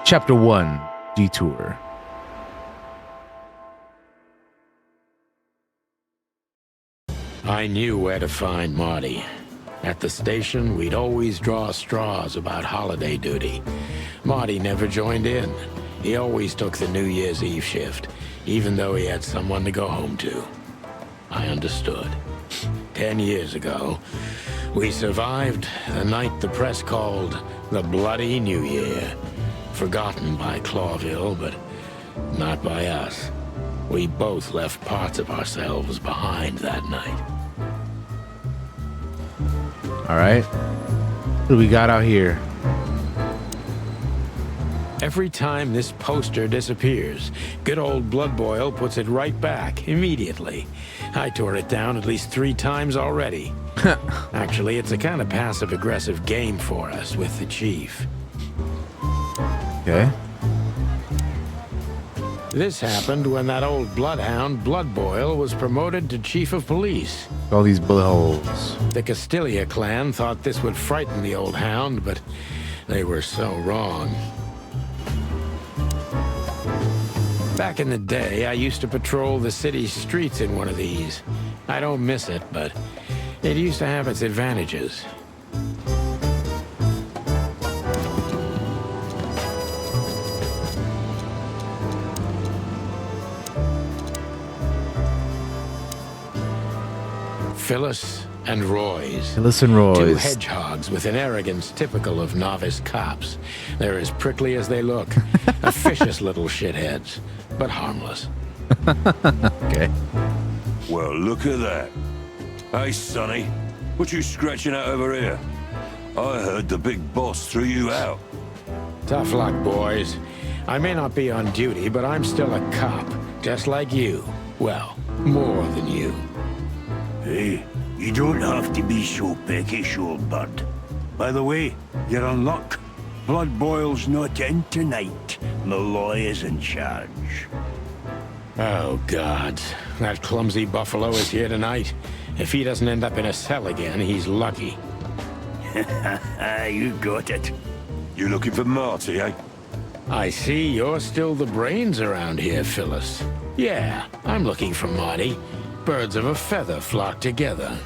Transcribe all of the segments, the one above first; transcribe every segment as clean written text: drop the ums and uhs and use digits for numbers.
Chapter 1, Detour. I knew where to find Marty. At the station, we'd always draw straws about holiday duty. Marty never joined in. He always took the New Year's Eve shift, even though he had someone to go home to. I understood. 10 years ago, we survived the night the press called the Bloody New Year. Forgotten by Clawville, but not by us. We both left parts of ourselves behind that night. All right. What do we got out here? Every time this poster disappears, good old Blood Boil puts it right back immediately. I tore it down at least 3 times already. Actually, it's a kind of passive-aggressive game for us with the chief. Okay. This happened when that old bloodhound, Blood Boil, was promoted to chief of police. All these bullet holes. The Castilia clan thought this would frighten the old hound, but they were so wrong. Back in the day, I used to patrol the city streets in one of these. I don't miss it, but it used to have its advantages. Phyllis and Roy's. Phyllis and Roy's. 2 hedgehogs with an arrogance typical of novice cops. They're as prickly as they look. Officious little shitheads, but harmless. Okay. Well, look at that. Hey, Sonny, what you scratching at over here? I heard the big boss threw you out. Tough luck, boys. I may not be on duty, but I'm still a cop, just like you. Well, more than you. Hey, you don't have to be so peckish, old bird. By the way, you're in luck. Blood Boil's not in tonight. Malloy is in charge. Oh, God. That clumsy buffalo is here tonight. If he doesn't end up in a cell again, he's lucky. You got it. You looking for Marty, eh? I see you're still the brains around here, Phyllis. Yeah, I'm looking for Marty. Birds of a feather flock together.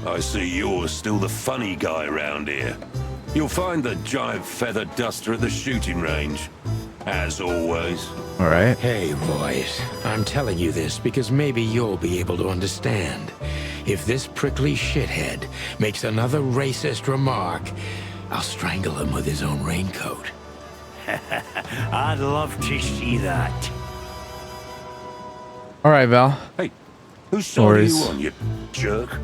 I see you're still the funny guy around here. You'll find the giant feather duster at the shooting range. As always. All right. Hey, boys. I'm telling you this because maybe you'll be able to understand. If this prickly shithead makes another racist remark, I'll strangle him with his own raincoat. I'd love to see that. All right, Val. Hey, whose side are Worries. you on, you jerk?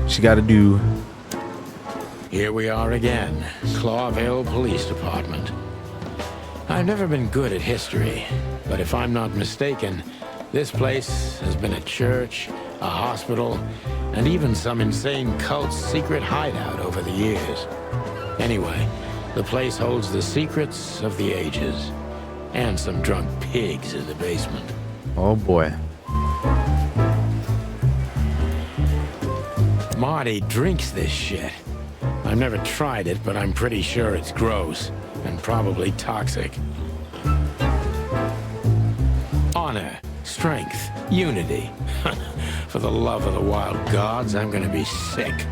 She got to do. Here we are again, Clawville Police Department. I've never been good at history, but if I'm not mistaken, this place has been a church, a hospital, and even some insane cult's secret hideout over the years. Anyway, the place holds the secrets of the ages, and some drunk pigs in the basement. Oh boy. Marty drinks this shit. I've never tried it, but I'm pretty sure it's gross and probably toxic. Honor, strength, unity. For the love of the wild gods, I'm gonna be sick.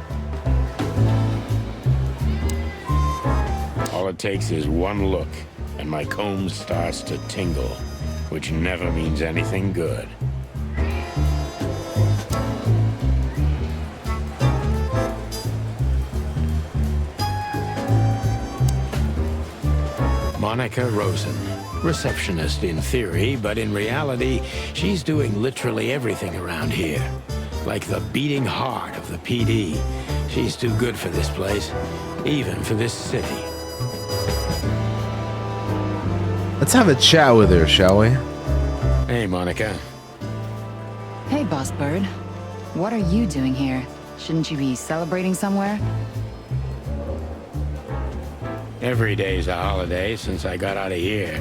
All it takes is one look, and my comb starts to tingle, which never means anything good. Monica Rosen, receptionist in theory, but in reality, she's doing literally everything around here. Like the beating heart of the PD. She's too good for this place, even for this city. Let's have a chat with her, shall we? Hey, Monica. Hey, Boss Bird. What are you doing here? Shouldn't you be celebrating somewhere? Every day's a holiday since I got out of here.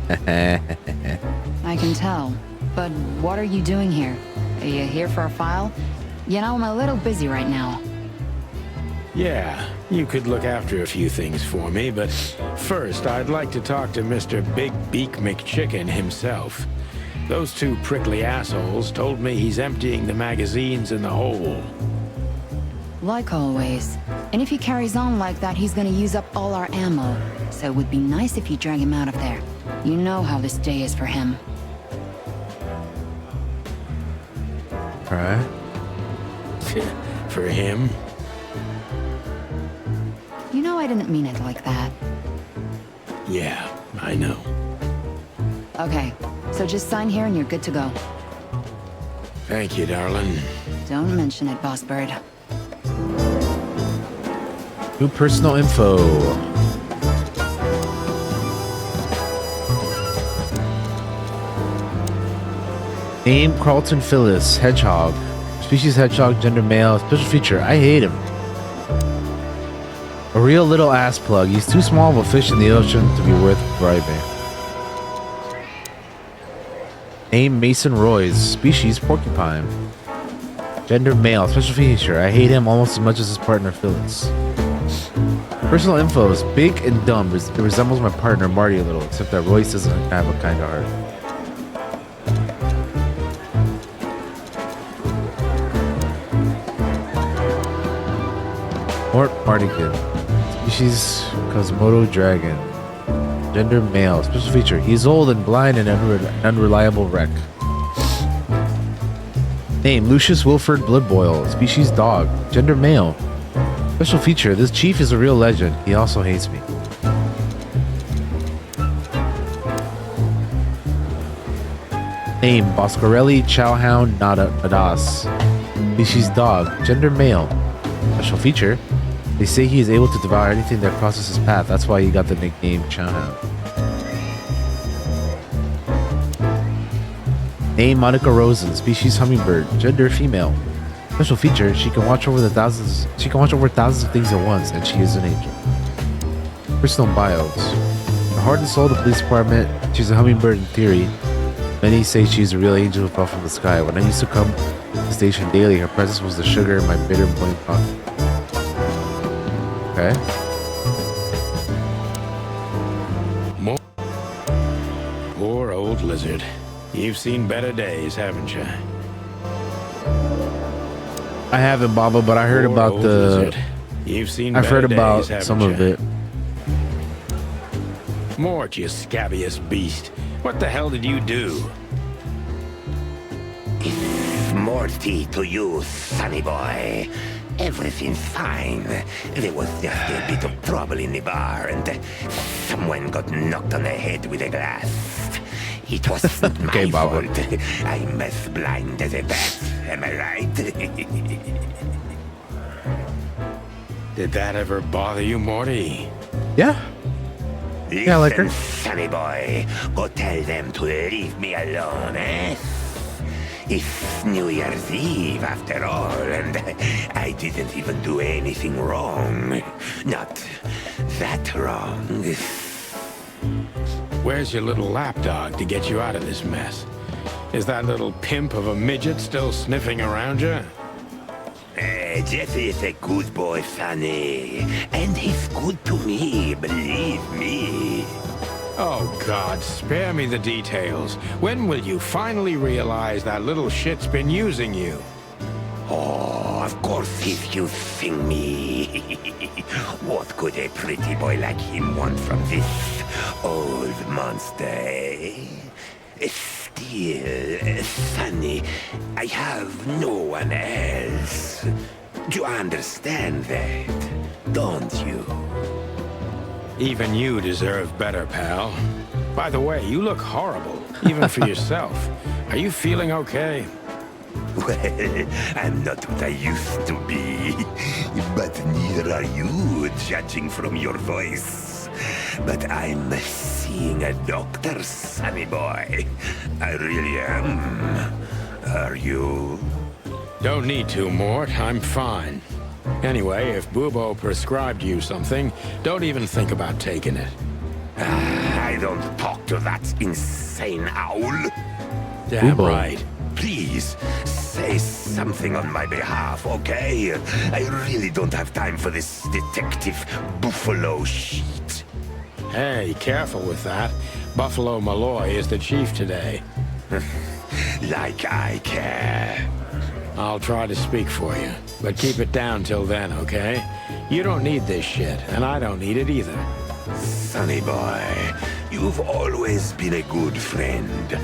I can tell. But what are you doing here? Are you here for a file? You know, I'm a little busy right now. Yeah, you could look after a few things for me, but first I'd like to talk to Mr. Big Beak McChicken himself. Those two prickly assholes told me he's emptying the magazines in the hole. Like always. And if he carries on like that, he's gonna use up all our ammo. So it would be nice if you drag him out of there. You know how this day is for him. Alright. For him? You know I didn't mean it like that. Yeah, I know. Okay, so just sign here and you're good to go. Thank you, darling. Don't mention it, Boss Bird. New personal info. Name Carlton Phyllis, hedgehog. Species hedgehog, gender male. Special feature, I hate him. A real little ass plug. He's too small of a fish in the ocean to be worth bribing. Name Mason Royce. Species porcupine. Gender male. Special feature, I hate him almost as much as his partner Phyllis. Personal info is big and dumb. It resembles my partner Marty a little, except that Royce doesn't have a kind of heart. Marty kid. Species Cosmodo dragon. Gender male. Special feature. He's old and blind and unreliable wreck. Name Lucius Wilford Bloodboil. Species dog. Gender male. Special feature. This chief is a real legend. He also hates me. Name Boscarelli Chowhound Nadas. Species dog. Gender male. Special feature. They say he is able to devour anything that crosses his path. That's why he got the nickname Chowhound. Name Monica Rosen. Species hummingbird. Gender female. Special feature: she can watch over thousands of things at once, and she is an angel. Personal bios: the heart and soul of the police department. She's a hummingbird in theory. Many say she's a real angel who fell from the sky. When I used to come to the station daily, her presence was the sugar in my bitter morning coffee. Okay. Poor old lizard. You've seen better days, haven't you? I haven't, Baba, but I heard Poor about old the. lizard. You've seen. I've heard better about days, haven't some of you? it. Mort, you scabbiest beast. What the hell did you do? Morty to you, sonny boy. Everything's fine. There was just a bit of trouble in the bar, and someone got knocked on the head with a glass. It wasn't Okay, my Baba. fault. I'm as blind as a bat. Am I right? Did that ever bother you, Morty? Yeah. Yeah, I like her. Listen, sonny boy, go tell them to leave me alone, eh? It's New Year's Eve after all, and I didn't even do anything wrong. Not that wrong. Where's your little lapdog to get you out of this mess? Is that little pimp of a midget still sniffing around you? Jesse is a good boy, sonny. And he's good to me, believe me. Oh, God, spare me the details. When will you finally realize that little shit's been using you? Oh, of course he's using me. What could a pretty boy like him want from this old monster, eh? Still, sonny, I have no one else. Do you understand that? Don't you? Even you deserve better, pal. By the way, you look horrible, even for yourself. Are you feeling okay? Well, I'm not what I used to be. But neither are you, judging from your voice. But I'm seeing a doctor, sonny boy. I really am. Are you? Don't need to, Mort. I'm fine. Anyway, if Bubo prescribed you something, don't even think about taking it. I don't talk to that insane owl. Damn Bubo. right. Please, say say something on my behalf, okay? I really don't have time for this detective buffalo shit. Hey, careful with that. Buffalo Malloy is the chief today. Like I care. I'll try to speak for you, but keep it down till then, okay? You don't need this shit, and I don't need it either. Sonny boy, you've always been a good friend.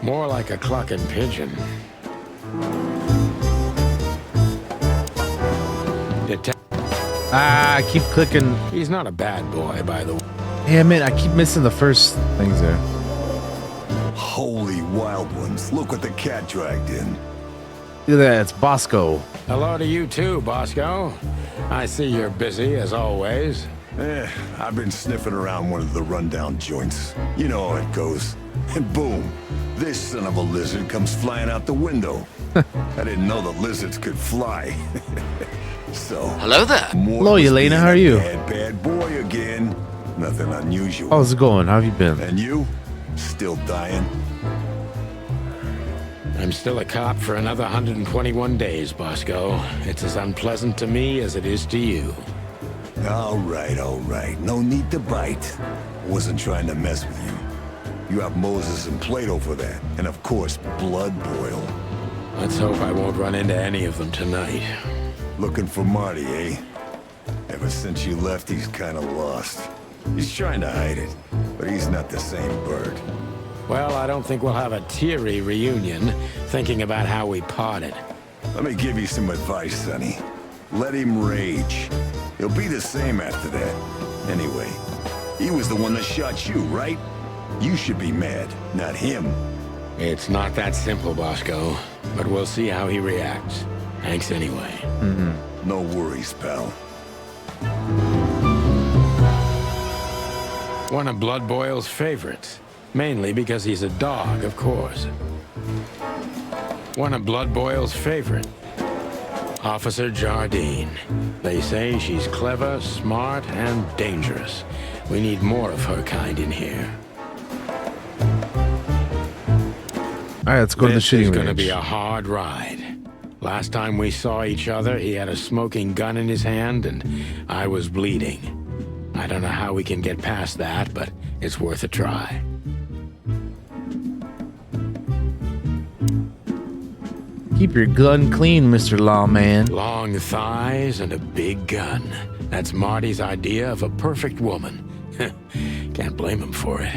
More like a clucking pigeon. I keep clicking. He's not a bad boy, by the way. Damn it, I keep missing the first things there. Holy wild ones, look what the cat dragged in. Look at that, it's Bosco. Hello to you too, Bosco. I see you're busy, as always. I've been sniffing around one of the rundown joints. You know how it goes. And boom, this son of a lizard comes flying out the window. I didn't know the lizards could fly. So, hello there. Hello, Elena, how are you? Bad boy again. Nothing unusual. How's it going? How have you been? And you? Still dying? I'm still a cop for another 121 days, Bosco. It's as unpleasant to me as it is to you. All right. No need to bite. Wasn't trying to mess with you. You have Moses and Plato for that. And of course, Blood Boil. Let's hope I won't run into any of them tonight. Looking for Marty, eh? Ever since you left, he's kind of lost. He's trying to hide it, but he's not the same bird. Well, I don't think we'll have a teary reunion, thinking about how we parted. Let me give you some advice, Sonny. Let him rage. He'll be the same after that. Anyway, he was the one that shot you, right? You should be mad, not him. It's not that simple, Bosco, but we'll see how he reacts. Thanks anyway. No worries, pal. One of Blood Boil's favorites. Mainly because he's a dog, of course. One of Blood Boil's favorite. Officer Jardine. They say she's clever, smart, and dangerous. We need more of her kind in here. All right, let's go to the shooting This is range. going to be a hard ride. Last time we saw each other, he had a smoking gun in his hand, and I was bleeding. I don't know how we can get past that, but it's worth a try. Keep your gun clean, Mr. Lawman. Long thighs and a big gun. That's Marty's idea of a perfect woman. Can't blame him for it.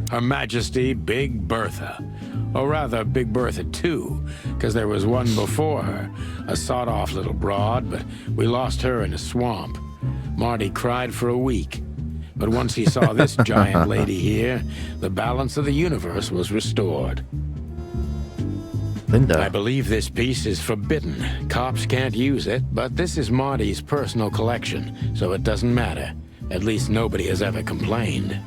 Her Majesty Big Bertha. Or rather, Big Bertha 2, because there was one before her, a sawed-off little broad, but we lost her in a swamp. Marty cried for a week. But once he saw this giant lady here, the balance of the universe was restored. Linda. I believe this piece is forbidden. Cops can't use it, but this is Marty's personal collection, so it doesn't matter. At least nobody has ever complained.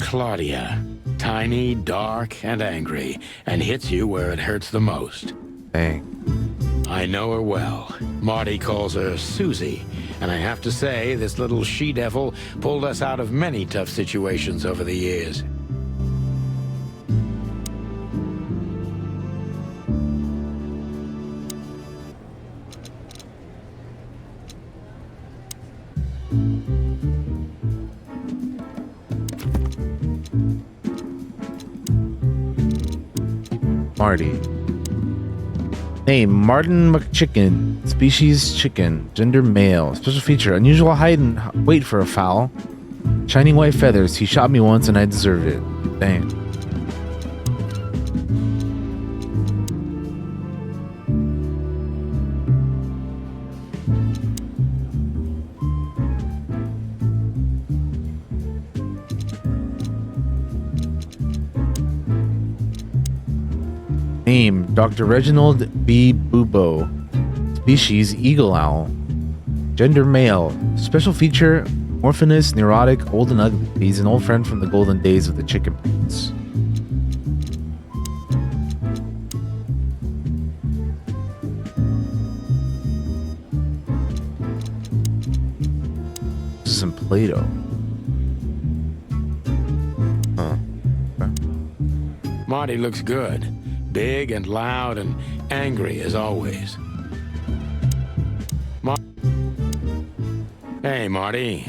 Claudia. Tiny, dark, and angry, and hits you where it hurts the most. Dang. I know her well. Marty calls her Susie, and I have to say, this little she-devil pulled us out of many tough situations over the years. Marty. Name, Martin McChicken. Species, chicken. Gender, male. Special feature, unusual height and weight for a fowl. Shining white feathers. He shot me once and I deserved it. Dang. Name, Dr. Reginald B. Bubo. Species, eagle owl. Gender, male. Special feature, orphanous, neurotic, old and ugly. He's an old friend from the golden days of the chicken prince. This is some Play-Doh. Huh. Okay. Marty looks good. Big and loud and angry as always. Hey, Marty.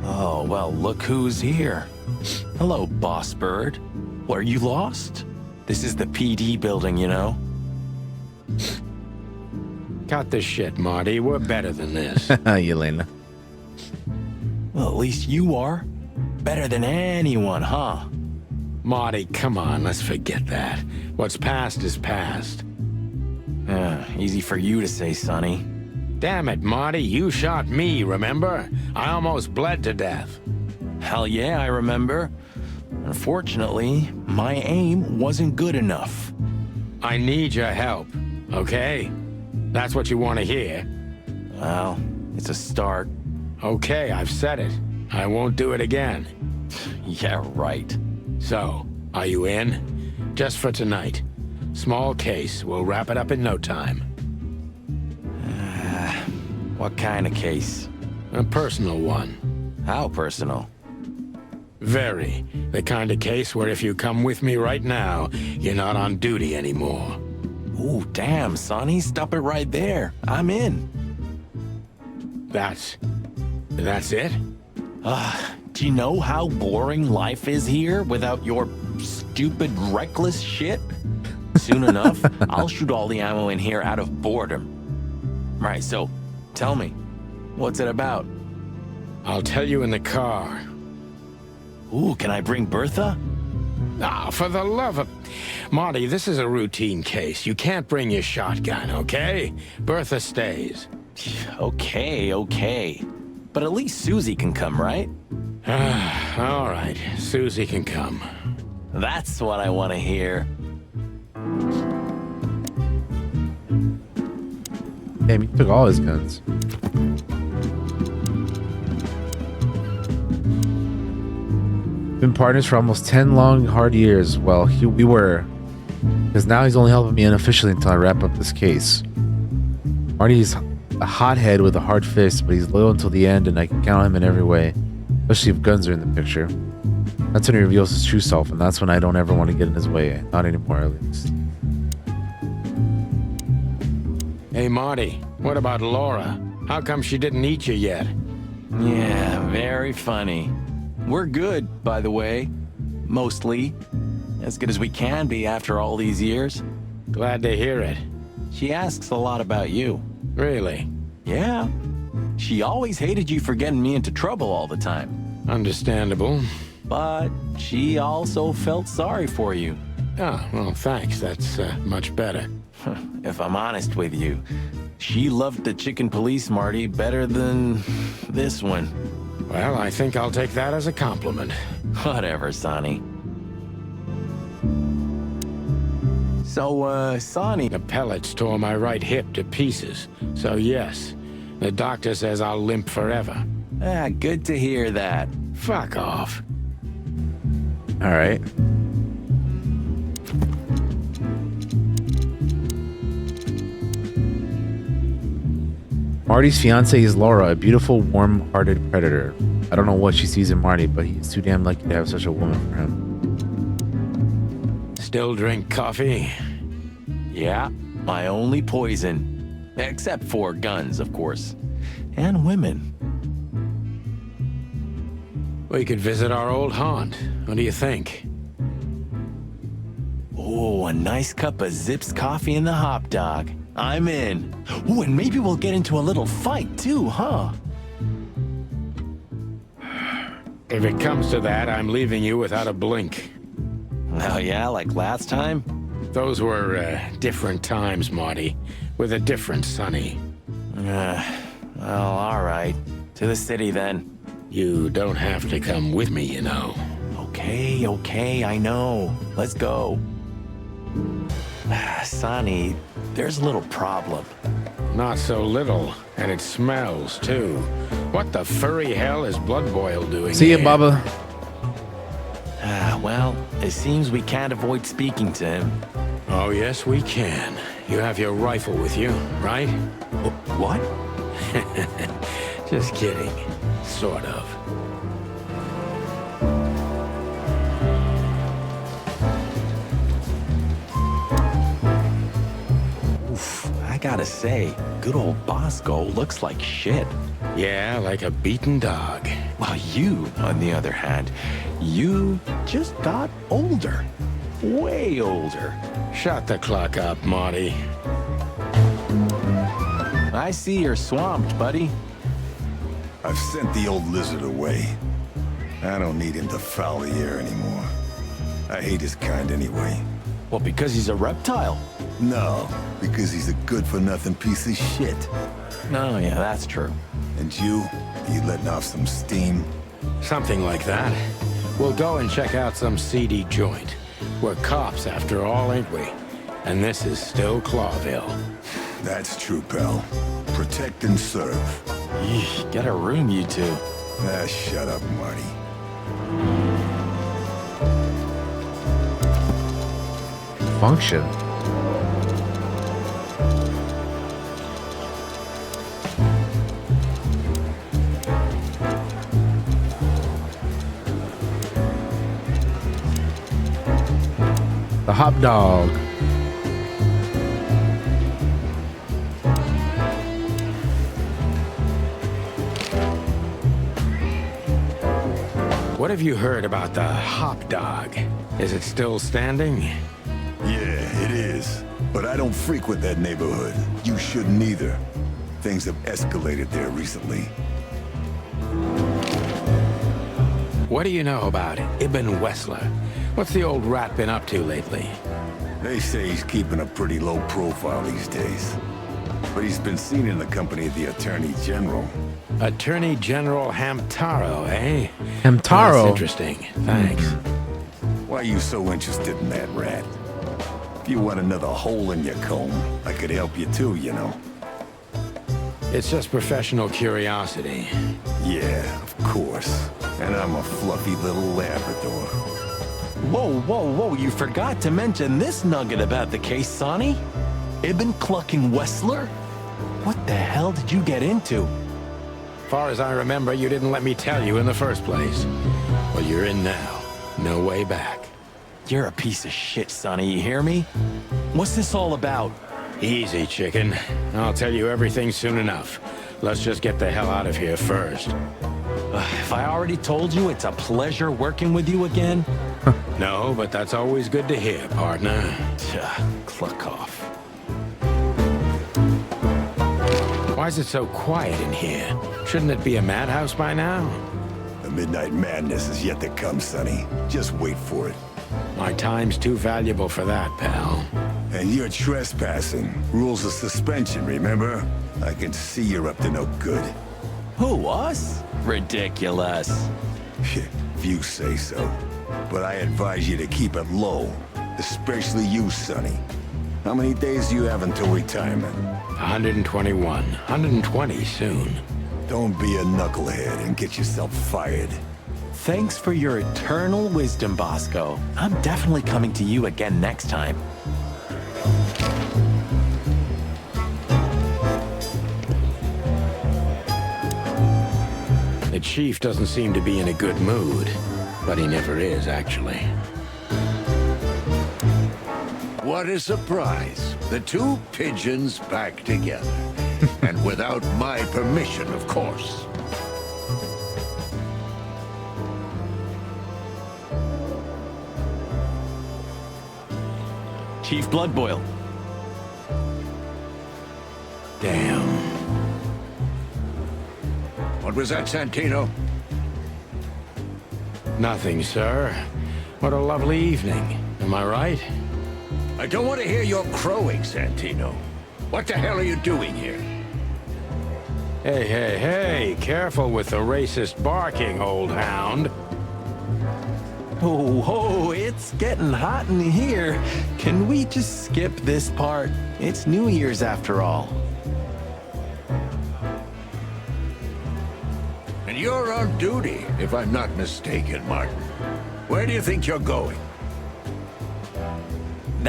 Oh, well, look who's here. Hello, Boss Bird. Were you lost? This is the PD building, you know? Cut the shit, Marty. We're better than this. Yelena. Well, at least you are. Better than anyone, huh? Marty, come on, let's forget that. What's past is past. Easy for you to say, Sonny. Damn it, Marty, you shot me, remember? I almost bled to death. Hell yeah, I remember. Unfortunately, my aim wasn't good enough. I need your help, okay? That's what you want to hear. Well, it's a start. Okay, I've said it. I won't do it again. Yeah, right. So, are you in? Just for tonight. Small case. We'll wrap it up in no time. What kind of case? A personal one. How personal? Very. The kind of case where if you come with me right now, you're not on duty anymore. Ooh, damn, Sonny, stop it right there. I'm in. That's it? Do you know how boring life is here without your stupid, reckless shit? Soon enough, I'll shoot all the ammo in here out of boredom. Right, so, tell me, what's it about? I'll tell you in the car. Ooh, can I bring Bertha? Ah, for the love of... Marty, this is a routine case. You can't bring your shotgun, okay? Bertha stays. Okay. But at least Susie can come, right? All right, Susie can come. That's what I want to hear. Damn, he took all his guns. Been partners for almost 10 long, hard years. Well, we were. Because now he's only helping me unofficially until I wrap up this case. Marty's a hothead with a hard fist, but he's loyal until the end, and I can count on him in every way. Especially if guns are in the picture. That's when he reveals his true self, and that's when I don't ever want to get in his way. Not anymore, at least. Hey, Marty, what about Laura? How come she didn't eat you yet? Yeah, very funny. We're good, by the way. Mostly. As good as we can be after all these years. Glad to hear it. She asks a lot about you. Really? Yeah. She always hated you for getting me into trouble all the time. Understandable. But she also felt sorry for you. Oh, well, thanks. That's much better. If I'm honest with you, she loved the chicken police, Marty, better than this one. Well, I think I'll take that as a compliment. Whatever, Sonny. So, Sonny... The pellets tore my right hip to pieces. So, yes, the doctor says I'll limp forever. Good to hear that. Fuck off. All right. Marty's fiancée is Laura, a beautiful, warm-hearted predator. I don't know what she sees in Marty, but he's too damn lucky to have such a woman for him. Still drink coffee? Yeah, my only poison. Except for guns, of course. And women. We could visit our old haunt. What do you think? Oh, a nice cup of Zips coffee and the hot dog. I'm in. Ooh, and maybe we'll get into a little fight too, huh? If it comes to that, I'm leaving you without a blink. Oh yeah, like last time? Those were different times, Marty. With a different Sonny. Well, all right. To the city then. You don't have to come with me, you know. Okay, I know. Let's go. Sonny, there's a little problem. Not so little, and it smells, too. What the furry hell is Blood Boil doing See here? ya, Baba. Well, it seems we can't avoid speaking to him. Oh, yes, we can. You have your rifle with you, right? What? Just kidding. Sort of. Oof, I gotta say, good old Bosco looks like shit. Yeah, like a beaten dog. While you, on the other hand, you just got older. Way older. Shut the clock up, Marty. I see you're swamped, buddy. I've sent the old lizard away. I don't need him to foul the air anymore. I hate his kind anyway. Well, because he's a reptile. No, because he's a good-for-nothing piece of shit. No, yeah, that's true. And you letting off some steam? Something like that. We'll go and check out some seedy joint. We're cops after all, ain't we? And this is still Clawville. That's true, pal. Protect and serve. Yeesh, get a room, you two. Ah, shut up, Marty. Function. The hot dog. What have you heard about the hop dog? Is it still standing? Yeah, it is. But I don't frequent that neighborhood. You shouldn't either. Things have escalated there recently. What do you know about Ibn Wessler? What's the old rat been up to lately? They say he's keeping a pretty low profile these days. But he's been seen in the company of the Attorney General. Attorney General Hamtaro, eh? Hamtaro. That's interesting. Thanks. Why are you so interested in that rat? If you want another hole in your comb, I could help you too, you know. It's just professional curiosity. Yeah, of course. And I'm a fluffy little Labrador. Whoa, whoa, whoa, you forgot to mention this nugget about the case, Sonny. Ibn Clucking Wessler? What the hell did you get into? Far as I remember, you didn't let me tell you in the first place. Well, you're in now. No way back. You're a piece of shit, Sonny, you hear me? What's this all about? Easy, chicken. I'll tell you everything soon enough. Let's just get the hell out of here first. If I already told you it's a pleasure working with you again? No, but that's always good to hear, partner. Cluck off. Why is it so quiet in here? Shouldn't it be a madhouse by now? The midnight madness is yet to come, Sonny. Just wait for it. My time's too valuable for that, pal. And you're trespassing. Rules of suspension, remember? I can see you're up to no good. Who, us? Ridiculous. If you say so. But I advise you to keep it low. Especially you, Sonny. How many days do you have until retirement? 121. 120 soon. Don't be a knucklehead and get yourself fired. Thanks for your eternal wisdom, Bosco. I'm definitely coming to you again next time. The chief doesn't seem to be in a good mood, but he never is, actually. What a surprise. The two pigeons back together. And without my permission, of course. Chief Bloodboil. Damn. What was that, Santino? Nothing, sir. What a lovely evening. Am I right? I don't want to hear your crowing, Santino. What the hell are you doing here? Hey, hey, hey, careful with the racist barking, old hound. Oh, it's getting hot in here. Can we just skip this part? It's New Year's after all. And you're on duty, if I'm not mistaken, Martin. Where do you think you're going?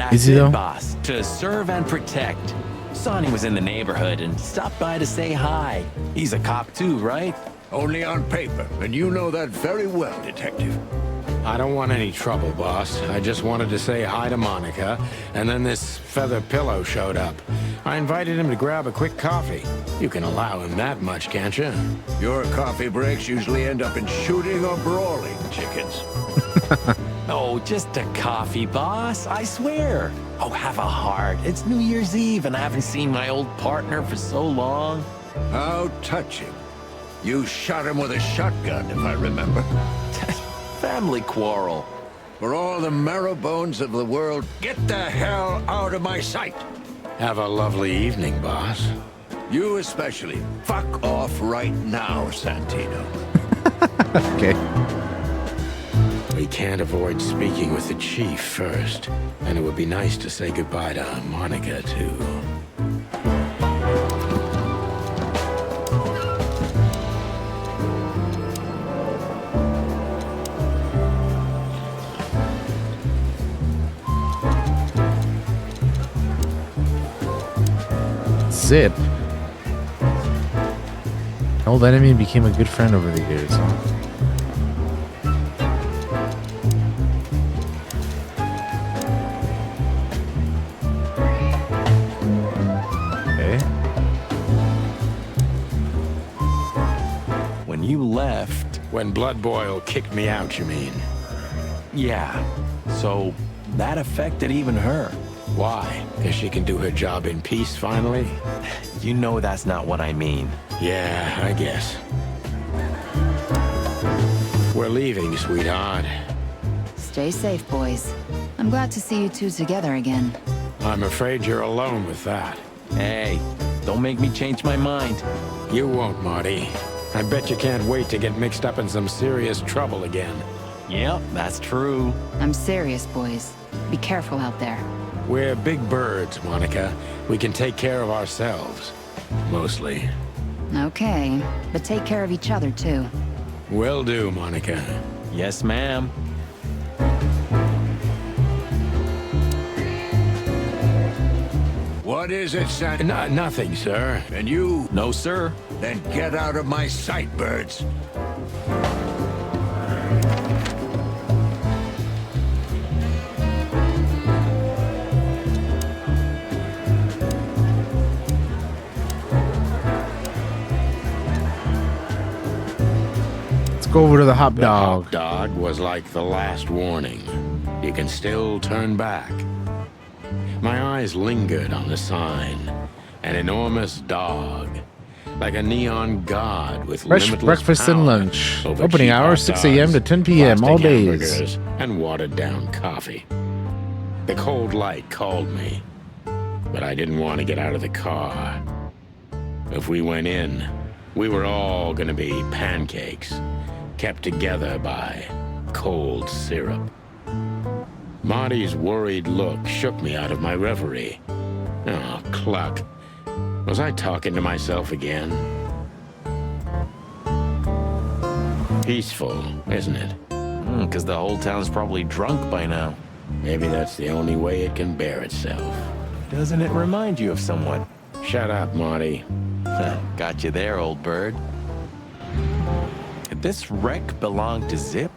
That's Is he it, though? boss. To serve and protect. Sonny was in the neighborhood and stopped by to say hi. He's a cop too, right? Only on paper, and you know that very well, Detective. I don't want any trouble, boss. I just wanted to say hi to Monica, and then this feather pillow showed up. I invited him to grab a quick coffee. You can allow him that much, can't you? Your coffee breaks usually end up in shooting or brawling, chickens. Oh, just a coffee, boss. I swear. Oh, have a heart. It's New Year's Eve, and I haven't seen my old partner for so long. How touching. You shot him with a shotgun, if I remember. Family quarrel. For all the marrow bones of the world, get the hell out of my sight. Have a lovely evening, boss. You especially. Fuck off right now, Santino. Okay. We can't avoid speaking with the chief first, and it would be nice to say goodbye to Monica, too. Zip. Old enemy became a good friend over the years, huh? Okay. When you left, When Blood Boil kicked me out, you mean? yeah. So that affected even her. Why? Because she can do her job in peace, finally? You know that's not what I mean. Yeah, I guess. We're leaving, sweetheart. Stay safe, boys. I'm glad to see you two together again. I'm afraid you're alone with that. Hey, don't make me change my mind. You won't, Marty. I bet you can't wait to get mixed up in some serious trouble again. Yep, that's true. I'm serious, boys. Be careful out there. We're big birds, Monica. We can take care of ourselves. Mostly. Okay, but take care of each other, too. Will do, Monica. Yes, ma'am. What is it, Santino? Nothing, sir. And you, No, sir. then get out of my sight, birds. Let's go over to the hot The dog. hot dog was like the last warning. You can still turn back. My eyes lingered on the sign. An enormous dog. Like a neon god with Fresh limitless breakfast and power lunch. over Opening cheap hours hot 6 a.m. to dogs, 10 p.m. all plastic days. hamburgers, and watered down coffee. The cold light called me, but I didn't want to get out of the car. If we went in, we were all gonna be pancakes, kept together by cold syrup. Marty's worried look shook me out of my reverie. Oh, cluck. Was I talking to myself again? Peaceful, isn't it? Because the whole town's probably drunk by now. Maybe that's the only way it can bear itself. Doesn't it remind you of someone? Shut up, Marty. Got you there, old bird. Did this wreck belong to Zip?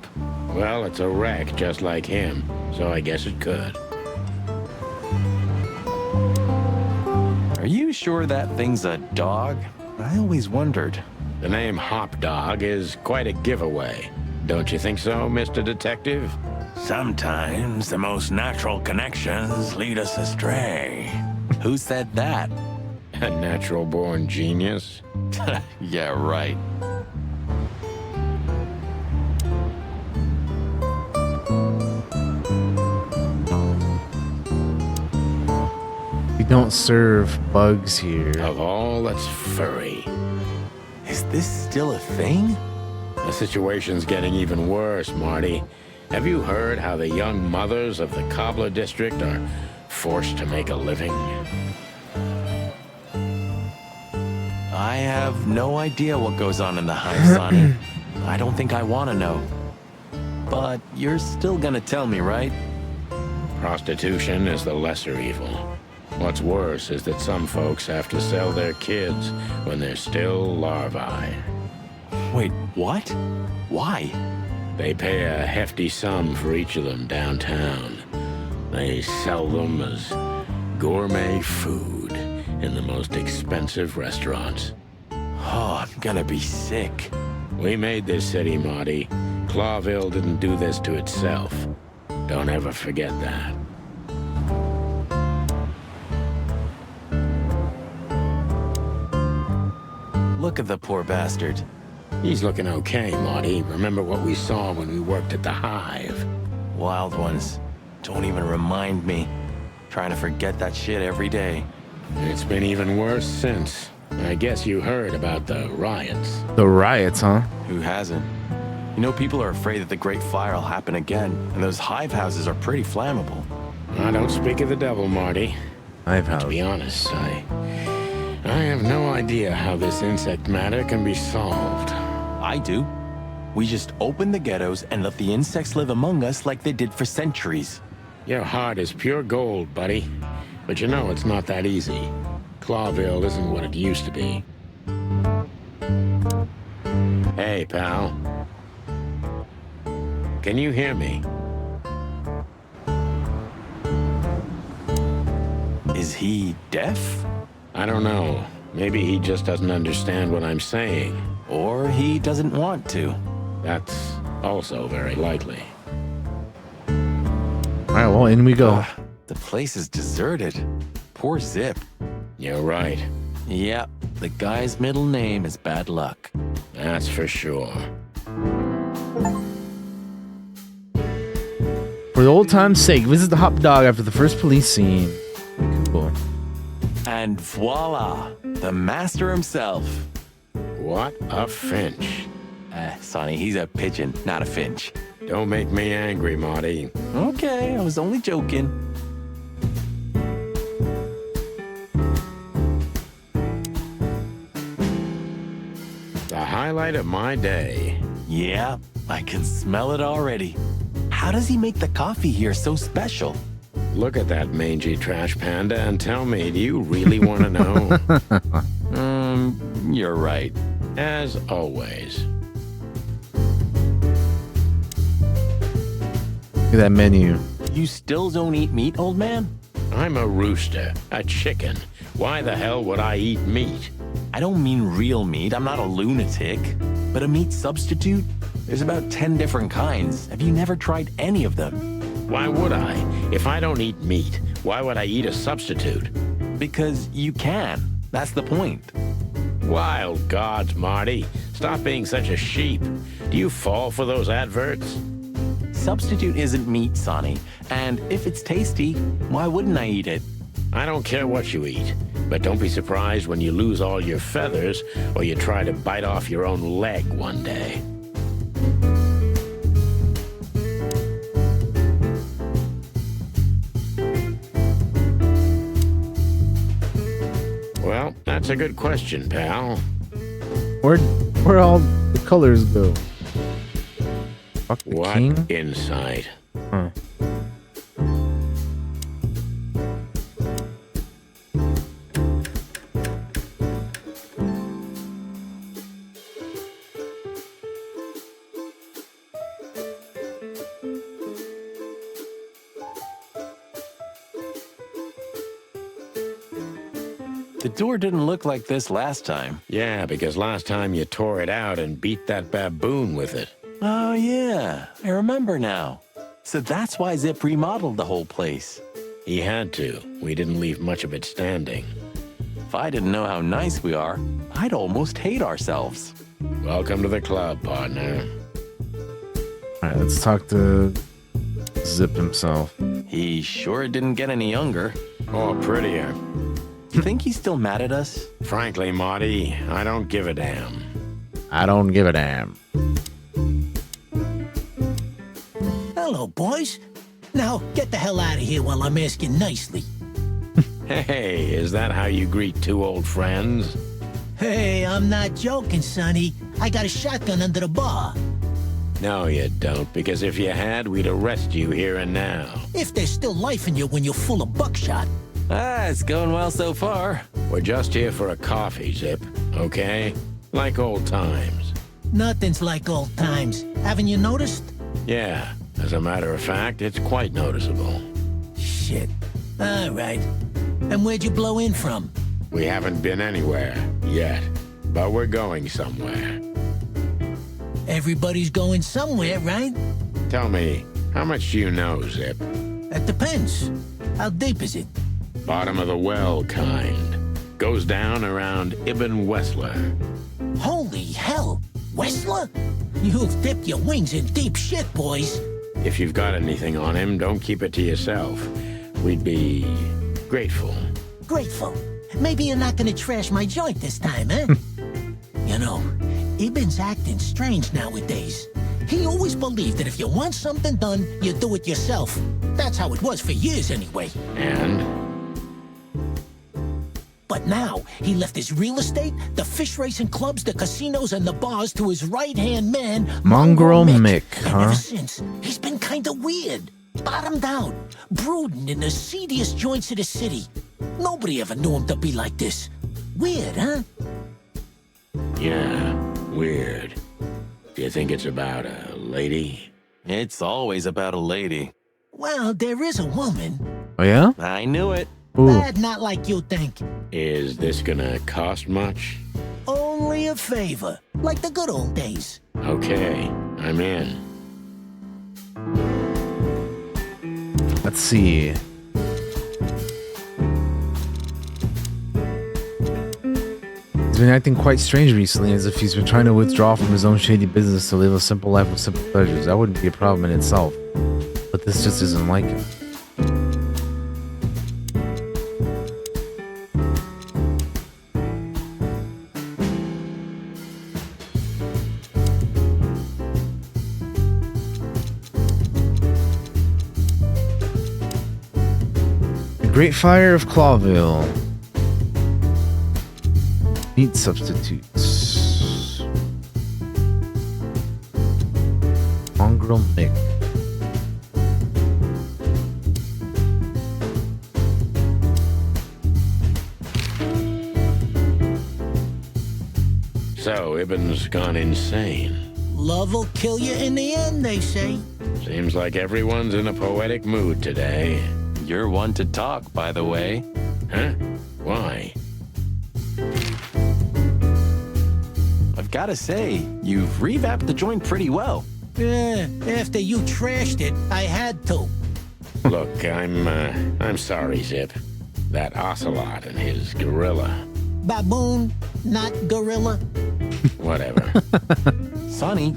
Well, it's a wreck just like him, so I guess it could. Are you sure that thing's a dog? I always wondered. The name Hop Dog is quite a giveaway. Don't you think so, Mr. Detective? Sometimes the most natural connections lead us astray. Who said that? A natural-born genius? Yeah, right. We don't serve bugs here. Of all that's furry. Is this still a thing? The situation's getting even worse, Marty. Have you heard how the young mothers of the Cobbler District are forced to make a living? I have no idea what goes on in the hive, Sonny. I don't think I want to know. But you're still gonna tell me, right? Prostitution is the lesser evil. What's worse is that some folks have to sell their kids when they're still larvae. Wait, what? Why? They pay a hefty sum for each of them downtown. They sell them as gourmet food in the most expensive restaurants. Oh, I'm gonna be sick. We made this city, Marty. Clawville didn't do this to itself. Don't ever forget that. Look at the poor bastard. He's looking okay, Marty. Remember what we saw when we worked at the Hive? Wild ones. Don't even remind me. Trying to forget that shit every day. It's been even worse since. I guess you heard about the riots. The riots, huh? Who hasn't? You know, people are afraid that the Great Fire will happen again, and those hive houses are pretty flammable. I don't speak of the devil, Marty. I've To be honest, I have no idea how this insect matter can be solved. I do. We just open the ghettos and let the insects live among us like they did for centuries. Your heart is pure gold, buddy. But you know it's not that easy. Clawville isn't what it used to be. Hey, pal. Can you hear me? Is he deaf? I don't know. Maybe he just doesn't understand what I'm saying. Or he doesn't want to. That's also very likely. All right, well, in we go. The place is deserted. Poor Zip. You're right. Yep, the guy's middle name is Bad Luck. That's for sure. For the old time's sake, visit the hot dog after the first police scene. Cool. And voila, the master himself. What a finch. Sonny, he's a pigeon, not a finch. Don't make me angry, Marty. Okay, I was only joking. The highlight of my day. Yeah, I can smell it already. How does he make the coffee here so special? Look at that mangy trash panda and tell me, do you really want to know? You're right. As always. Look at that menu. You still don't eat meat, old man? I'm a rooster, a chicken. Why the hell would I eat meat? I don't mean real meat, I'm not a lunatic. But a meat substitute? There's about 10 different kinds. Have you never tried any of them? Why would I? If I don't eat meat, why would I eat a substitute? Because you can. That's the point. Wild gods, Marty. Stop being such a sheep. Do you fall for those adverts? Substitute isn't meat, Sonny. And if it's tasty, why wouldn't I eat it? I don't care what you eat, but don't be surprised when you lose all your feathers or you try to bite off your own leg one day. Well, that's a good question, pal. Where all the colors go? Fuck the What king? insight? Huh. The door didn't look like this last time. Yeah, because last time you tore it out and beat that baboon with it. Oh, yeah. I remember now. So that's why Zip remodeled the whole place. He had to. We didn't leave much of it standing. If I didn't know how nice we are, I'd almost hate ourselves. Welcome to the club, partner. All right, let's talk to Zip himself. He sure didn't get any younger. Or prettier. You think he's still mad at us? Frankly, Marty, I don't give a damn. I don't give a damn. Hello, boys. Now, get the hell out of here while I'm asking nicely. Hey, is that how you greet two old friends? Hey, I'm not joking, Sonny. I got a shotgun under the bar. No, you don't, because if you had, we'd arrest you here and now. If there's still life in you when you're full of buckshot. It's going well so far. We're just here for a coffee, Zip, okay? Like old times. Nothing's like old times. Haven't you noticed? Yeah, as a matter of fact, it's quite noticeable. Shit. All right. And where'd you blow in from? We haven't been anywhere yet, but we're going somewhere. Everybody's going somewhere, right? Tell me, how much do you know, Zip? That depends. How deep is it? Bottom of the well kind. Goes down around Ibn Wessler. Holy hell! Wessler? You've dipped your wings in deep shit, boys. If you've got anything on him, don't keep it to yourself. We'd be grateful. Grateful. Maybe you're not gonna trash my joint this time, eh? You know, Ibn's acting strange nowadays. He always believed that if you want something done, you do it yourself. That's how it was for years anyway. And? But now, he left his real estate, the fish racing clubs, the casinos, and the bars to his right-hand man, Mongrel Mick, And huh? ever since, he's been kinda weird. Bottomed out, brooding in the seediest joints of the city. Nobody ever knew him to be like this. Weird, huh? Yeah, weird. Do you think it's about a lady? It's always about a lady. Well, there is a woman. Oh, yeah? I knew it. Ooh. But not like you think. Is this gonna cost much? Only a favor, like the good old days. Okay, I'm in. Let's see. He's been acting quite strange recently, as if he's been trying to withdraw from his own shady business to live a simple life with simple pleasures. That wouldn't be a problem in itself, but this just isn't like him. The Great Fire of Clawville. Meat substitutes. Mongrel Mick. So, Ibn's gone insane. Love will kill you in the end, they say. Seems like everyone's in a poetic mood today. You're one to talk, by the way. Huh? Why? I've gotta say, you've revamped the joint pretty well. Yeah, after you trashed it, I had to. Look, I'm sorry, Zip. That ocelot and his gorilla. Baboon, not gorilla. Whatever. Sonny,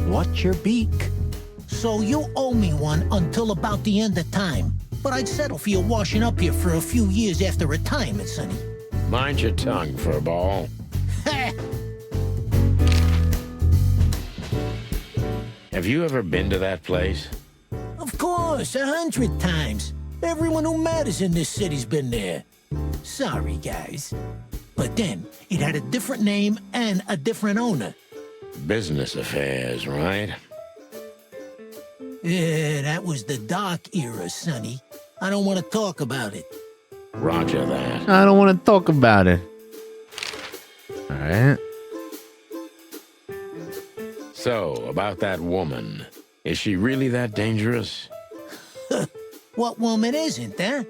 watch your beak. So you owe me one until about the end of time. But I'd settle for you washing up here for a few years after retirement, Sonny. Mind your tongue, furball. Have you ever been to that place? Of course, 100 times. Everyone who matters in this city's been there. Sorry, guys. But then, it had a different name and a different owner. Business affairs, right? Yeah, that was the dark era, Sonny. I don't want to talk about it. Roger that. I don't want to talk about it. Alright. So, about that woman. Is she really that dangerous? What woman isn't, huh?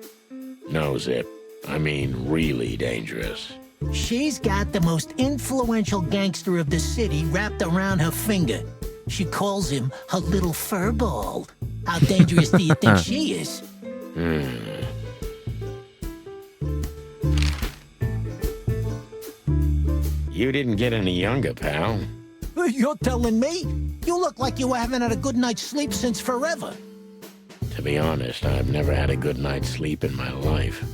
No, Zip. I mean, really dangerous. She's got the most influential gangster of the city wrapped around her finger. She calls him her little furball. How dangerous do you think she is? You didn't get any younger, pal. You're telling me? You look like you haven't had a good night's sleep since forever. To be honest, I've never had a good night's sleep in my life.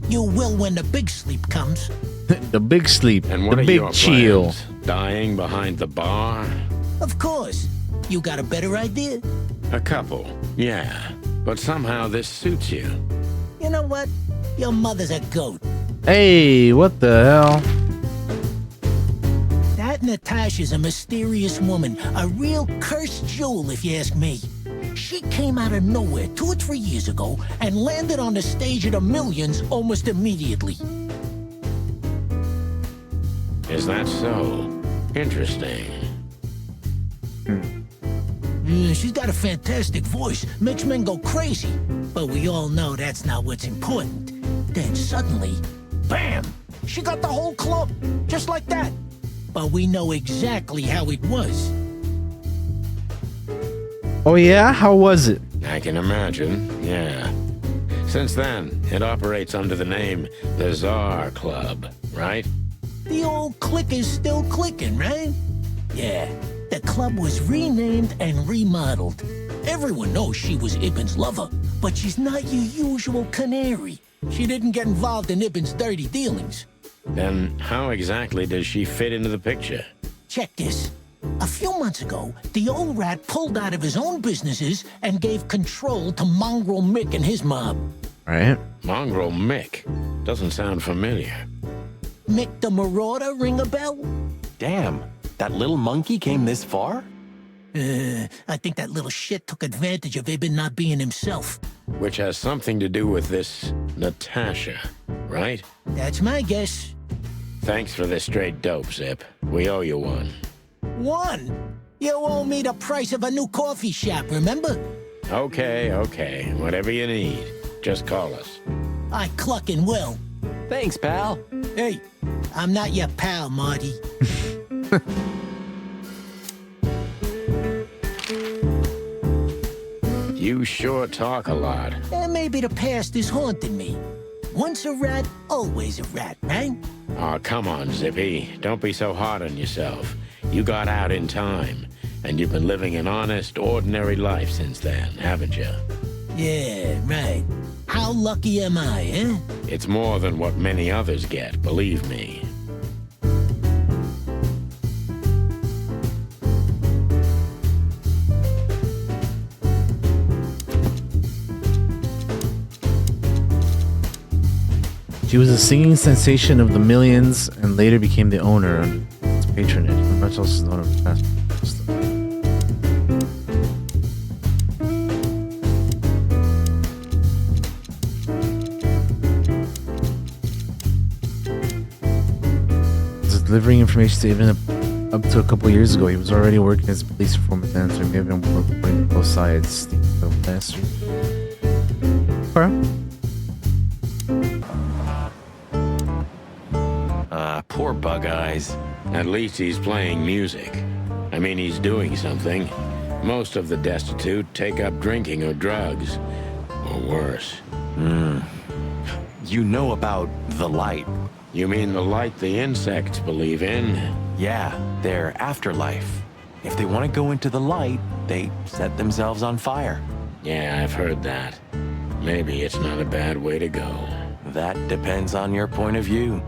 You will when the big sleep comes. The big sleep. And what the are big your chill. plans? Dying behind the bar? Of course. You got a better idea? A couple, yeah. But somehow this suits you. You know what? Your mother's a goat. Hey, what the hell? That and Natasha's a mysterious woman, a real cursed jewel if you ask me. She came out of nowhere 2 or 3 years ago and landed on the stage of the millions almost immediately. Is that so? Interesting. She's got a fantastic voice, makes men go crazy. But we all know that's not what's important. Then suddenly, bam! She got the whole club, just like that. But we know exactly how it was. Oh yeah? How was it? I can imagine, yeah. Since then, it operates under the name the Czar Club, right? The old click is still clicking, right? Yeah, the club was renamed and remodeled. Everyone knows she was Ibn's lover, but she's not your usual canary. She didn't get involved in Ibn's dirty dealings. Then how exactly does she fit into the picture? Check this. A few months ago, the old rat pulled out of his own businesses and gave control to Mongrel Mick and his mob. Right. Mongrel Mick? Doesn't sound familiar. Mick the Marauder ring a bell? Damn, that little monkey came this far? I think that little shit took advantage of Ibn not being himself. Which has something to do with this Natasha, right? That's my guess. Thanks for this straight dope, Zip. We owe you one. One? You owe me the price of a new coffee shop, remember? Okay. Whatever you need. Just call us. I clucking will. Thanks, pal. Hey, I'm not your pal, Marty. You sure talk a lot. Maybe the past is haunting me. Once a rat, always a rat, right? Aw, come on, Zippy. Don't be so hard on yourself. You got out in time, and you've been living an honest, ordinary life since then, haven't you? Yeah, right. How lucky am I, eh? It's more than what many others get, believe me. She was a singing sensation of the millions and later became the owner under its patronage. Much else is known of the past. Delivering information to Ibn up to a couple years ago. He was already working as a police informant then, so he may have been working both sides. The bastard. Poor Bug Eyes. At least he's playing music. I mean, he's doing something. Most of the destitute take up drinking or drugs. Or worse. You know about the light. You mean the light the insects believe in? Yeah, their afterlife. If they want to go into the light, they set themselves on fire. Yeah, I've heard that. Maybe it's not a bad way to go. That depends on your point of view.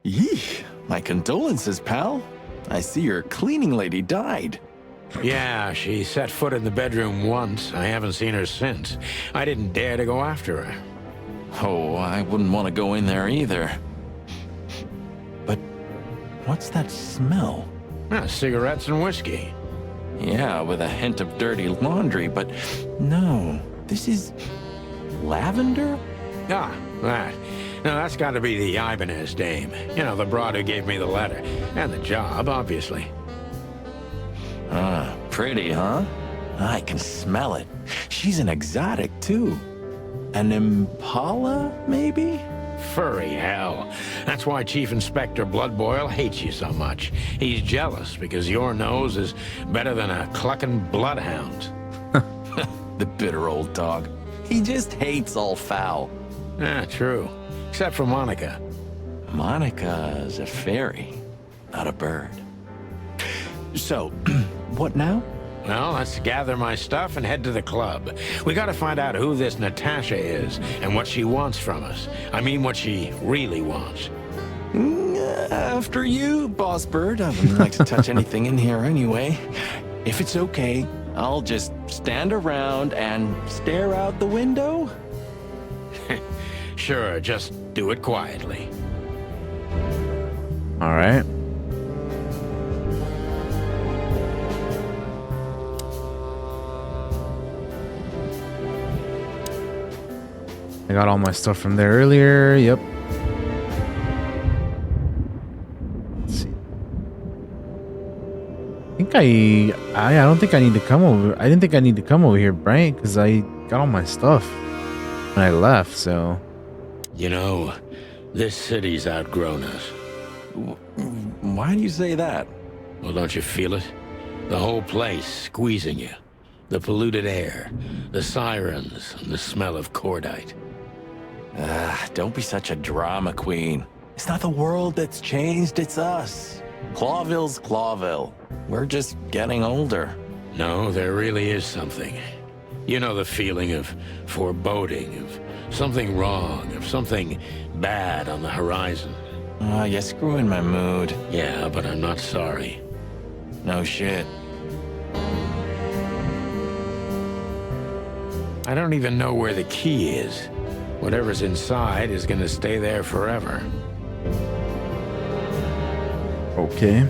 Yeesh, my condolences, pal. I see your cleaning lady died. Yeah, she set foot in the bedroom once. I haven't seen her since. I didn't dare to go after her. Oh, I wouldn't want to go in there either. But what's that smell? Cigarettes and whiskey. Yeah, with a hint of dirty laundry, but no, this is lavender? Ah, that. Now, that's got to be the Ibanez dame. You know, the broad who gave me the letter. And the job, obviously. Ah, pretty, huh? I can smell it. She's an exotic, too. An impala, maybe? Furry hell. That's why Chief Inspector Bloodboil hates you so much. He's jealous because your nose is better than a clucking bloodhound. The bitter old dog. He just hates all foul. True. Except for Monica. Monica's a fairy, not a bird. So, what now? Well, let's gather my stuff and head to the club. We gotta find out who this Natasha is and what she wants from us. I mean, what she really wants. After you, Boss Bird. I wouldn't like to touch anything in here anyway. If it's okay, I'll just stand around and stare out the window. Sure, just do it quietly. All right. I got all my stuff from there earlier. Yep. Let's see. I don't think I need to come over. I didn't think I need to come over here, Brian, because I got all my stuff when I left. So. You know, this city's outgrown us. Why do you say that? Well, don't you feel it? The whole place squeezing you. The polluted air, the sirens, and the smell of cordite. Don't be such a drama queen. It's not the world that's changed, it's us. Clawville's Clawville. We're just getting older. No, there really is something. You know the feeling of foreboding, of something wrong, of something bad on the horizon. You're screwing my mood. Yeah, but I'm not sorry. No shit. I don't even know where the key is. Whatever's inside is gonna stay there forever. Okay.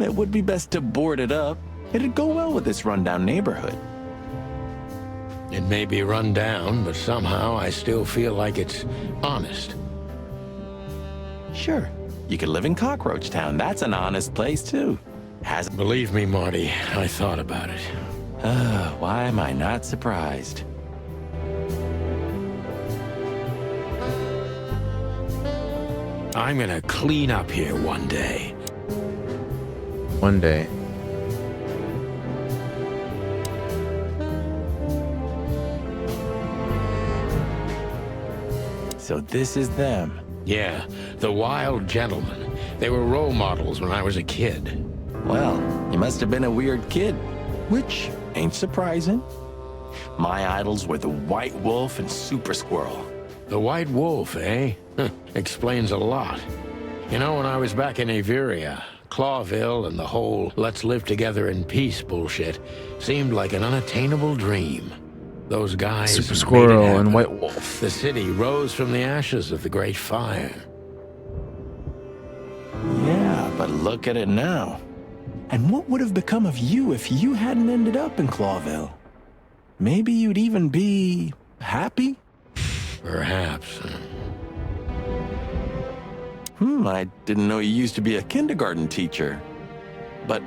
It would be best to board it up. It'd go well with this rundown neighborhood. It may be run down, but somehow I still feel like it's honest. Sure. You could live in Cockroach Town. That's an honest place, too. Believe me, Marty, I thought about it. Why am I not surprised? I'm gonna clean up here one day. One day. So this is them. Yeah, the wild gentlemen. They were role models when I was a kid. Well, you must have been a weird kid, which ain't surprising. My idols were the White Wolf and Super Squirrel. The White Wolf, eh? Explains a lot. You know, when I was back in Averia, Clawville and the whole let's live together in peace bullshit seemed like an unattainable dream. Those guys Super made it Squirrel happen. and White Wolf. The city rose from the ashes of the Great Fire. Yeah, but look at it now. And what would have become of you if you hadn't ended up in Clawville? Maybe you'd even be happy? Perhaps. I didn't know you used to be a kindergarten teacher. But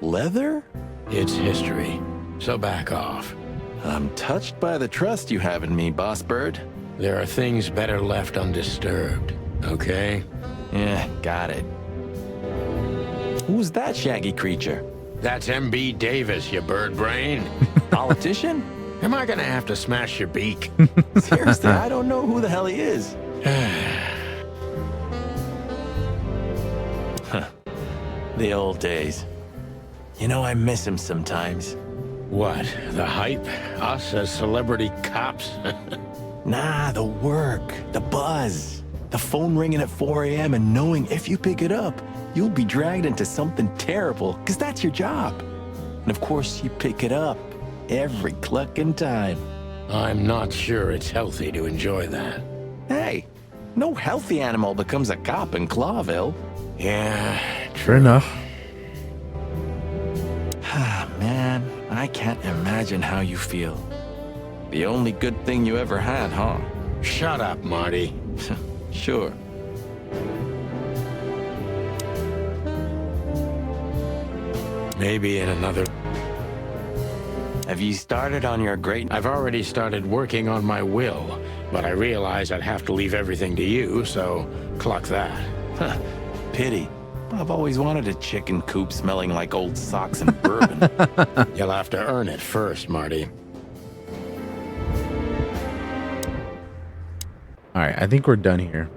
leather? It's history, so back off. I'm touched by the trust you have in me, Boss Bird. There are things better left undisturbed, okay? Yeah, got it. Who's that shaggy creature? That's M.B. Davis, you bird brain. Politician? Am I gonna have to smash your beak? Seriously, I don't know who the hell he is. The old days. You know, I miss him sometimes. What, the hype? Us as celebrity cops? Nah, the work, the buzz, the phone ringing at 4 a.m. and knowing if you pick it up, you'll be dragged into something terrible, because that's your job. And of course, you pick it up every clucking time. I'm not sure it's healthy to enjoy that. Hey, no healthy animal becomes a cop in Clawville. Yeah, Fair enough. Man, I can't imagine how you feel. The only good thing you ever had, huh? shut up, Marty. Sure. Maybe in another... Have you started on your great... I've already started working on my will, but I realized I'd have to leave everything to you, so clock that. Huh. Pity. I've always wanted a chicken coop smelling like old socks and bourbon. You'll have to earn it first, Marty. All right, I think we're done here.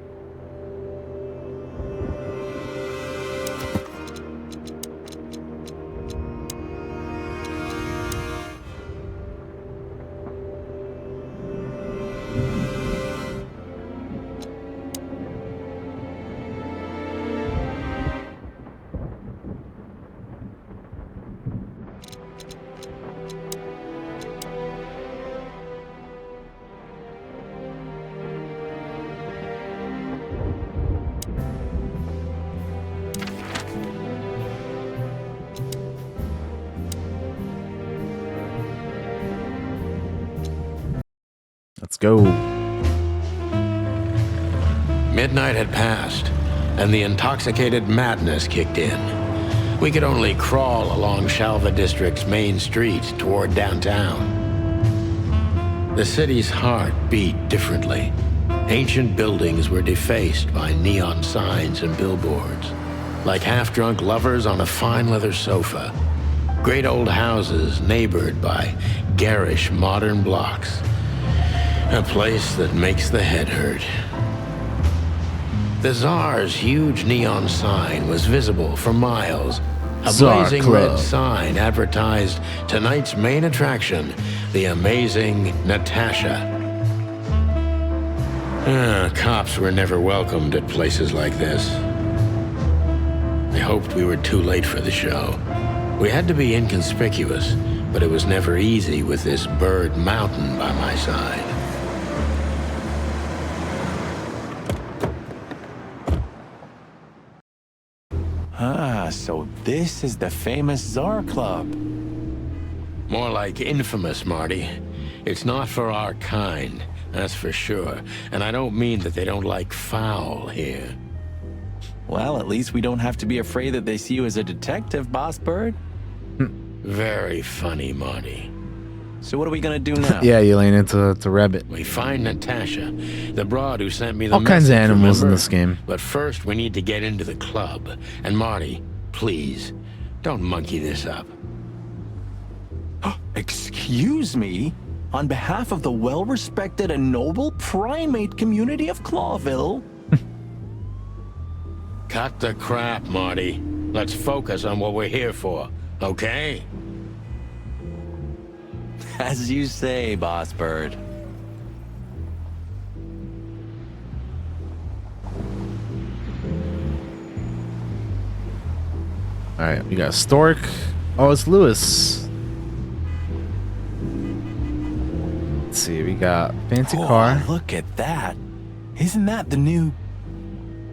go. Midnight had passed, and the intoxicated madness kicked in. We could only crawl along Shalva District's main street toward downtown. The city's heart beat differently. Ancient buildings were defaced by neon signs and billboards, like half-drunk lovers on a fine leather sofa. Great old houses neighbored by garish modern blocks. A place that makes the head hurt. The Tsar's huge neon sign was visible for miles. A Tsar blazing Club. red sign advertised tonight's main attraction, the amazing Natasha. Cops were never welcomed at places like this. I hoped we were too late for the show. We had to be inconspicuous, but it was never easy with this bird mountain by my side. Ah, so this is the famous Tsar Club. More like infamous, Marty. It's not for our kind, that's for sure. And I don't mean that they don't like foul here. Well, at least we don't have to be afraid that they see you as a detective, Boss Bird. Very funny, Marty. So what are we gonna do now? Yeah, Elena, to rabbit. We find Natasha, the broad who sent me the All kinds of message, animals in remember? this game. But first, we need to get into the club. And Marty, please, don't monkey this up. Excuse me? On behalf of the well-respected and noble primate community of Clawville? Cut the crap, Marty. Let's focus on what we're here for, okay? As you say, Boss Bird. All right, we got Stork. Oh, it's Lewis. Let's see, we got fancy car. Look at that. Isn't that the new...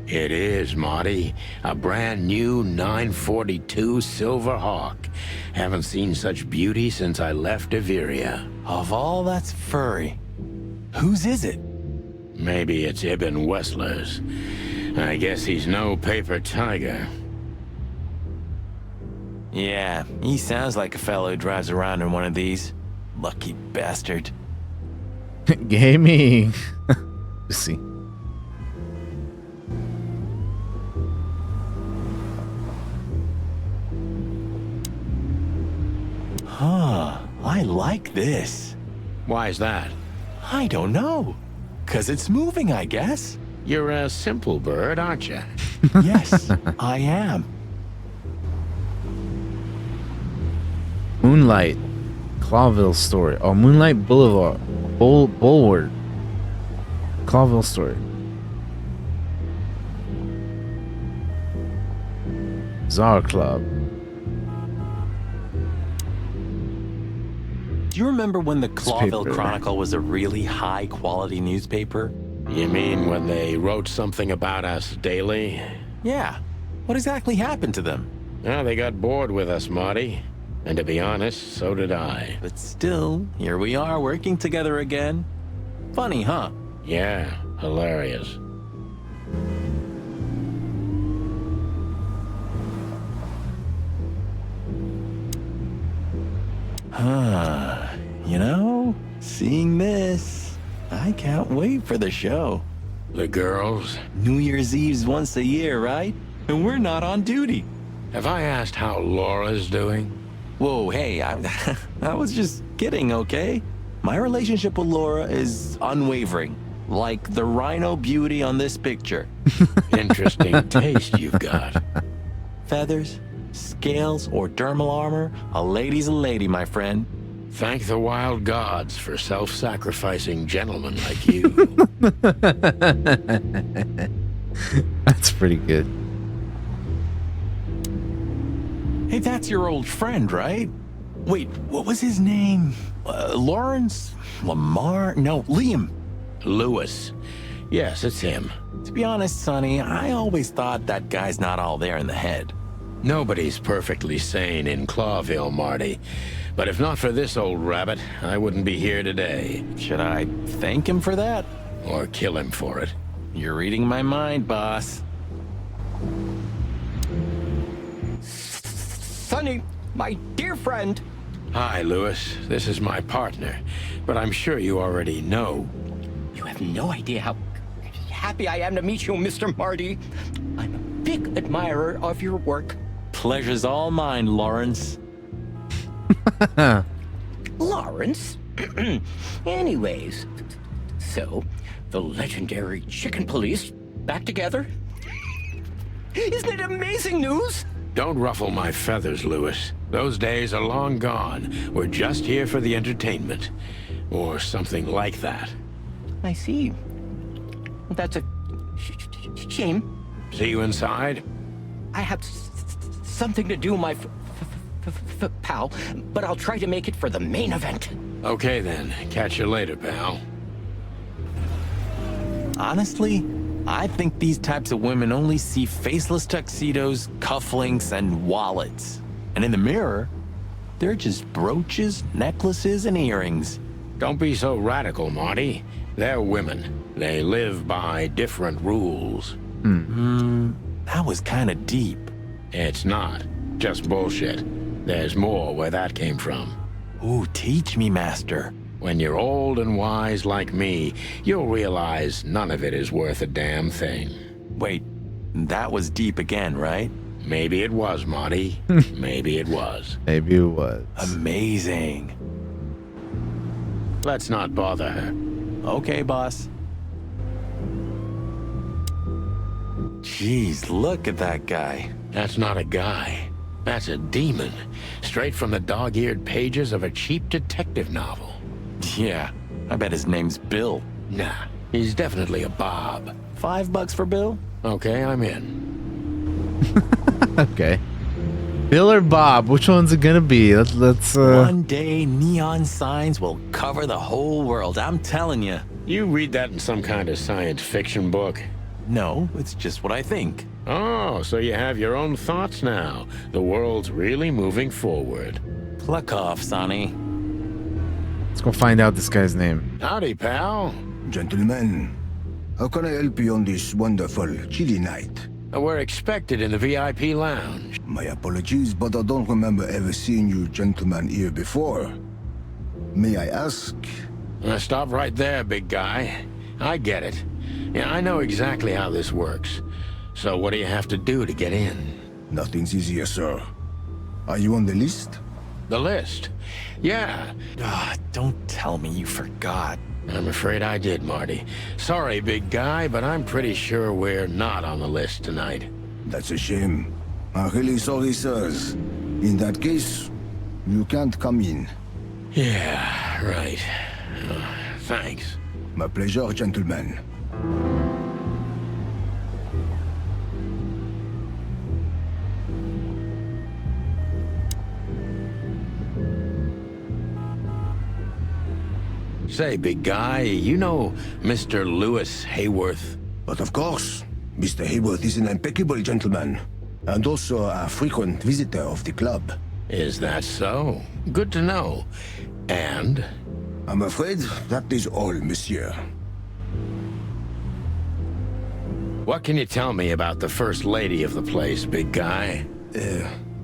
It is, Marty. A brand new 942 Silver Hawk. Haven't seen such beauty since I left Averia. Of all that's furry, whose is it? Maybe it's Ibn Wessler's. I guess he's no paper tiger. Yeah, he sounds like a fellow who drives around in one of these. Lucky bastard. Gaming. Let's see. Huh, I like this. Why is that? I don't know. 'Cause it's moving, I guess. You're a simple bird, aren't you? Yes, I am. Moonlight. Clawville story. Oh, Moonlight Boulevard. Bulwark. Clawville story. Tsar Club. Do you remember when the Clawville Newspaper. Chronicle was a really high-quality newspaper? You mean when they wrote something about us daily? Yeah. What exactly happened to them? Well, they got bored with us, Marty. And to be honest, so did I. But still, here we are working together again. Funny, huh? Yeah, hilarious. You know, seeing this, I can't wait for the show. The girls? New Year's Eve's once a year, right? And we're not on duty. Have I asked how Laura's doing? Whoa, hey, I was just kidding, okay? My relationship with Laura is unwavering, like the rhino beauty on this picture. Interesting taste you've got. Feathers, scales, or dermal armor, a lady's a lady, my friend. Thank the wild gods for self-sacrificing gentlemen like you. That's pretty good. Hey, that's your old friend, right? Wait, what was his name? Lawrence? Lamar? No, Liam. Lewis. Yes, it's him. To be honest, Sonny, I always thought that guy's not all there in the head. Nobody's perfectly sane in Clawville, Marty. But if not for this old rabbit, I wouldn't be here today. Should I thank him for that? Or kill him for it. You're reading my mind, boss. Sonny, my dear friend. Hi, Lewis. This is my partner. But I'm sure you already know. You have no idea how happy I am to meet you, Mr. Marty. I'm a big admirer of your work. Pleasure's all mine, Lawrence. Lawrence? Anyways, so the legendary Chicken Police back together? Isn't it amazing news? Don't ruffle my feathers, Lewis. Those days are long gone. We're just here for the entertainment. Or something like that. I see. That's a shame. See you inside? I have something to do, my pal, but I'll try to make it for the main event. Okay then. Catch you later, pal. Honestly, I think these types of women only see faceless tuxedos, cufflinks, and wallets. And in the mirror, they're just brooches, necklaces, and earrings. Don't be so radical, Marty. They're women. They live by different rules. That was kind of deep. It's not. Just bullshit. There's more where that came from. Ooh, teach me, master. When you're old and wise like me, you'll realize none of it is worth a damn thing. Wait, that was deep again, right? Maybe it was, Marty. Maybe it was. Maybe it was. Amazing. Let's not bother her. Okay, boss. Jeez, look at that guy. That's not a guy. That's a demon. Straight from the dog-eared pages of a cheap detective novel. Yeah, I bet his name's Bill. Nah, he's definitely a Bob. $5 for Bill? Okay, I'm in. Okay. Bill or Bob? Which one's it gonna be? Let's One day, neon signs will cover the whole world. I'm telling you. You read that in some kind of science fiction book? No, it's just what I think. Oh, so you have your own thoughts now. The world's really moving forward. Pluck off, Sonny. Let's go find out this guy's name. Howdy, pal. Gentlemen, how can I help you on this wonderful, chilly night? We're expected in the VIP lounge. My apologies, but I don't remember ever seeing you gentlemen here before. May I ask? Stop right there, big guy. I get it. Yeah, I know exactly how this works. So what do you have to do to get in? Nothing's easier, sir. Are you on the list? The list? Yeah. Don't tell me you forgot. I'm afraid I did, Marty. Sorry, big guy, but I'm pretty sure we're not on the list tonight. That's a shame. I'm really sorry, sirs. In that case, you can't come in. Yeah, right. Thanks. My pleasure, gentlemen. Say, big guy, you know Mr. Lewis Hayworth? But of course, Mr. Hayworth is an impeccable gentleman, and also a frequent visitor of the club. Is that so? Good to know. And? I'm afraid that is all, monsieur. What can you tell me about the first lady of the place, big guy?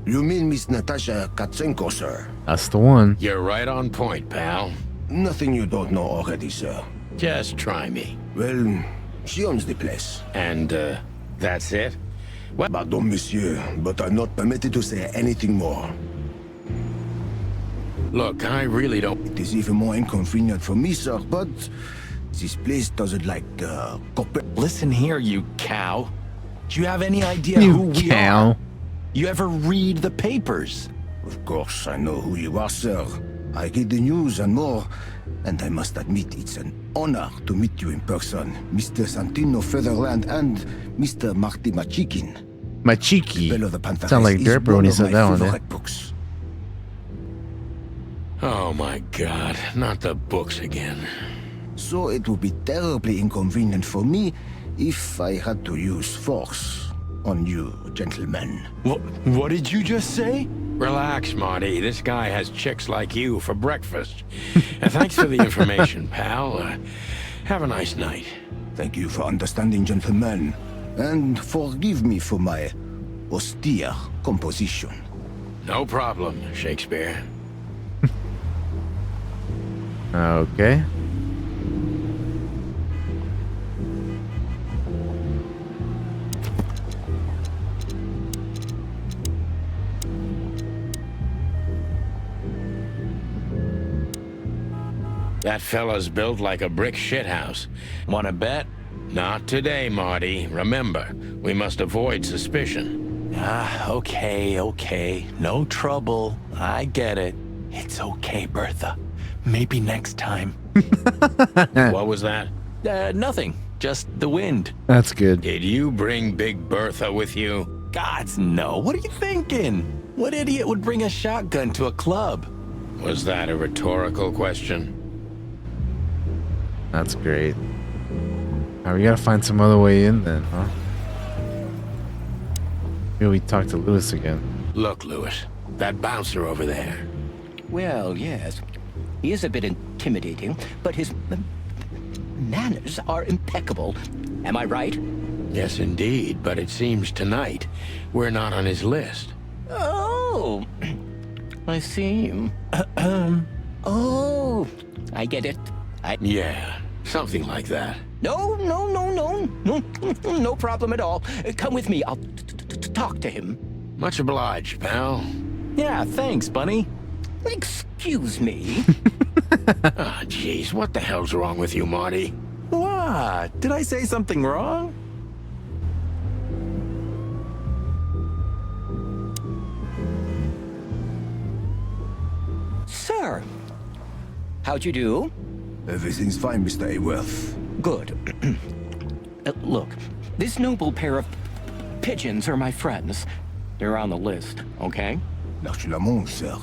You mean Miss Natasha Katsenko, sir? That's the one. You're right on point, pal. Nothing you don't know already, sir. Just try me. Well, she owns the place. And, that's it? What? Pardon, monsieur, but I'm not permitted to say anything more. Look, I really don't... It is even more inconvenient for me, sir, but this place doesn't like Listen here, you cow. Do you have any idea You who we cow. are? You ever read the papers? Of course, I know who you are, sir. I read the news and more, and I must admit it's an honor to meet you in person, Mr. Santino Featherland and Mr. Marty Machikin. My cheeky. Bell of the Panther Sound like is Derper when he one of said my that one, favorite books. Oh my god, not the books again. So it would be terribly inconvenient for me if I had to use force. on you, gentlemen. What did you just say? Relax, Marty. This guy has chicks like you for breakfast. And thanks for the information, pal. Have a nice night. Thank you for understanding, gentlemen. And forgive me for my austere composition. No problem, Shakespeare. Okay. That fella's built like a brick shithouse. Wanna bet? Not today, Marty. Remember, we must avoid suspicion. Okay. No trouble. I get it. It's okay, Bertha. Maybe next time. What was that? Nothing. Just the wind. That's good. Did you bring Big Bertha with you? Gods, no. What are you thinking? What idiot would bring a shotgun to a club? Was that a rhetorical question? That's great. Now we gotta find some other way in then, huh? Maybe we talk to Lewis again. Look, Lewis, that bouncer over there. Well, yes. He is a bit intimidating, but his manners are impeccable. Am I right? Yes, indeed, but it seems tonight we're not on his list. Oh, I see. Oh, I get it. Yeah, something like that. No problem at all. Come with me. I'll talk to him. Much obliged, pal. Yeah, thanks, Bunny. Excuse me. Ah, jeez, what the hell's wrong with you, Marty? What? Did I say something wrong? Sir, how'd you do? Everything's fine, Mr. Aworth. Good. Look, this noble pair of pigeons are my friends. They're on the list, okay? Merci l'amour, sir.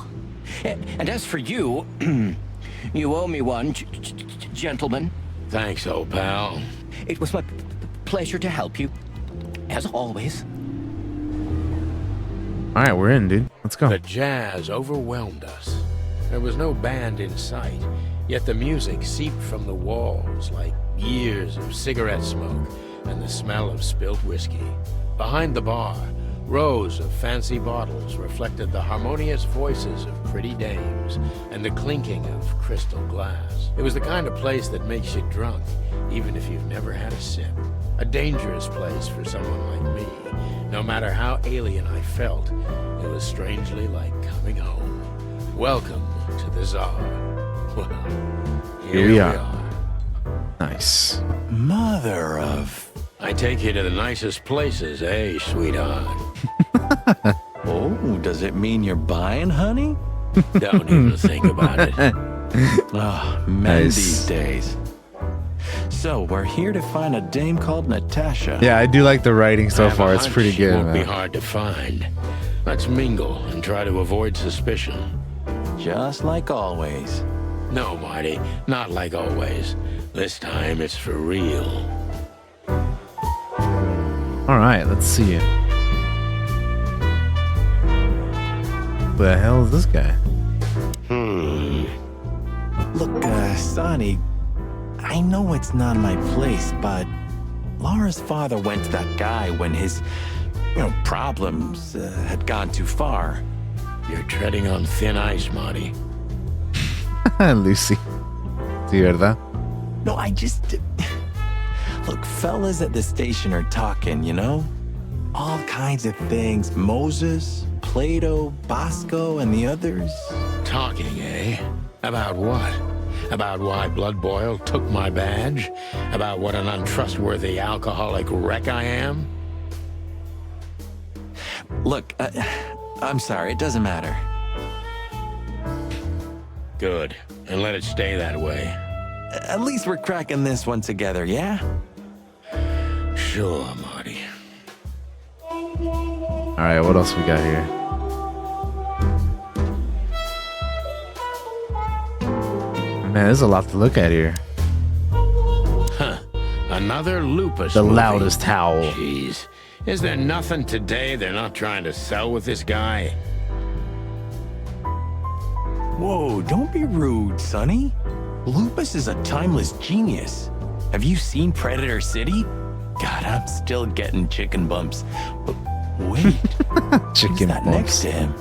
And as for you, you owe me one, gentlemen. Thanks, old pal. It was my pleasure to help you, as always. All right, we're in, dude. Let's go. The jazz overwhelmed us. There was no band in sight, yet the music seeped from the walls like years of cigarette smoke and the smell of spilt whiskey. Behind the bar, rows of fancy bottles reflected the harmonious voices of pretty dames and the clinking of crystal glass. It was the kind of place that makes you drunk, even if you've never had a sip. A dangerous place for someone like me. No matter how alien I felt, it was strangely like coming home. Welcome to the Tsar. Well, here we are. Nice. Mother of... I take you to the nicest places, eh, sweetheart? Oh, does it mean you're buying, honey? Don't even think about it. Oh, men these days. So, we're here to find a dame called Natasha. Yeah, I do like the writing so I have a far. It's hunch pretty she good, won't be man. hard to find. Let's mingle and try to avoid suspicion. Just like always. No, Marty, not like always. This time it's for real. All right, let's see. Who the hell is this guy? Look, Sonny, I know it's not my place, but Laura's father went to that guy when his, problems had gone too far. You're treading on thin ice, Marty. Lucy. Sí, ¿verdad? No, I just... Look, fellas at the station are talking, All kinds of things. Moses, Plato, Bosco, and the others. Talking, eh? About what? About why Blood Boil took my badge? About what an untrustworthy alcoholic wreck I am? Look, I'm sorry, it doesn't matter. Good. And let it stay that way. At least we're cracking this one together, yeah? Sure, Marty. All right, what else we got here? Man, there's a lot to look at here. Huh. Another lupus The movie. loudest howl. Jeez. Is there nothing today they're not trying to sell with this guy? Whoa, don't be rude, Sonny. Lupus is a timeless genius. Have you seen Predator City? God, I'm still getting chicken bumps. But wait, Chicken who's that bumps. next to him?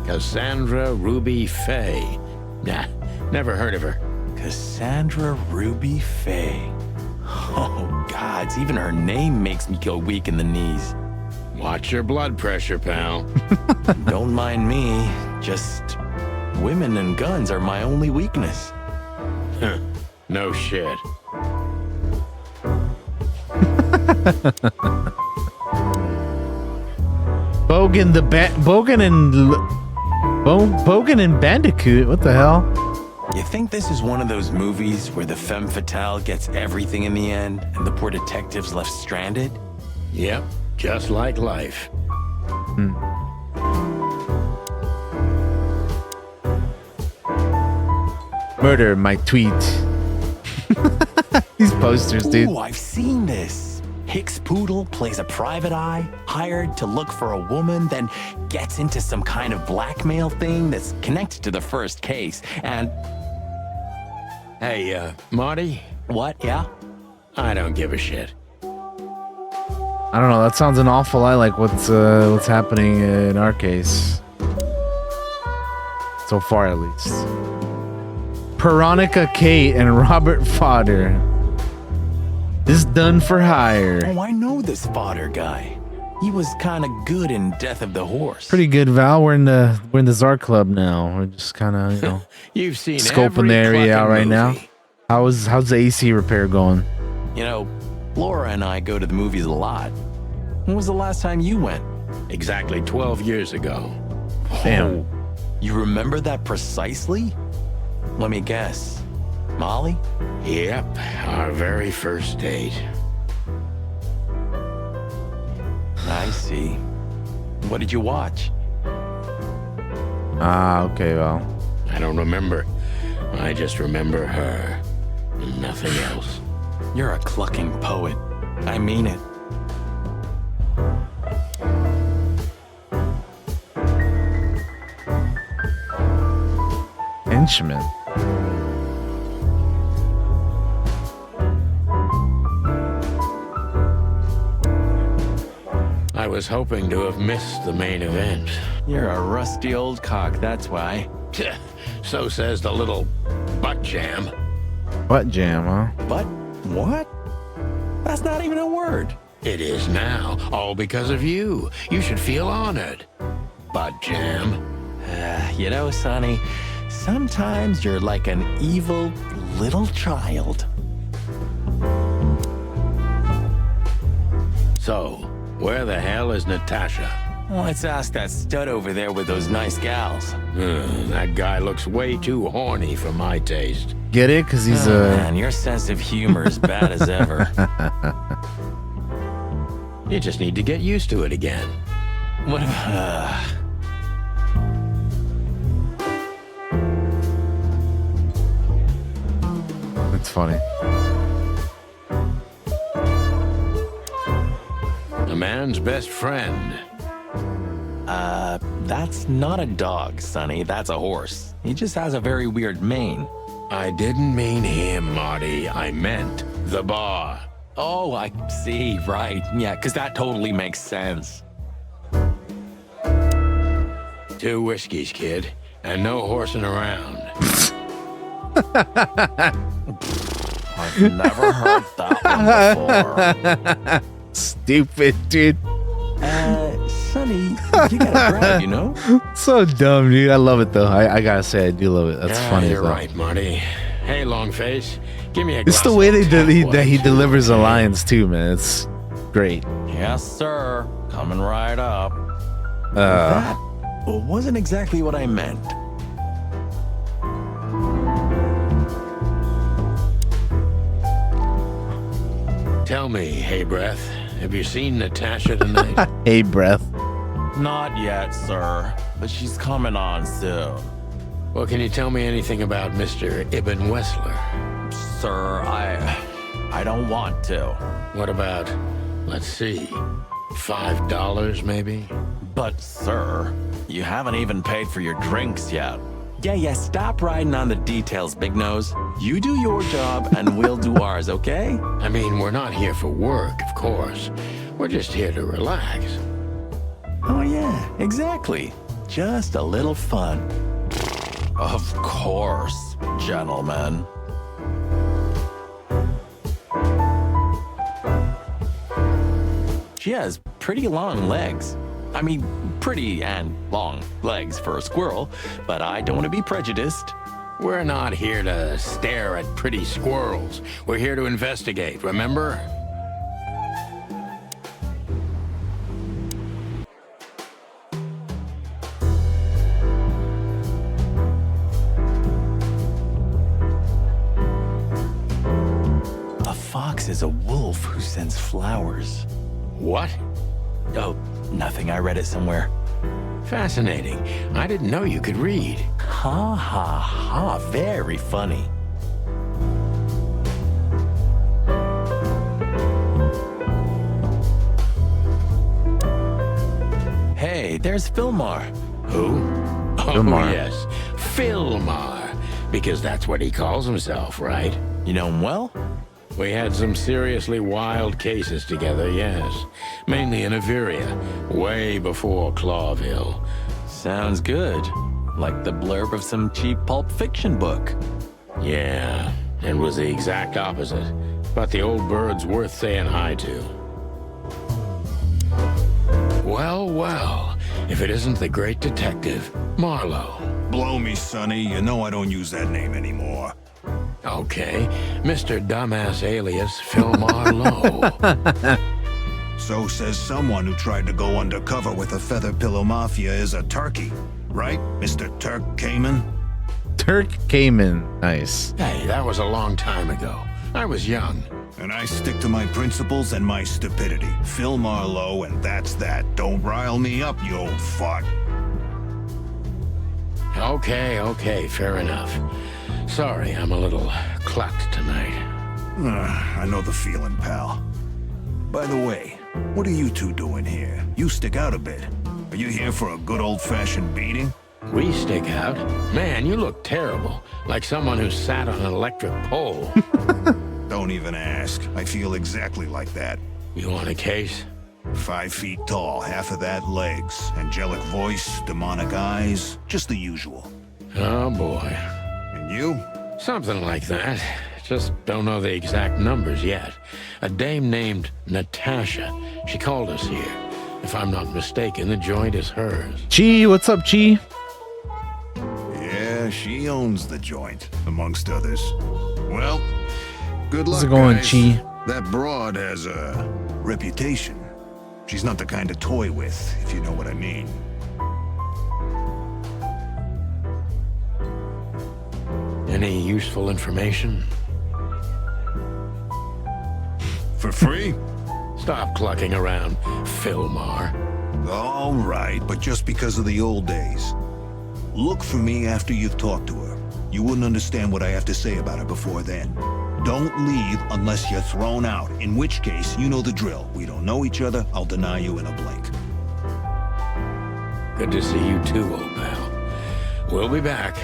Cassandra Ruby Faye. Nah, never heard of her. Cassandra Ruby Faye. Oh, gods, even her name makes me go weak in the knees. Watch your blood pressure, pal. Don't mind me, just women and guns are my only weakness. No shit. Bogan and Bandicoot. What the hell? You think this is one of those movies where the femme fatale gets everything in the end and the poor detective's left stranded? Yep, just like life. Murder my tweet. These posters, dude. Ooh, I've seen this. Hicks Poodle plays a private eye, hired to look for a woman, then gets into some kind of blackmail thing that's connected to the first case. And Hey, Marty? what? Yeah? I don't give a shit. I don't know. That sounds an awful lot like what's happening in our case. So far, at least. Veronica Kate and Robert Fodder. This done for hire. Oh, I know this fodder guy. He was kind of good in Death of the Horse. Pretty good, Val. We're in the Czar Club now. We're just kind of, you know, You've seen scoping every the area out clucking right now. movie. How's the AC repair going? You know, Laura and I go to the movies a lot. When was the last time you went? Exactly 12 years ago. Damn. Oh, you remember that precisely? Let me guess. Molly? Yep, our very first date. I see. What did you watch? Ah, okay, Val. I don't remember. I just remember her. Nothing else. You're a clucking poet. I mean it. Henchman. I was hoping to have missed the main event. You're a rusty old cock, that's why. So says the little butt jam. Butt jam, huh? But what? That's not even a word. It is now, all because of you. You should feel honored. Butt jam. You know, Sonny, sometimes you're like an evil little child. So, where the hell is Natasha? Let's ask that stud over there with those nice gals. That guy looks way too horny for my taste. Get it? Because he's Man, your sense of humor is bad as ever. You just need to get used to it again. What? It's funny. A man's best friend. That's not a dog, Sonny. That's a horse. He just has a very weird mane. I didn't mean him, Marty. I meant the bar. Oh, I see. Right. Yeah, because that totally makes sense. 2 whiskeys, kid, and no horsing around. I've never heard that one before. Stupid, dude. Sonny, you gotta brag, you know? So dumb, dude. I love it though. I gotta say, I do love it. That's Yeah, funny. as You're hell. right, Marty. Hey, Longface, give me a It's glass the way of that he Tap delivers the White. lines too, man. It's great. Yes, sir. Coming right up. Uh, That wasn't exactly what I meant. Tell me, hey, Breath, have you seen Natasha tonight? hey, breath. Not yet, sir. But she's coming on soon. Well, can you tell me anything about Mr. Ibn Wessler? Sir, I don't want to. What about, let's see, $5, maybe? But, sir, you haven't even paid for your drinks yet. Yeah, stop riding on the details, Big Nose. You do your job, and we'll do ours, okay? I mean, we're not here for work, of course. We're just here to relax. Oh, yeah, exactly. Just a little fun. Of course, gentlemen. She has pretty long legs. I mean, pretty and long legs for a squirrel, but I don't want to be prejudiced. We're not here to stare at pretty squirrels. We're here to investigate, remember? A fox is a wolf who sends flowers. What? Oh, nothing. I read it somewhere. Fascinating. I didn't know you could read. Ha ha ha. Very funny. Hey, there's Filmar. Who? Oh, Filmar. yes. Filmar. Because that's what he calls himself, right? You know him well? We had some seriously wild cases together, yes. Mainly in Averia, way before Clawville. Sounds good. Like the blurb of some cheap pulp fiction book. Yeah, it was the exact opposite. But the old bird's worth saying hi to. Well, well, if it isn't the great detective, Marlowe. Blow me, Sonny. You know I don't use that name anymore. Okay, Mr. Dumbass alias Phil Marlowe. So says someone who tried to go undercover with a feather pillow mafia is a turkey. Right, Mr. Turk Cayman? Turk Cayman. Nice. Hey, that was a long time ago. I was young. And I stick to my principles and my stupidity. Phil Marlowe, and that's that. Don't rile me up, you old fart. Okay, fair enough. Sorry, I'm a little clucked tonight. I know the feeling, pal. By the way, what are you two doing here? You stick out a bit. Are you here for a good old-fashioned beating? We stick out? Man, you look terrible. Like someone who sat on an electric pole. Don't even ask. I feel exactly like that. You want a case? 5 feet tall, half of that legs. Angelic voice, demonic eyes, just the usual. Oh, boy. And you? Something like that. Just don't know the exact numbers yet. A dame named Natasha. She called us here. If I'm not mistaken, the joint is hers. Chi, what's up, Chi? Yeah, she owns the joint, amongst others. Well, good luck, How's it going, guys. Chi? That broad has a reputation. She's not the kind to toy with, if you know what I mean. Any useful information? For free? Stop clucking around, Filmar. All right, but just because of the old days. Look for me after you've talked to her. You wouldn't understand what I have to say about her before then. Don't leave unless you're thrown out, in which case, you know the drill. We don't know each other, I'll deny you in a blink. Good to see you too, old pal. We'll be back.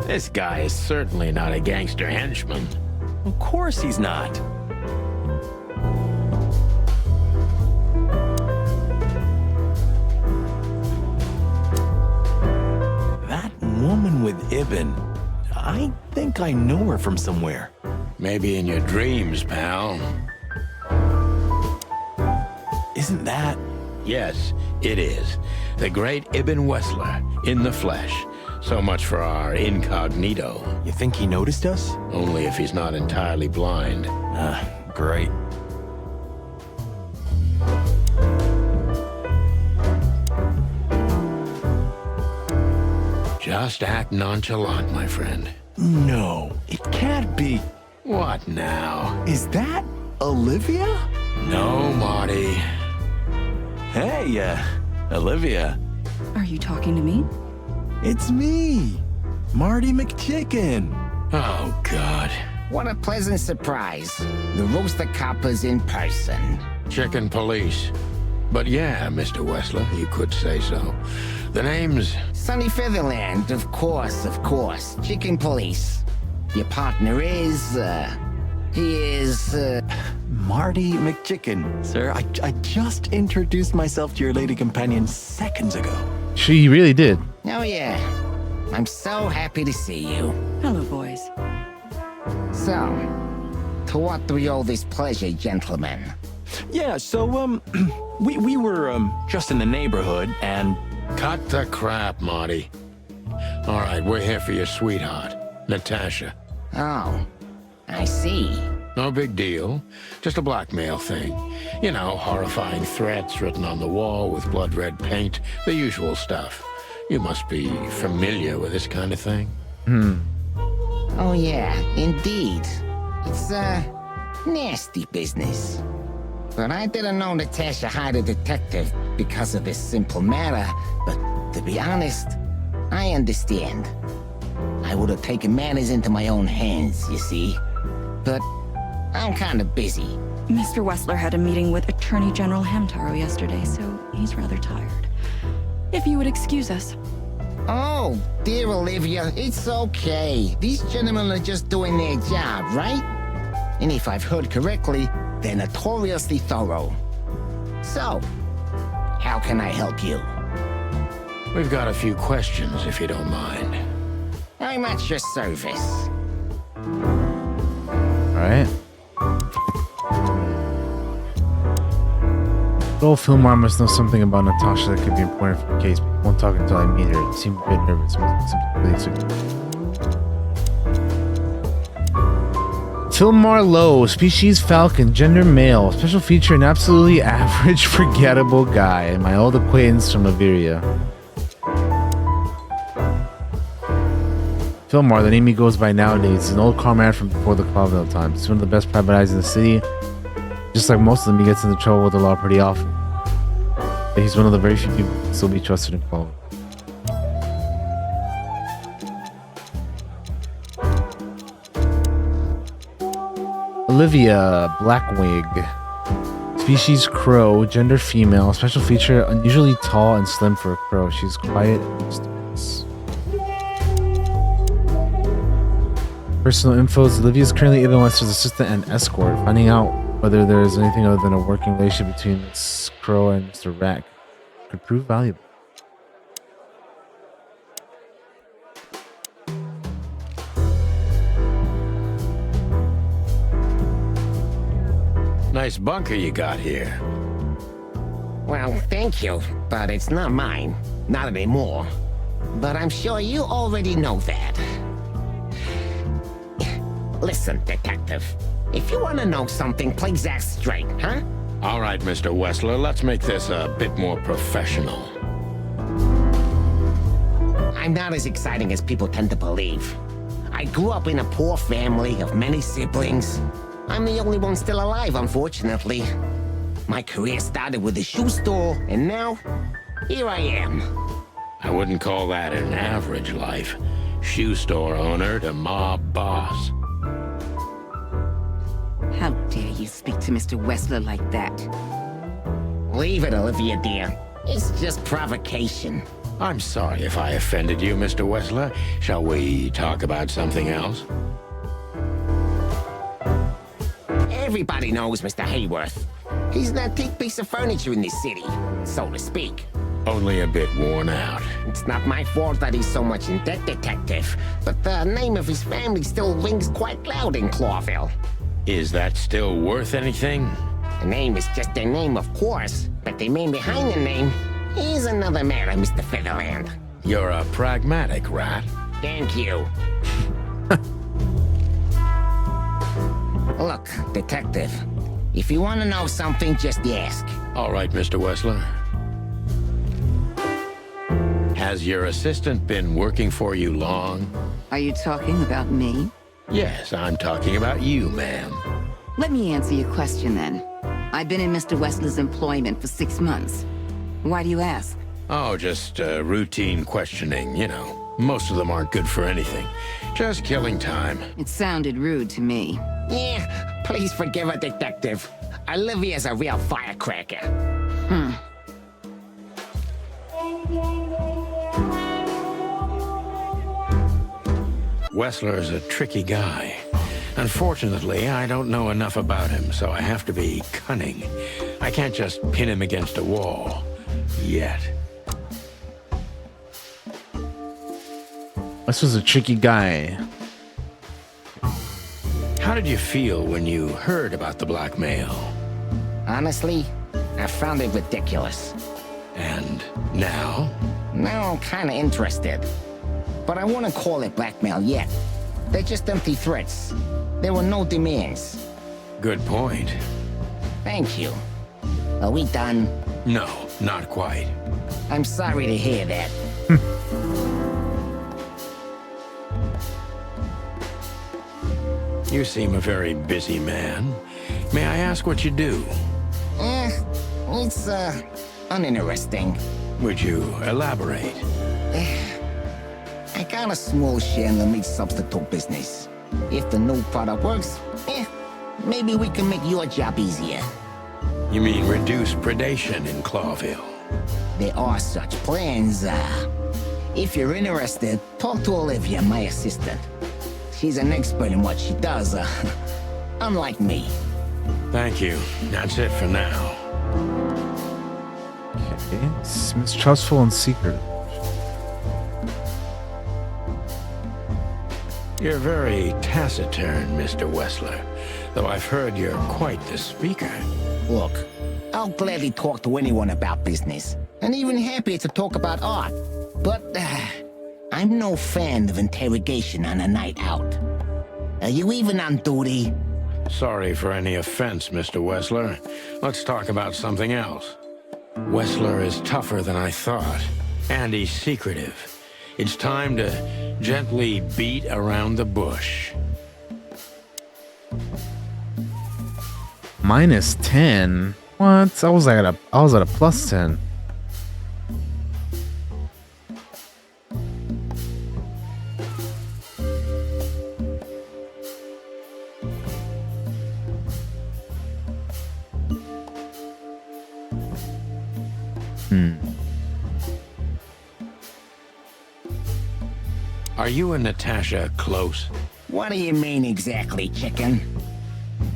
This guy is certainly not a gangster henchman. Of course he's not. That woman with Ibn, I think I know her from somewhere. Maybe in your dreams, pal. Isn't that? Yes, it is. The great Ibn Wessler, in the flesh. So much for our incognito. You think he noticed us? Only if he's not entirely blind. Great. Just act nonchalant, my friend. No, it can't be. What now? Is that Olivia? No, Marty. Hey, Olivia. Are you talking to me? It's me, Marty McChicken. Oh, God. What a pleasant surprise. The Rooster Copper's in person. Chicken police. But yeah, Mr. Wessler, you could say so. The name's... Sunny Featherland, of course, of course. Chicken police. Your partner is, he is, Marty McChicken. Sir, I just introduced myself to your lady companion seconds ago. She really did. Oh yeah. I'm so happy to see you. Hello, boys. So, to what do we owe this pleasure, gentlemen? Yeah, so, we were, just in the neighborhood, and... Cut the crap, Marty. All right, we're here for your sweetheart, Natasha. Oh, I see. No big deal. Just a blackmail thing. You know, horrifying threats written on the wall with blood-red paint. The usual stuff. You must be familiar with this kind of thing. Oh yeah, indeed. It's, nasty business. But I didn't know Natasha hired a detective because of this simple matter. But to be honest, I understand. I would have taken matters into my own hands, you see. But I'm kind of busy. Mr. Wessler had a meeting with Attorney General Hamtaro yesterday, so he's rather tired. If you would excuse us. Oh, dear Olivia, it's okay. These gentlemen are just doing their job, right? And if I've heard correctly, they're notoriously thorough. So, how can I help you? We've got a few questions, if you don't mind. I'm at your service. Alright. Joel Fillmore must know something about Natasha that could be important for the case, but he won't talk until I meet her. He seemed a bit nervous. Must be something really soon. Fillmore Lowe, species falcon, gender male, special feature an absolutely average, forgettable guy. My old acquaintance from Iberia. Fillmore, the name he goes by nowadays, is an old comrade from before the Clawville times. He's one of the best private eyes in the city. Just like most of them, he gets into trouble with the law pretty often. But he's one of the very few people who can still be trusted in Clawville. Olivia Blackwig, species crow, gender female, special feature unusually tall and slim for a crow. She's quiet and mysterious. Personal info is Olivia is currently Evan Wester's assistant and escort. Finding out whether there is anything other than a working relationship between this crow and Mr. Rack could prove valuable. Nice bunker you got here. Well, thank you, but it's not mine. Not anymore. But I'm sure you already know that. Listen, detective. If you want to know something, please ask straight, huh? All right, Mr. Wessler, let's make this a bit more professional. I'm not as exciting as people tend to believe. I grew up in a poor family of many siblings. I'm the only one still alive, unfortunately. My career started with a shoe store, and now, here I am. I wouldn't call that an average life. Shoe store owner to mob boss. How dare you speak to Mr. Wessler like that? Leave it, Olivia, dear. It's just provocation. I'm sorry if I offended you, Mr. Wessler. Shall we talk about something else? Everybody knows Mr. Hayworth. He's an antique piece of furniture in this city, so to speak. Only a bit worn out. It's not my fault that he's so much in debt, detective, but the name of his family still rings quite loud in Clawville. Is that still worth anything? The name is just their name, of course, but the man behind the name is another matter, Mr. Featherland. You're a pragmatic rat. Thank you. Look, detective, if you want to know something, just ask. All right, Mr. Wessler. Has your assistant been working for you long? Are you talking about me? Yes, I'm talking about you, ma'am. Let me answer your question then. I've been in Mr. Wessler's employment for 6 months. Why do you ask? Oh, just routine questioning, you know. Most of them aren't good for anything. Just killing time. It sounded rude to me. Yeah, please forgive a detective. Olivia's a real firecracker. Wessler is a tricky guy. Unfortunately, I don't know enough about him, so I have to be cunning. I can't just pin him against a wall. Yet. This was a tricky guy. How did you feel when you heard about the blackmail? Honestly, I found it ridiculous. And now? Now I'm kinda interested. But I wouldn't call it blackmail yet. They're just empty threats. There were no demands. Good point. Thank you. Are we done? No, not quite. I'm sorry to hear that. You seem a very busy man. May I ask what you do? It's, uninteresting. Would you elaborate? I got a small share in the meat substitute business. If the new product works, maybe we can make your job easier. You mean reduce predation in Clawville? There are such plans. If you're interested, talk to Olivia, my assistant. She's an expert in what she does, unlike me. Thank you. That's it for now. Okay. Mistrustful and secretive. You're very taciturn, Mr. Wessler, though I've heard you're quite the speaker. Look, I'll gladly talk to anyone about business, and even happier to talk about art. But I'm no fan of interrogation on a night out. Are you even on duty? Sorry for any offense, Mr. Wessler. Let's talk about something else. Wessler is tougher than I thought, and he's secretive. It's time to gently beat around the bush. Minus 10? What? I was at a plus 10. Are you and Natasha close? What do you mean exactly, chicken?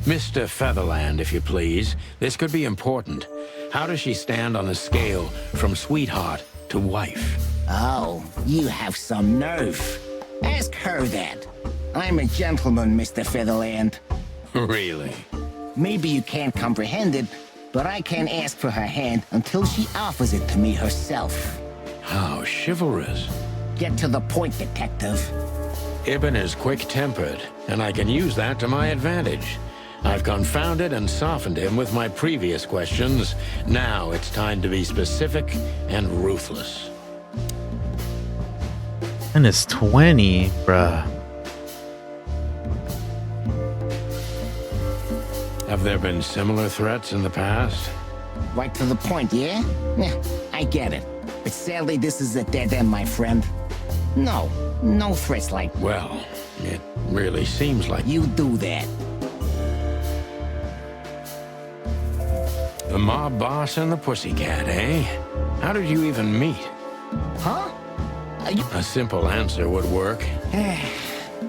Mr. Featherland, if you please. This could be important. How does she stand on the scale from sweetheart to wife? Oh, you have some nerve. Ask her that. I'm a gentleman, Mr. Featherland. Really? Maybe you can't comprehend it, but I can't ask for her hand until she offers it to me herself. How chivalrous. Get to the point, detective. Ibn is quick-tempered, and I can use that to my advantage. I've confounded and softened him with my previous questions. Now it's time to be specific and ruthless. And it's 20, bruh. Have there been similar threats in the past? Right to the point, yeah? Yeah, I get it. But sadly, this is a dead end, my friend. No threats like... Well, it really seems like... You do that. The mob boss and the pussycat, eh? How did you even meet? Huh? A simple answer would work.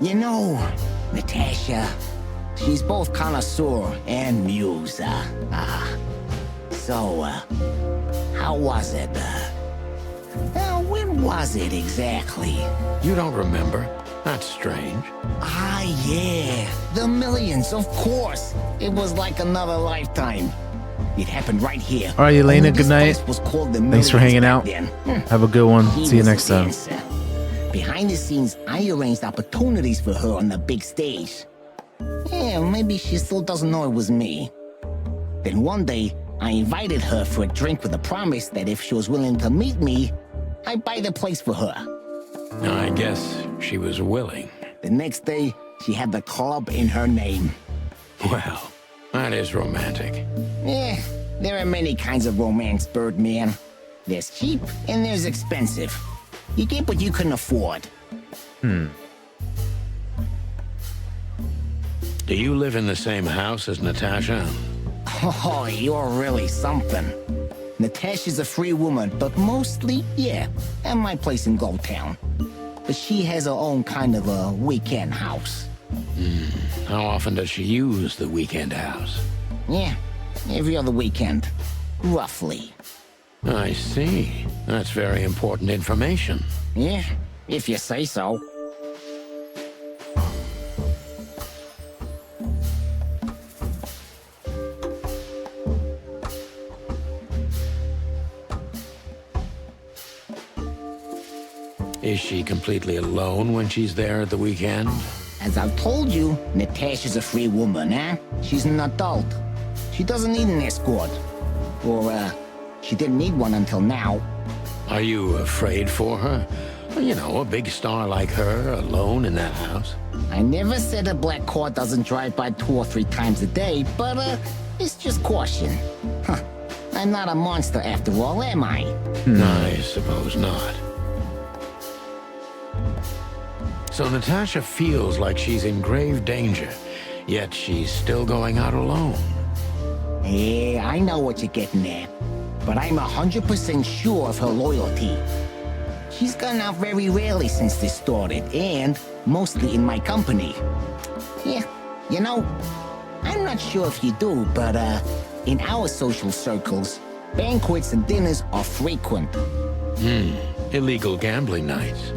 You know, Natasha, she's both connoisseur and muse. So, how was it? When was it exactly? You don't remember? That's strange. Ah, yeah. The millions, of course. It was like another lifetime. It happened right here. All right, Elena, good night. Thanks for hanging out. Have a good one. See you next time. Behind the scenes, I arranged opportunities for her on the big stage. Yeah, maybe she still doesn't know it was me. Then one day, I invited her for a drink with a promise that if she was willing to meet me, I buy the place for her. I guess she was willing. The next day, she had the club in her name. Well, that is romantic. Yeah, there are many kinds of romance, Birdman. There's cheap and there's expensive. You get what you can afford. Do you live in the same house as Natasha? Oh, you're really something. Natasha's a free woman, but mostly, yeah, at my place in Gold Town. But she has her own kind of a weekend house. How often does she use the weekend house? Yeah, every other weekend. Roughly. I see. That's very important information. Yeah, if you say so. Is she completely alone when she's there at the weekend? As I've told you, Natasha's a free woman, eh? She's an adult. She doesn't need an escort. Or, she didn't need one until now. Are you afraid for her? You know, a big star like her, alone in that house. I never said a black car doesn't drive by 2 or 3 times a day, but, it's just caution. Huh. I'm not a monster after all, am I? I suppose not. So Natasha feels like she's in grave danger, yet she's still going out alone. Yeah, I know what you're getting at. But I'm 100% sure of her loyalty. She's gone out very rarely since this started, and mostly in my company. Yeah, you know, I'm not sure if you do, but, in our social circles, banquets and dinners are frequent. Illegal gambling nights.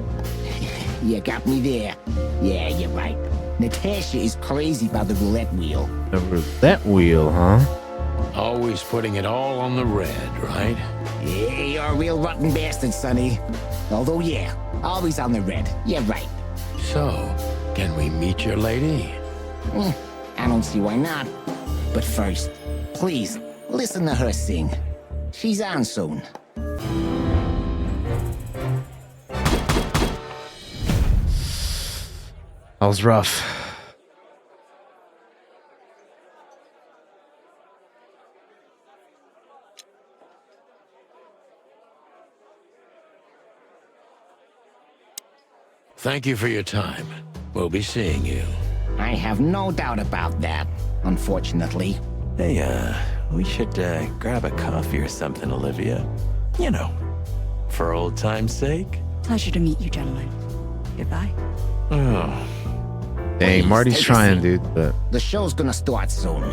You got me there. Yeah, you're right. Natasha is crazy about the roulette wheel. The roulette wheel, huh? Always putting it all on the red, right? Yeah, you're a real rotten bastard, Sonny. Although, yeah, always on the red. Yeah, right. So, can we meet your lady? I don't see why not. But first, please, listen to her sing. She's on soon. That was rough. Thank you for your time. We'll be seeing you. I have no doubt about that, unfortunately. Hey, we should grab a coffee or something, Olivia. You know, for old time's sake. Pleasure to meet you, gentlemen. Goodbye. Oh. Dang, Please, Marty's take a trying, seat. dude, but The show's gonna start soon.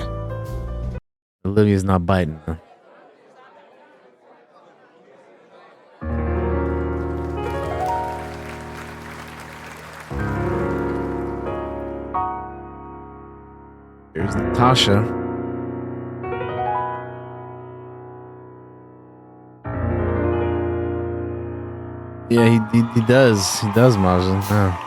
Olivia's not biting. Huh? Here's Natasha. Yeah, he does. He does, Majin. Yeah.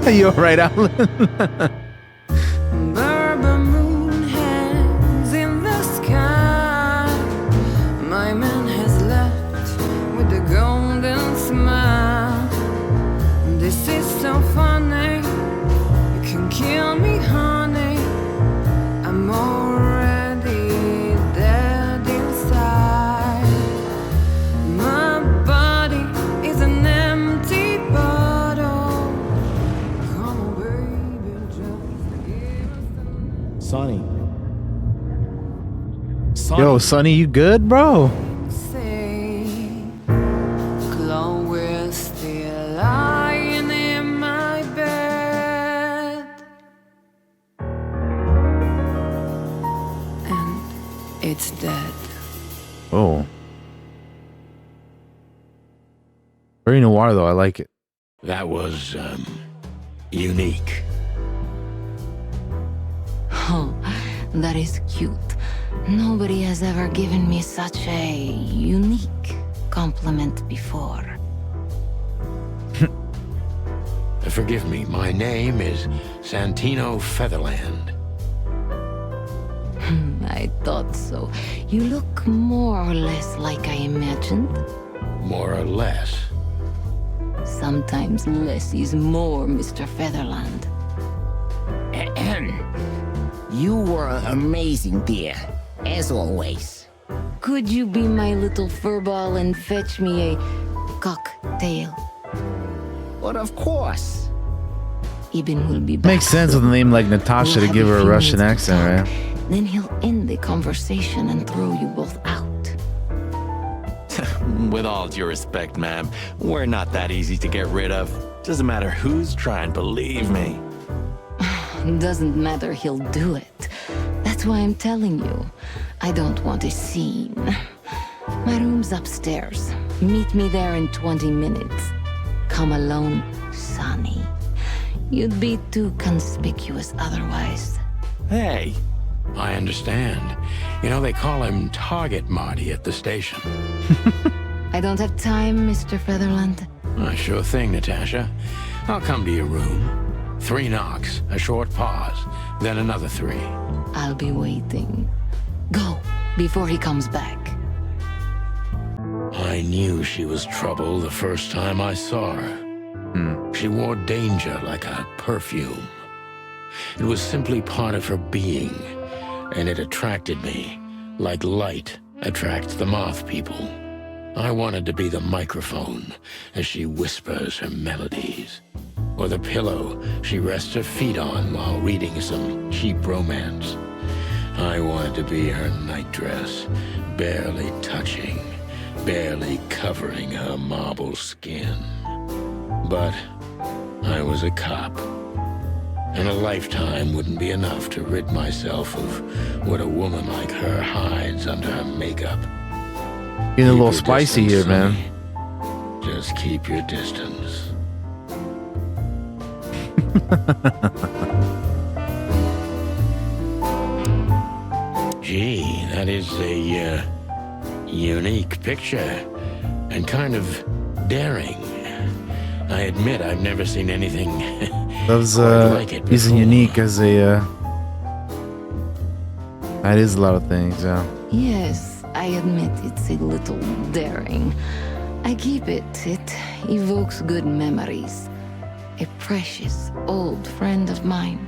You're right, Alan. Bourbon moon hangs in the sky. My man has left with a golden smile. This is so funny. You can kill me, honey. I'm already dead inside. My body is an empty bottle. Sonny. Yo, Sonny, you good, bro? Chloe's still lying in my bed, and it's dead. Oh. Very noir, though. I like it. That was, unique. Oh, that is cute. Nobody has ever given me such a unique compliment before. forgive me. My name is Santino Featherland. I thought so. You look more or less like I imagined. More or less. Sometimes less is more, Mr. Featherland. You were amazing, dear. As always. Could you be my little furball and fetch me a cocktail? But of course. Ibn will be back. Makes sense with a name like Natasha to give her a Russian accent, right? Then he'll end the conversation and throw you both out. With all due respect, ma'am, we're not that easy to get rid of. Doesn't matter who's trying, believe me. Doesn't matter, he'll do it. That's why I'm telling you. I don't want a scene. My room's upstairs. Meet me there in 20 minutes. Come alone, Sonny. You'd be too conspicuous otherwise. Hey. I understand. You know, they call him Target Marty at the station. I don't have time, Mr. Featherland. Sure thing, Natasha. I'll come to your room. 3 knocks, a short pause, then another 3. I'll be waiting. Go, before he comes back. I knew she was trouble the first time I saw her. She wore danger like a perfume. It was simply part of her being, and it attracted me, like light attracts the moth people. I wanted to be the microphone as she whispers her melodies, or the pillow she rests her feet on while reading some cheap romance. I wanted to be her nightdress, barely touching, barely covering her marble skin. But I was a cop, and a lifetime wouldn't be enough to rid myself of what a woman like her hides under her makeup. Getting a little spicy here, man. Just keep your distance. Gee, that is a unique picture, and kind of daring. I admit I've never seen anything That was like it he's before. unique as a that is a lot of things, yeah. Yes, I admit it's a little daring. I keep it. It evokes good memories. A precious old friend of mine.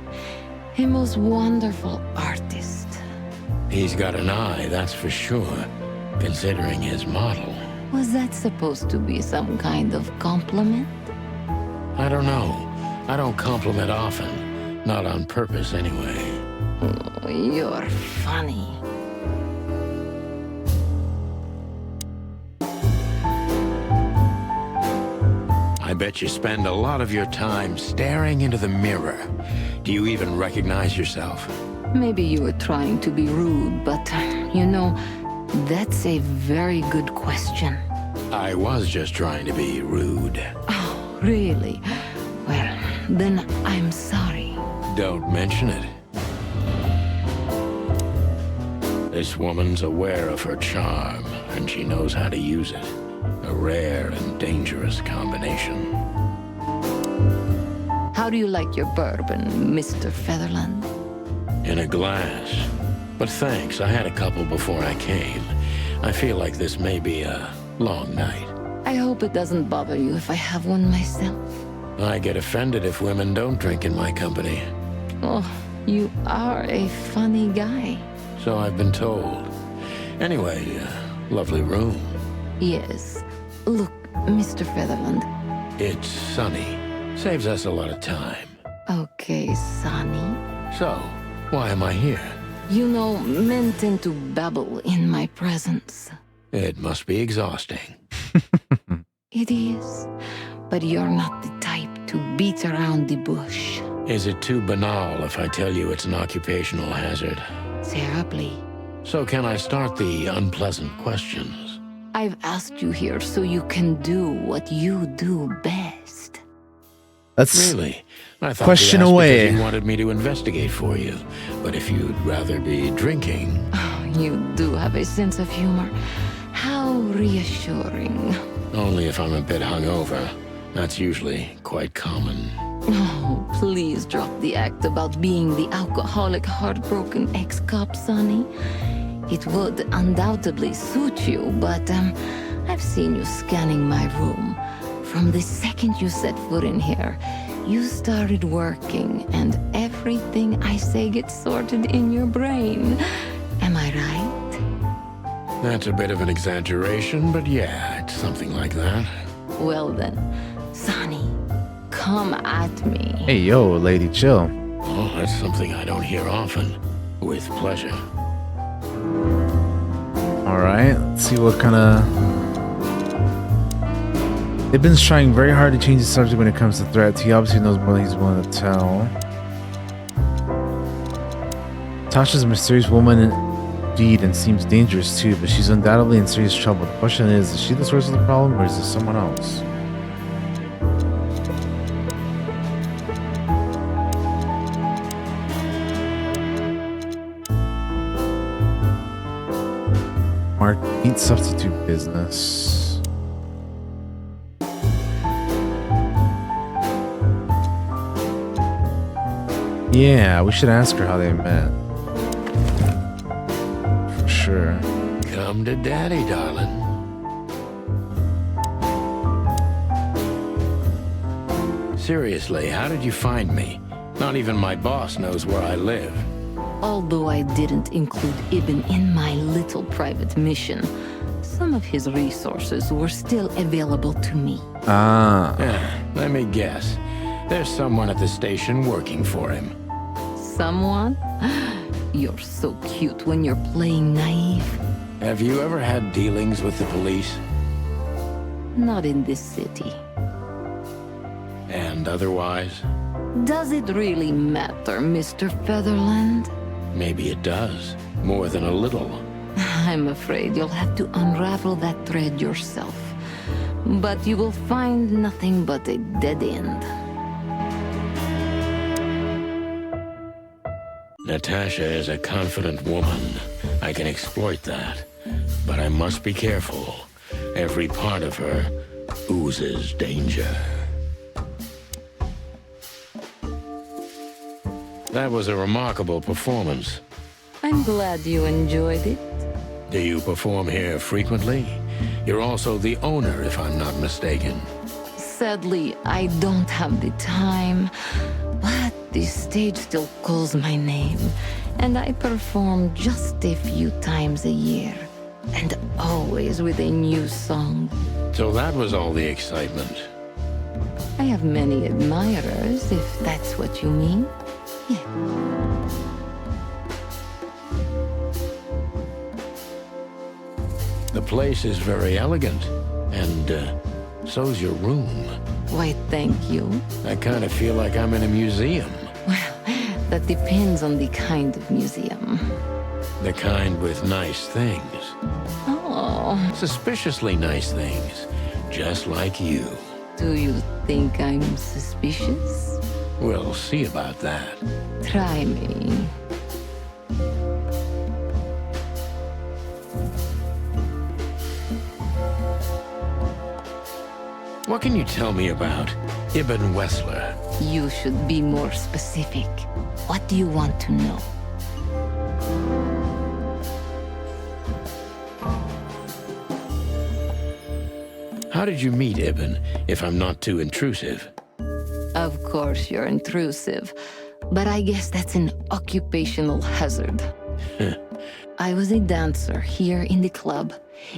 A most wonderful artist. He's got an eye, that's for sure, considering his model. Was that supposed to be some kind of compliment? I don't know. I don't compliment often. Not on purpose, anyway. Oh, you're funny. I bet you spend a lot of your time staring into the mirror. Do you even recognize yourself? Maybe you were trying to be rude, but, you know, that's a very good question. I was just trying to be rude. Oh, really? Well, then I'm sorry. Don't mention it. This woman's aware of her charm, and she knows how to use it. A rare and dangerous combination. How do you like your bourbon, Mr. Featherland? In a glass. But thanks, I had a couple before I came. I feel like this may be a long night. I hope it doesn't bother you if I have one myself. I get offended if women don't drink in my company. Oh, you are a funny guy. So I've been told. Anyway, lovely room. Yes. Look, Mr. Featherland. It's sunny. Saves us a lot of time. Okay, Sonny. So, why am I here? You know, men tend to babble in my presence. It must be exhausting. It is. But you're not the type to beat around the bush. Is it too banal if I tell you it's an occupational hazard? Terribly. So can I start the unpleasant questions? I've asked you here so you can do what you do best. That's really? I thought question you asked away. because you wanted me to investigate for you. But if you'd rather be drinking... Oh, you do have a sense of humor. How reassuring. Only if I'm a bit hungover. That's usually quite common. Oh, please drop the act about being the alcoholic, heartbroken ex-cop, Sonny. It would undoubtedly suit you, but I've seen you scanning my room. From the second you set foot in here, you started working, and everything I say gets sorted in your brain. Am I right? That's a bit of an exaggeration, but yeah, it's something like that. Well then, Sonny, come at me. Hey, yo, lady, chill. Oh, that's something I don't hear often. With pleasure. Alright, let's see what kind of... Ibn's trying very hard to change the subject when it comes to threats. He obviously knows more than he's willing to tell. Tasha's a mysterious woman indeed and seems dangerous too, but she's undoubtedly in serious trouble. The question is she the source of the problem or is it someone else? Mark, meat substitute business. Yeah, we should ask her how they met. For sure. Come to daddy, darling. Seriously, how did you find me? Not even my boss knows where I live. Although I didn't include Ibn in my little private mission, some of his resources were still available to me. Ah. Let me guess. There's someone at the station working for him. Someone? You're so cute when you're playing naive. Have you ever had dealings with the police? Not in this city. And otherwise? Does it really matter, Mr. Featherland? Maybe it does. More than a little. I'm afraid you'll have to unravel that thread yourself. But you will find nothing but a dead end. Natasha is a confident woman. I can exploit that. But I must be careful. Every part of her oozes danger. That was a remarkable performance. I'm glad you enjoyed it. Do you perform here frequently? You're also the owner, if I'm not mistaken. Sadly, I don't have the time, but the stage still calls my name, and I perform just a few times a year, and always with a new song. So that was all the excitement. I have many admirers, if that's what you mean. Yeah. The place is very elegant, and so's your room. Why, thank you. I kind of feel like I'm in a museum. Well, that depends on the kind of museum. The kind with nice things. Oh. Suspiciously nice things. Just like you. Do you think I'm suspicious? We'll see about that. Try me. What can you tell me about Ibn Wessler? You should be more specific. What do you want to know? How did you meet Ibn, if I'm not too intrusive? Of course you're intrusive, but I guess that's an occupational hazard. I was a dancer here in the club,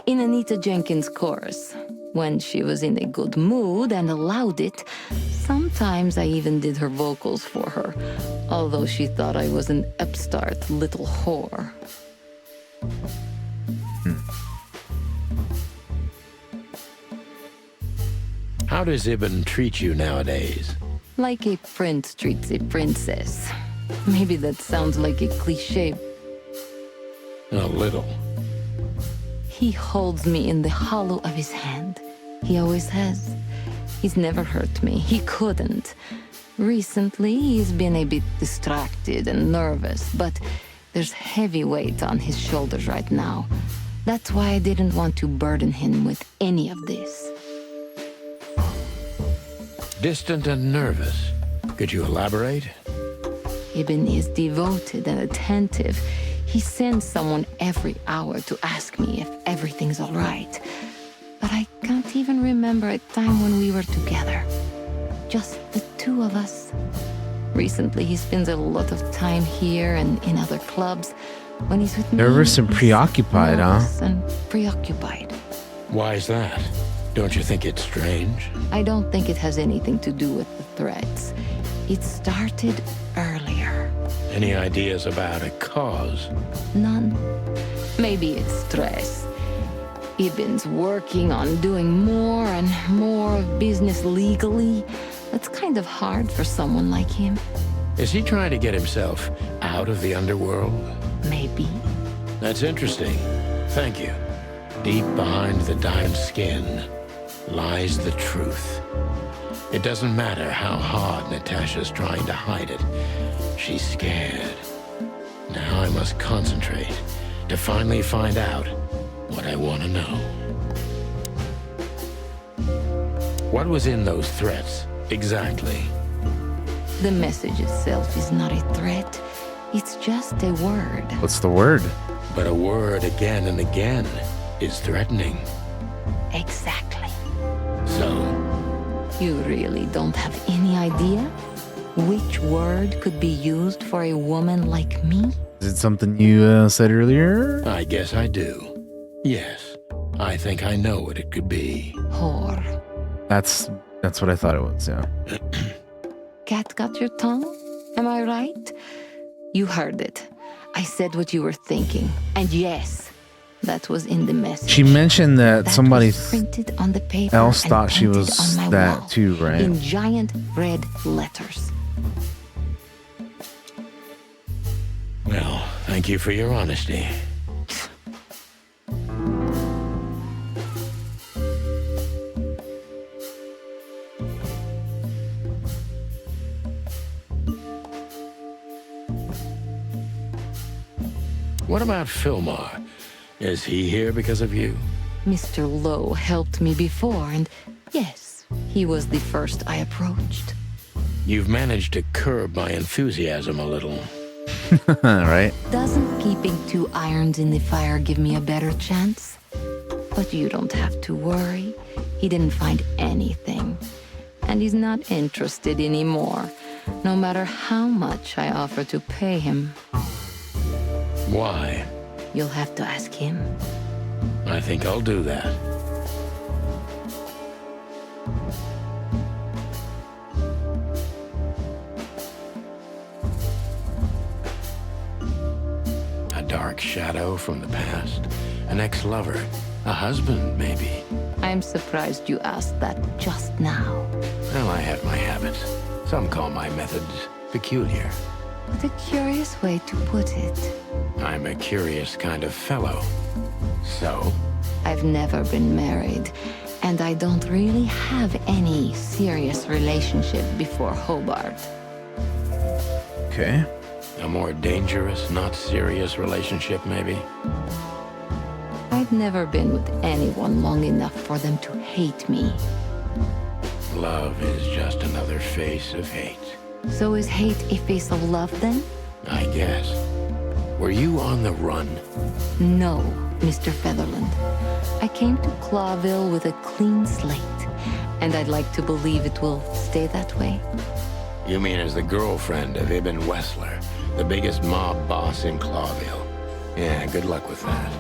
in Anita Jenkins' chorus. When she was in a good mood and allowed it, sometimes I even did her vocals for her, although she thought I was an upstart little whore. How does Ibn treat you nowadays? Like a prince treats a princess. Maybe that sounds like a cliché. A little. He holds me in the hollow of his hand. He always has. He's never hurt me. He couldn't. Recently, he's been a bit distracted and nervous, but there's heavy weight on his shoulders right now. That's why I didn't want to burden him with any of this. Distant and nervous. Could you elaborate? Ibn is devoted and attentive. He sends someone every hour to ask me if everything's all right. But I can't even remember a time when we were together. Just the two of us. Recently, he spends a lot of time here and in other clubs. When he's with me, Nervous and he's preoccupied, huh? nervous and preoccupied. Why is that? Don't you think it's strange? I don't think it has anything to do with the threats. It started earlier. Any ideas about a cause? None. Maybe it's stress. Ibn's working on doing more and more of business legally. That's kind of hard for someone like him. Is he trying to get himself out of the underworld? Maybe. That's interesting. Thank you. Deep behind the darn skin lies the truth. It doesn't matter how hard Natasha's trying to hide it. She's scared. Now I must concentrate to finally find out what I want to know. What was in those threats, exactly? The message itself is not a threat. It's just a word. What's the word? But a word again and again is threatening. Exactly. So? You really don't have any idea which word could be used for a woman like me? Is it something you said earlier? I guess I do. Yes, I think I know what it could be. Whore. That's what I thought it was, yeah. Cat got your tongue? Am I right? You heard it. I said what you were thinking. And yes, that was in the message. She mentioned that somebody was printed on the paper else and thought she painted was on my that wall, too, right? In giant red letters. Well, thank you for your honesty. What about Fillmore? Is he here because of you? Mr. Lowe helped me before, and yes, he was the first I approached. You've managed to curb my enthusiasm a little. Right? Doesn't keeping two irons in the fire give me a better chance? But you don't have to worry. He didn't find anything. And he's not interested anymore, no matter how much I offer to pay him. Why? You'll have to ask him. I think I'll do that. A dark shadow from the past? An ex-lover? A husband, maybe? I'm surprised you asked that just now. Well, I have my habits. Some call my methods peculiar. What a curious way to put it. I'm a curious kind of fellow. So? I've never been married, and I don't really have any serious relationship before Hobart. Okay. A more dangerous, not serious relationship, maybe? I've never been with anyone long enough for them to hate me. Love is just another face of hate. So is hate a face of love then? I guess. Were you on the run? No, Mr. Featherland. I came to Clawville with a clean slate, and I'd like to believe it will stay that way. You mean as the girlfriend of Ibn Wessler, the biggest mob boss in Clawville? Yeah, good luck with that.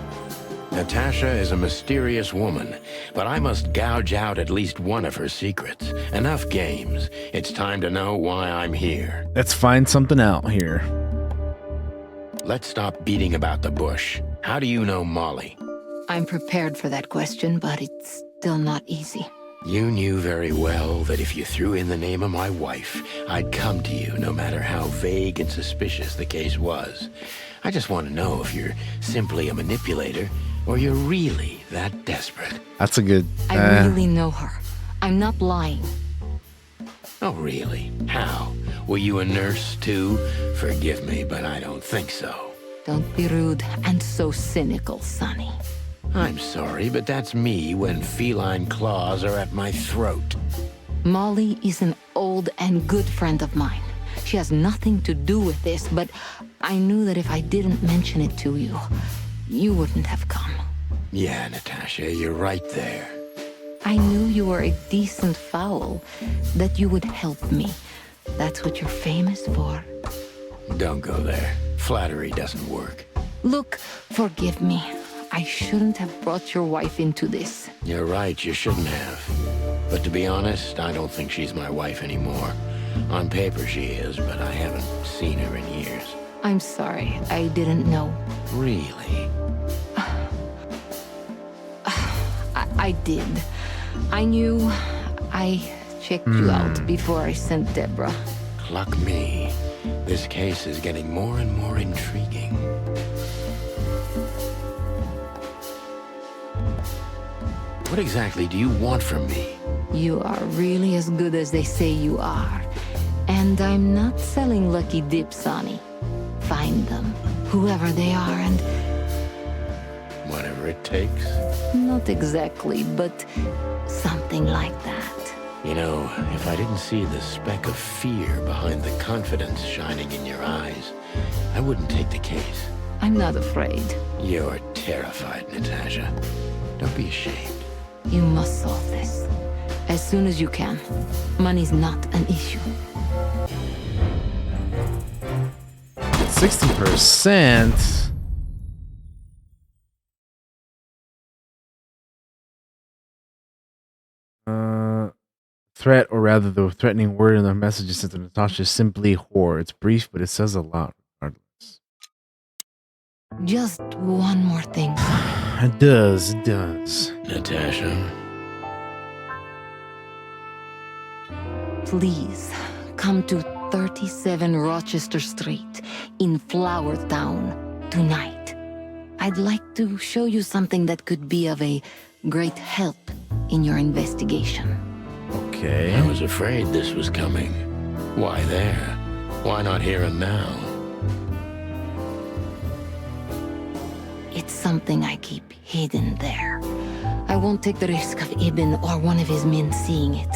Natasha is a mysterious woman, but I must gouge out at least one of her secrets. Enough games. It's time to know why I'm here. Let's find something out here. Let's stop beating about the bush. How do you know Molly? I'm prepared for that question, but it's still not easy. You knew very well that if you threw in the name of my wife, I'd come to you no matter how vague and suspicious the case was. I just want to know if you're simply a manipulator or you're really that desperate. That's a good... I really know her. I'm not lying. Oh, really? How? Were you a nurse, too? Forgive me, but I don't think so. Don't be rude and so cynical, Sonny. I'm sorry, but that's me when feline claws are at my throat. Molly is an old old and good friend of mine. She has nothing to do with this, but I knew that if I didn't mention it to you, you wouldn't have come. Yeah, Natasha, you're right there. I knew you were a decent fowl, that you would help me. That's what you're famous for. Don't go there. Flattery doesn't work. Look, forgive me. I shouldn't have brought your wife into this. You're right, you shouldn't have. But to be honest, I don't think she's my wife anymore. On paper she is, but I haven't seen her in years. I'm sorry, I didn't know. Really? I did. I knew. I checked you out before I sent Deborah. Cluck me. This case is getting more and more intriguing. What exactly do you want from me? You are really as good as they say you are. And I'm not selling lucky dips, Sonny. Find them, whoever they are, and... Whatever it takes? Not exactly, but something like that. You know, if I didn't see the speck of fear behind the confidence shining in your eyes, I wouldn't take the case. I'm not afraid. You're terrified, Natasha. Don't be ashamed. You must solve this. As soon as you can. Money's not an issue. 60%? Threat, or rather the threatening word in the message is sent to Natasha, is simply whore. It's brief, but it says a lot regardless. Just one more thing. It does, it does. Natasha? Please, come to 37 Rochester Street in Flower Town tonight. I'd like to show you something that could be of a great help in your investigation. Okay. I was afraid this was coming. Why there? Why not here and now? It's something I keep hidden there. I won't take the risk of Ibn or one of his men seeing it.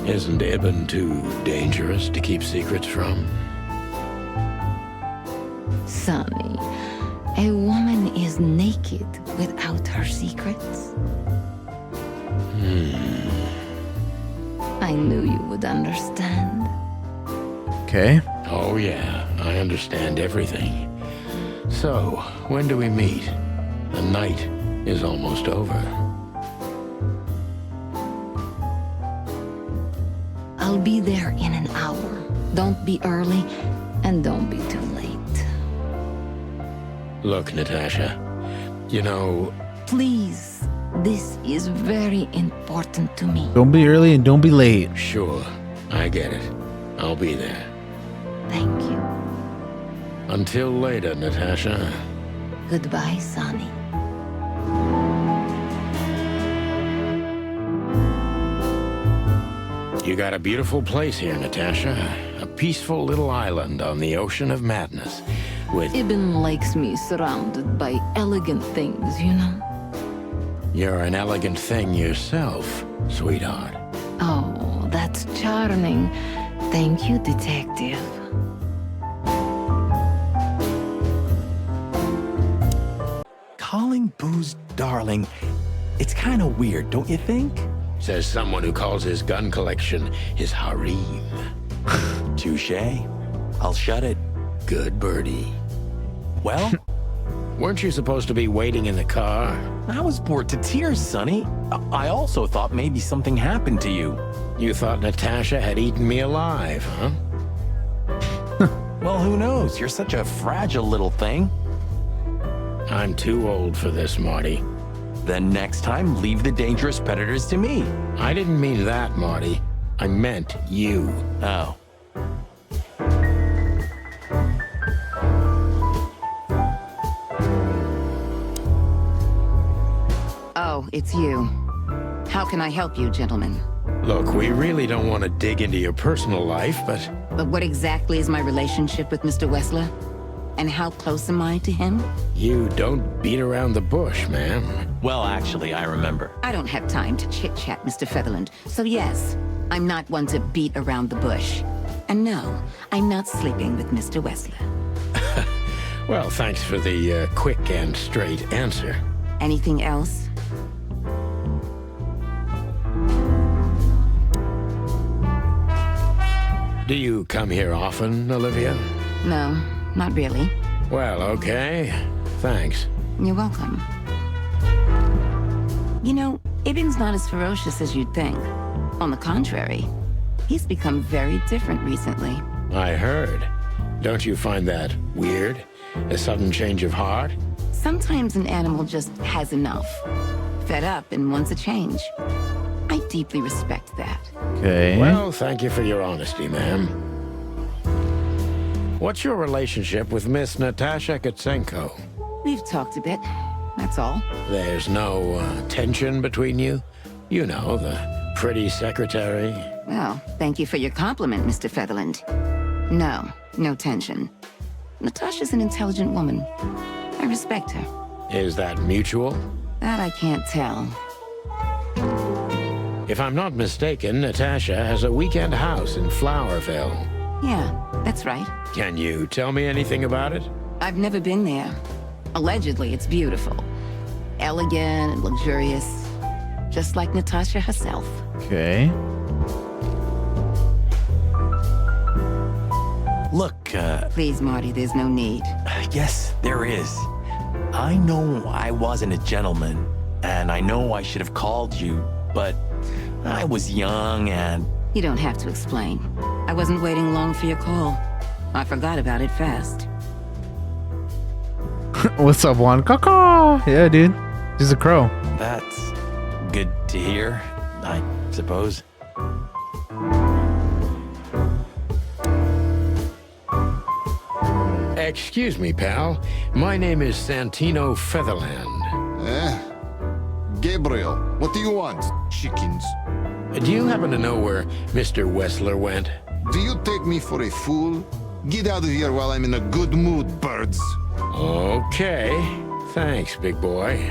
Isn't Ibn too dangerous to keep secrets from? Sonny, a woman is naked without her secrets. I knew you would understand. Okay. Oh yeah, I understand everything. So, when do we meet? The night is almost over. I'll be there in an hour. Don't be early, and don't be too late. Look, Natasha, you know... Please, this is very important to me. Don't be early and don't be late. Sure, I get it. I'll be there. Thank you. Until later, Natasha. Goodbye, Sonny. You got a beautiful place here, Natasha. A peaceful little island on the ocean of madness. With... Ibn likes me surrounded by elegant things, you know? You're an elegant thing yourself, sweetheart. Oh, that's charming. Thank you, detective. Calling booze darling, it's kind of weird, don't you think? Says someone who calls his gun collection his harem. Touché. I'll shut it. Good birdie. Well? Weren't you supposed to be waiting in the car? I was bored to tears, Sonny. I also thought maybe something happened to you. You thought Natasha had eaten me alive, huh? Well, who knows? You're such a fragile little thing. I'm too old for this, Marty. Then next time, leave the dangerous predators to me. I didn't mean that, Marty. I meant you. Oh. Oh, it's you. How can I help you, gentlemen? Look, we really don't want to dig into your personal life, but... But what exactly is my relationship with Mr. Wessler? And how close am I to him? You don't beat around the bush, ma'am. Well, actually, I remember. I don't have time to chit-chat, Mr. Featherland. So yes, I'm not one to beat around the bush. And no, I'm not sleeping with Mr. Wessler. Well, thanks for the quick and straight answer. Anything else? Do you come here often, Olivia? No, not really. Well, okay. Thanks. You're welcome. You know, Ibn's not as ferocious as you'd think. On the contrary, he's become very different recently. I heard. Don't you find that weird? A sudden change of heart? Sometimes an animal just has enough. Fed up and wants a change. I deeply respect that. Okay. Well, thank you for your honesty, ma'am. What's your relationship with Miss Natasha Katsenko? We've talked a bit, that's all. There's no tension between you? You know, the pretty secretary. Well, thank you for your compliment, Mr. Featherland. No, no tension. Natasha's an intelligent woman. I respect her. Is that mutual? That I can't tell. If I'm not mistaken, Natasha has a weekend house in Flowerville. Yeah, that's right. Can you tell me anything about it? I've never been there. Allegedly, it's beautiful. Elegant and luxurious. Just like Natasha herself. Okay. Look, Please, Marty, there's no need. yes, there is. I know I wasn't a gentleman, and I know I should have called you, but I was young and... You don't have to explain. I wasn't waiting long for your call. I forgot about it fast. What's up, Juan? Caw. Yeah, dude. He's a crow. That's good to hear, I suppose. Excuse me, pal. My name is Santino Featherland. Gabriel, what do you want? Chickens. Do you happen to know where Mr. Wessler went? Do you take me for a fool? Get out of here while I'm in a good mood, birds. Okay. Thanks, big boy.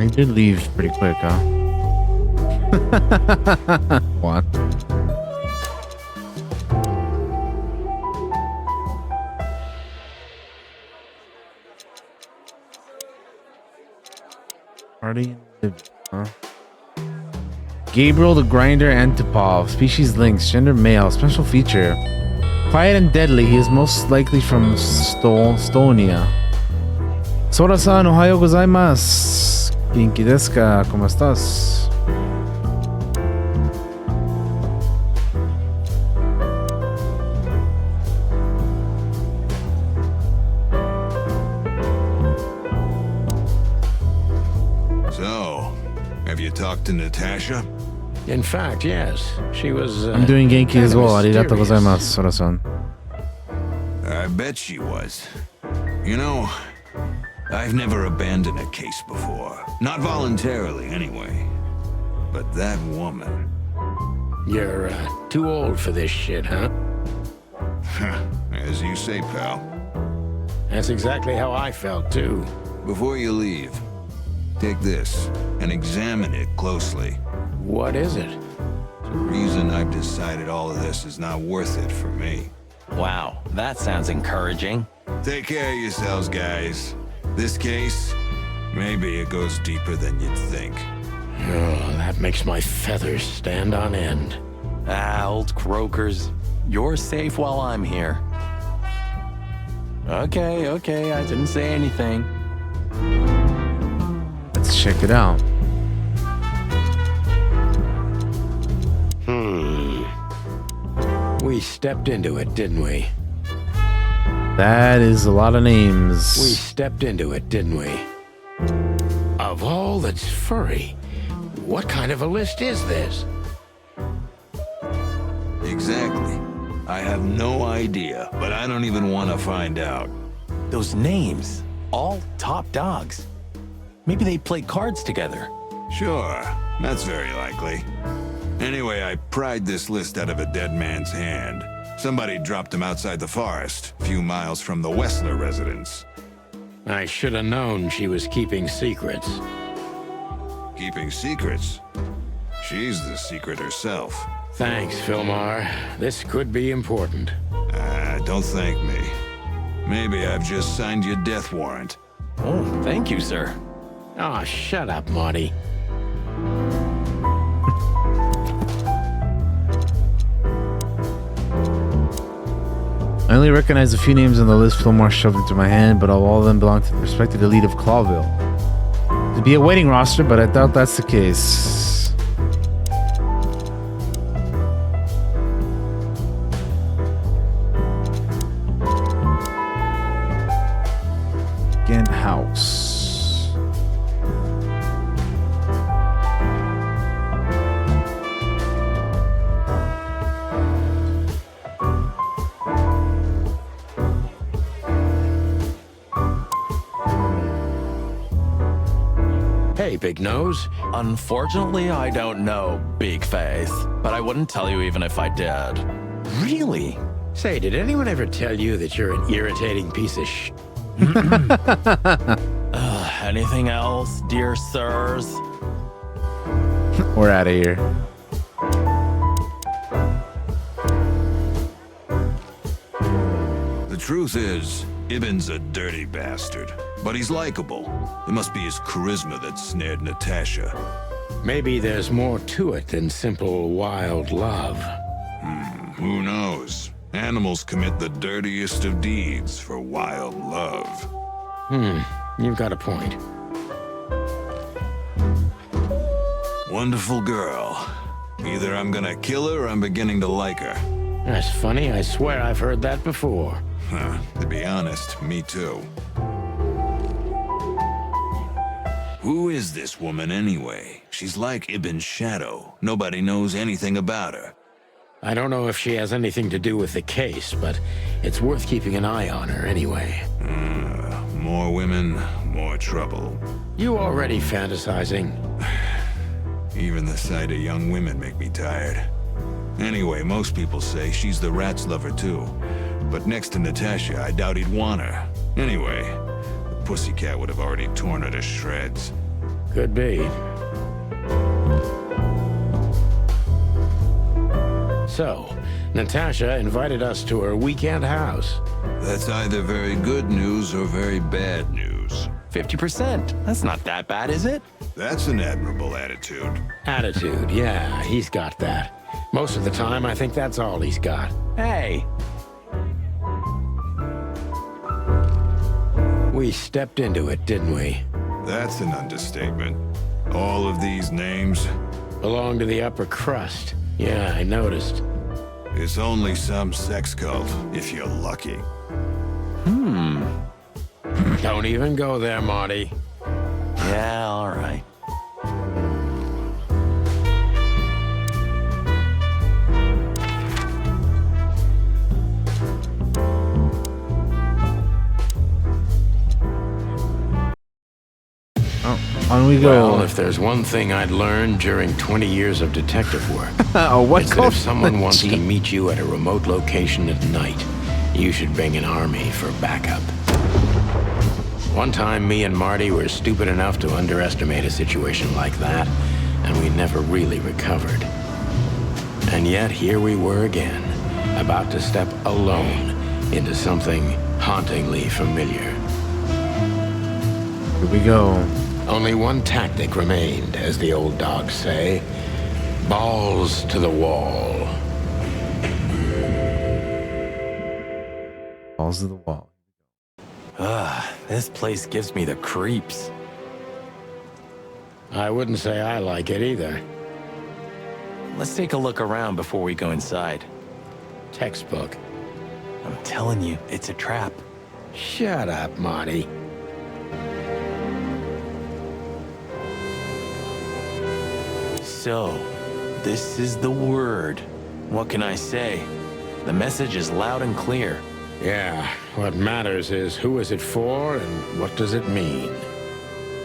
He did leave pretty quick, huh? What? Party, huh? Gabriel the Grinder Antipov. Species links. Gender male. Special feature. Quiet and deadly. He is most likely from Estonia. Sora-san, ohayo gozaimasu. Genki desu ka? ¿Cómo estás? So, have you talked to Natasha? In fact, yes. She was. I'm doing Genki as well. Arigatou gozaimasu, Sora-san. I bet she was. You know, I've never abandoned a case before. Not voluntarily, anyway. But that woman... You're too old for this shit, huh? As you say, pal. That's exactly how I felt, too. Before you leave, take this and examine it closely. What is it? The reason I've decided all of this is not worth it for me. Wow, that sounds encouraging. Take care of yourselves, guys. This case, maybe it goes deeper than you'd think. Oh, that makes my feathers stand on end. Ah, old croakers. You're safe while I'm here. Okay, I didn't say anything. Let's check it out. We stepped into it, didn't we? That is a lot of names. We stepped into it, didn't we? Of all that's furry, what kind of a list is this? Exactly. I have no idea, but I don't even want to find out. Those names, all top dogs. Maybe they played cards together. Sure, that's very likely. Anyway, I pried this list out of a dead man's hand. Somebody dropped him outside the forest, a few miles from the Wessler residence. I should have known she was keeping secrets. Keeping secrets? She's the secret herself. Thanks, Filmar. This could be important. Don't thank me. Maybe I've just signed your death warrant. Oh, thank you, sir. Oh, shut up, Marty. I only recognize a few names on the list Fillmore shoved into my hand, but all of them belong to the respected elite of Clawville. It'd be a waiting roster, but I doubt that's the case. Gant House. Hey, Big Nose. Unfortunately, I don't know, Big Face. But I wouldn't tell you even if I did. Really? Say, did anyone ever tell you that you're an irritating piece of sh... Anything else, dear sirs? We're out of here. The truth is, Ibn's a dirty bastard, but he's likable. It must be his charisma that snared Natasha. Maybe there's more to it than simple wild love. Who knows? Animals commit the dirtiest of deeds for wild love. You've got a point. Wonderful girl. Either I'm gonna kill her or I'm beginning to like her. That's funny. I swear I've heard that before. To be honest, me too. Who is this woman anyway? She's like Ibn's shadow. Nobody knows anything about her. I don't know if she has anything to do with the case, but it's worth keeping an eye on her anyway. More women, more trouble. You already fantasizing? Even the sight of young women make me tired. Anyway, most people say she's the rat's lover too. But next to Natasha, I doubt he'd want her. Anyway, the pussycat would have already torn her to shreds. Could be. So, Natasha invited us to her weekend house. That's either very good news or very bad news. 50%. That's not that bad, is it? That's an admirable attitude. Attitude, yeah, he's got that. Most of the time, I think that's all he's got. Hey. We stepped into it, didn't we? That's an understatement. All of these names belong to the upper crust. Yeah, I noticed. It's only some sex cult, if you're lucky. Don't even go there, Marty. Yeah, all right. On we go. Well, if there's one thing I'd learned during 20 years of detective work, what it's that if someone wants to meet you at a remote location at night, you should bring an army for backup. One time, me and Marty were stupid enough to underestimate a situation like that, and we never really recovered. And yet, here we were again, about to step alone into something hauntingly familiar. Here we go. Only one tactic remained, as the old dogs say. Balls to the wall. Balls to the wall. This place gives me the creeps. I wouldn't say I like it either. Let's take a look around before we go inside. Textbook. I'm telling you, it's a trap. Shut up, Marty. So, this is the word. What can I say? The message is loud and clear. Yeah, what matters is who is it for and what does it mean?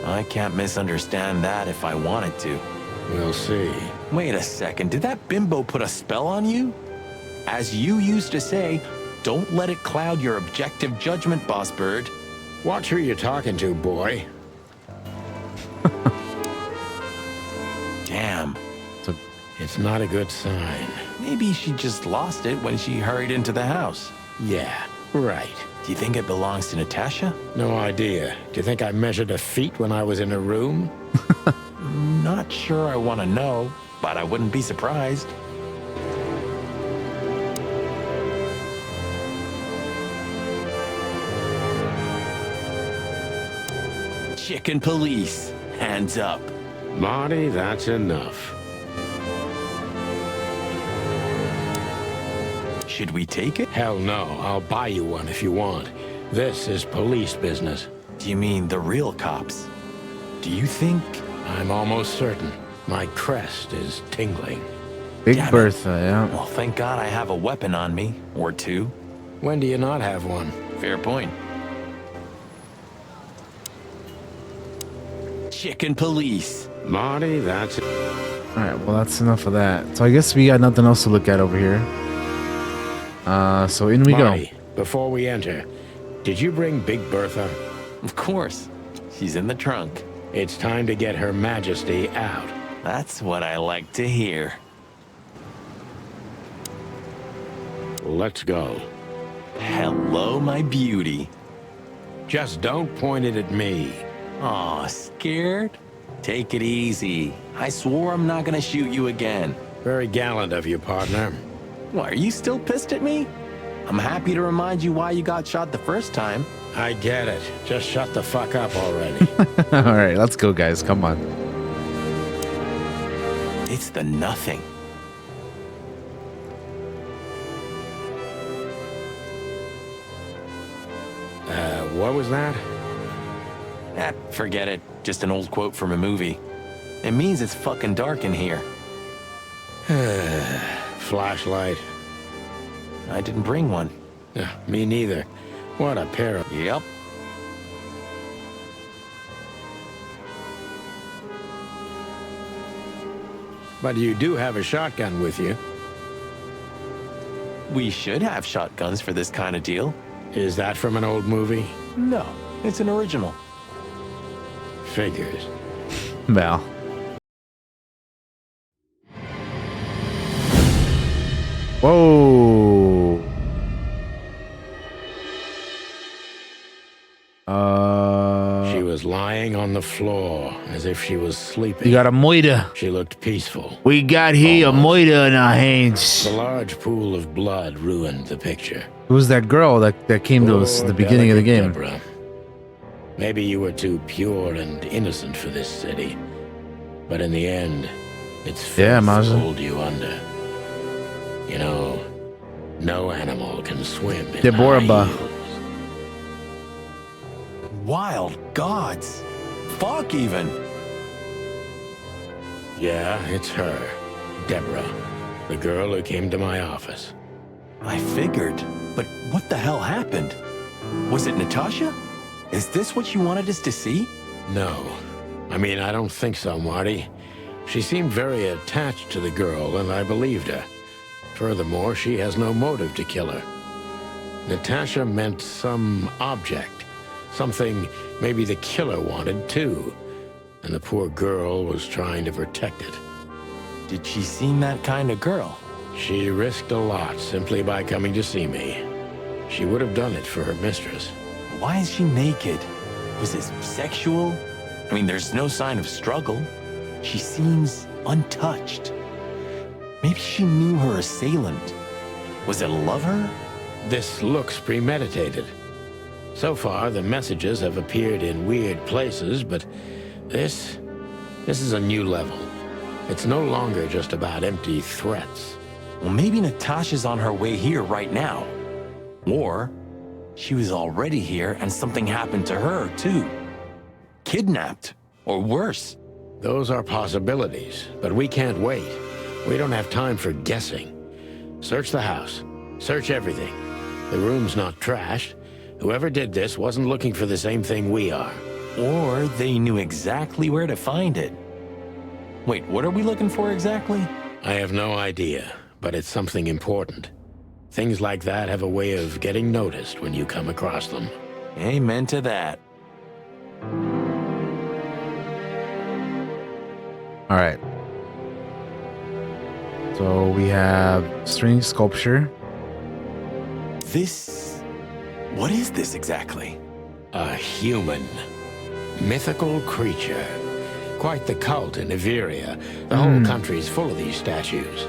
I can't misunderstand that if I wanted to. We'll see. Wait a second, did that bimbo put a spell on you? As you used to say, don't let it cloud your objective judgment, Boss Bird. Watch who you're talking to, boy. Damn. It's not a good sign. Maybe she just lost it when she hurried into the house. Yeah, right. Do you think it belongs to Natasha? No idea. Do you think I measured her feet when I was in her room? Not sure I want to know, but I wouldn't be surprised. Chicken police, hands up. Marty, that's enough. Should we take it? Hell no, I'll buy you one if you want. This is police business. Do you mean the real cops? Do you think? I'm almost certain. My crest is tingling. Big Damn it. Bertha, yeah. Well, thank God I have a weapon on me, or two. When do you not have one? Fair point. Chicken police. Marty, that's it. Alright, well that's enough of that. So I guess we got nothing else to look at over here. So in we Marty, go. Before we enter, did you bring Big Bertha? Of course. She's in the trunk. It's time to get Her Majesty out. That's what I like to hear. Let's go. Hello, my beauty. Just don't point it at me. Aw, scared? Take it easy. I swore I'm not gonna shoot you again. Very gallant of you, partner. What, are you still pissed at me? I'm happy to remind you why you got shot the first time. I get it. Just shut the fuck up already. Alright, let's go guys, come on. It's the nothing. What was that? Forget it. Just an old quote from a movie. It means it's fucking dark in here. Flashlight. I didn't bring one. Me neither. What a pair of... Yep. But you do have a shotgun with you. We should have shotguns for this kind of deal. Is that from an old movie? No, it's an original. Figures. Well. Whoa. She was lying on the floor as if she was sleeping. You got a moida. She looked peaceful. We got here a moida in our hands. The large pool of blood ruined the picture. Who was that girl that came to us at the beginning of the game? Deborah. Maybe you were too pure and innocent for this city. But in the end, it's filth pulled you under. You know, no animal can swim in high heels. Wild gods. Fuck even. Yeah, it's her. Deborah. The girl who came to my office. I figured. But what the hell happened? Was it Natasha? Is this what you wanted us to see? No. I mean, I don't think so, Marty. She seemed very attached to the girl, and I believed her. Furthermore, she has no motive to kill her. Natasha meant some object. Something maybe the killer wanted, too. And the poor girl was trying to protect it. Did she seem that kind of girl? She risked a lot simply by coming to see me. She would have done it for her mistress. Why is she naked? Was it sexual? I mean, there's no sign of struggle. She seems untouched. Maybe she knew her assailant. Was it a lover? This looks premeditated. So far, the messages have appeared in weird places, but this is a new level. It's no longer just about empty threats. Well, maybe Natasha's on her way here right now. Or she was already here and something happened to her, too. Kidnapped, or worse. Those are possibilities, but we can't wait. We don't have time for guessing. Search the house. Search everything. The room's not trashed. Whoever did this wasn't looking for the same thing we are. Or they knew exactly where to find it. Wait, what are we looking for exactly? I have no idea, but it's something important. Things like that have a way of getting noticed when you come across them. Amen to that. All right. So we have strange sculpture. What is this exactly? A human. Mythical creature. Quite the cult in Iveria. The whole country's full of these statues.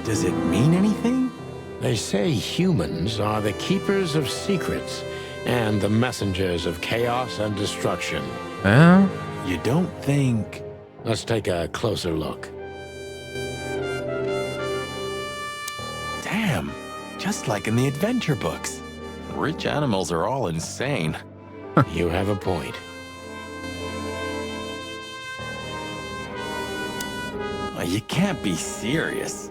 Does it mean anything? They say humans are the keepers of secrets and the messengers of chaos and destruction. You don't think... Let's take a closer look. Damn, just like in the adventure books. Rich animals are all insane. You have a point. You can't be serious.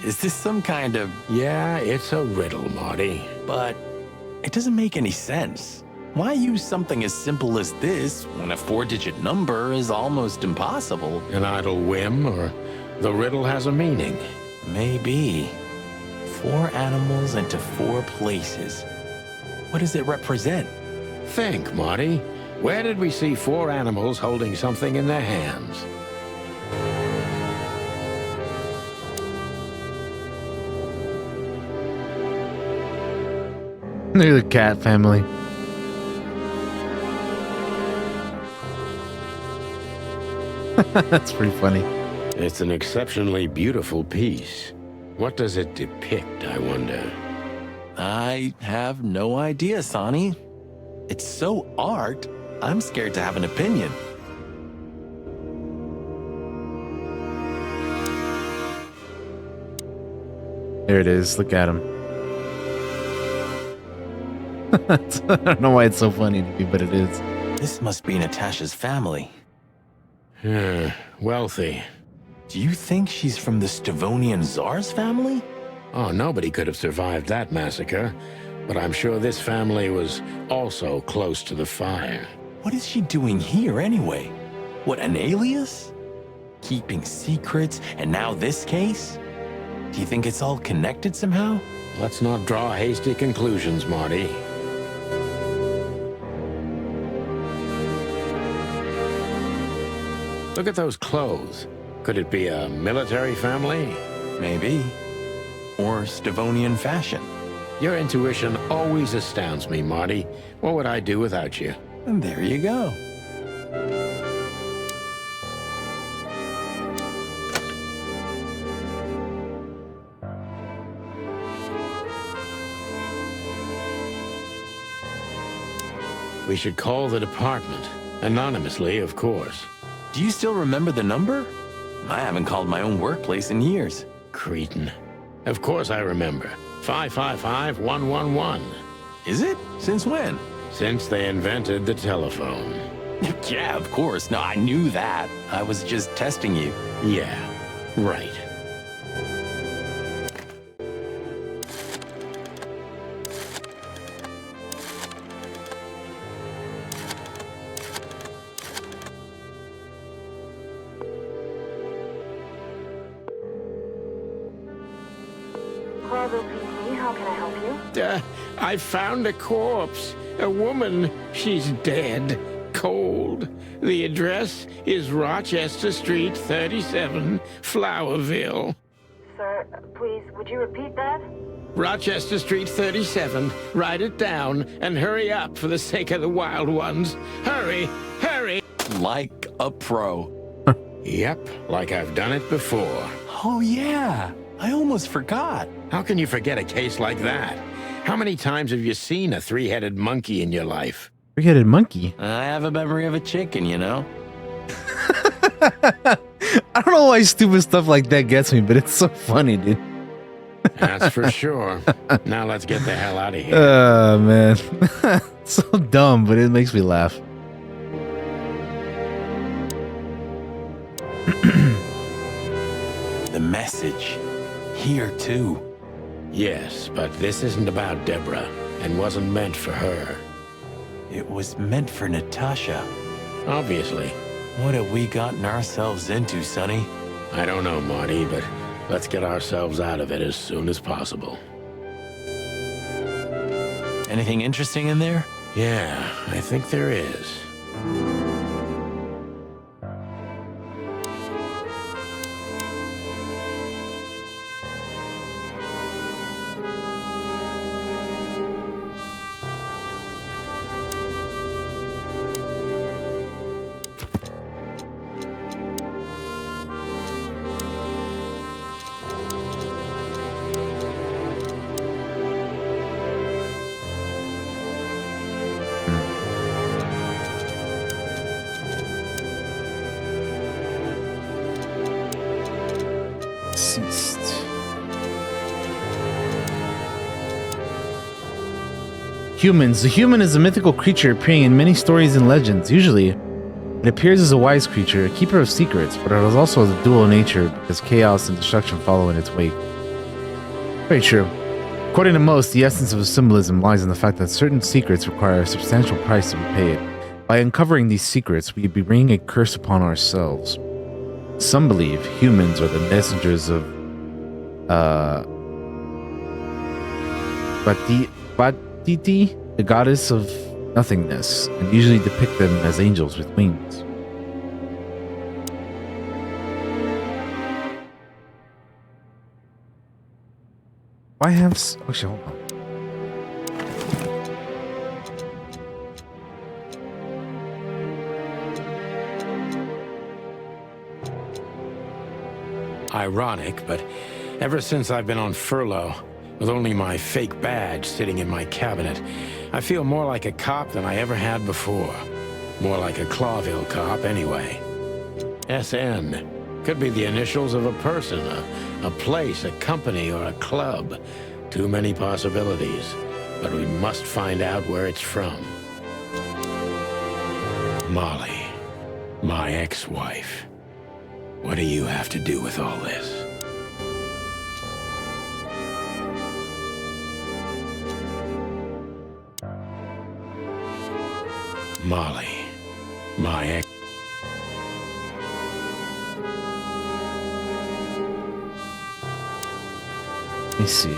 Is this some kind of... Yeah, it's a riddle, Marty. But it doesn't make any sense. Why use something as simple as this when a 4-digit number is almost impossible? An idle whim, or the riddle has a meaning? Maybe. 4 animals into 4 places. What does it represent? Think, Marty. Where did we see 4 animals holding something in their hands? They're the cat family. That's pretty funny. It's an exceptionally beautiful piece. What does it depict, I wonder? I have no idea, Sonny. It's so art, I'm scared to have an opinion. There it is. Look at him. I don't know why it's so funny to me, but it is. This must be Natasha's family. Wealthy. Do you think she's from the Stavonian Tsar's family? Oh, nobody could have survived that massacre. But I'm sure this family was also close to the fire. What is she doing here anyway? What, an alias? Keeping secrets, and now this case? Do you think it's all connected somehow? Let's not draw hasty conclusions, Marty. Look at those clothes. Could it be a military family? Maybe. Or Stavonian fashion. Your intuition always astounds me, Marty. What would I do without you? And there you go. We should call the department. Anonymously, of course. Do you still remember the number? I haven't called my own workplace in years. Cretin. Of course I remember. 555-111. Is it? Since when? Since they invented the telephone. Yeah, of course. No, I knew that. I was just testing you. Yeah, right. How can I help you? I found a corpse. A woman. She's dead. Cold. The address is Rochester Street, 37, Flowerville. Sir, please, would you repeat that? Rochester Street, 37. Write it down and hurry up for the sake of the wild ones. Hurry! Hurry! Like a pro. Yep, like I've done it before. Oh, yeah. I almost forgot. How can you forget a case like that? How many times have you seen a 3-headed monkey in your life? 3-headed monkey? I have a memory of a chicken, you know? I don't know why stupid stuff like that gets me, but it's so funny, dude. That's for sure. Now let's get the hell out of here. Man. So dumb, but it makes me laugh. The message. Here, too. Yes, but this isn't about Deborah, and wasn't meant for her. It was meant for Natasha. Obviously. What have we gotten ourselves into, Sonny? I don't know, Marty, but let's get ourselves out of it as soon as possible. Anything interesting in there? Yeah, I think there is. Humans. The human is a mythical creature appearing in many stories and legends. Usually, it appears as a wise creature, a keeper of secrets, but it has also a dual nature because chaos and destruction follow in its wake. Very true. According to most, the essence of symbolism lies in the fact that certain secrets require a substantial price to be paid. By uncovering these secrets, we would be bringing a curse upon ourselves. Some believe humans are the messengers of Batiti, the goddess of nothingness, and usually depict them as angels with wings. Why have... Actually, hold on. Ironic, but ever since I've been on furlough, with only my fake badge sitting in my cabinet, I feel more like a cop than I ever had before. More like a Clawville cop, anyway. SN. Could be the initials of a person, a place, a company, or a club. Too many possibilities. But we must find out where it's from. Molly. My ex-wife. What do you have to do with all this? Molly. My ex... Let me see.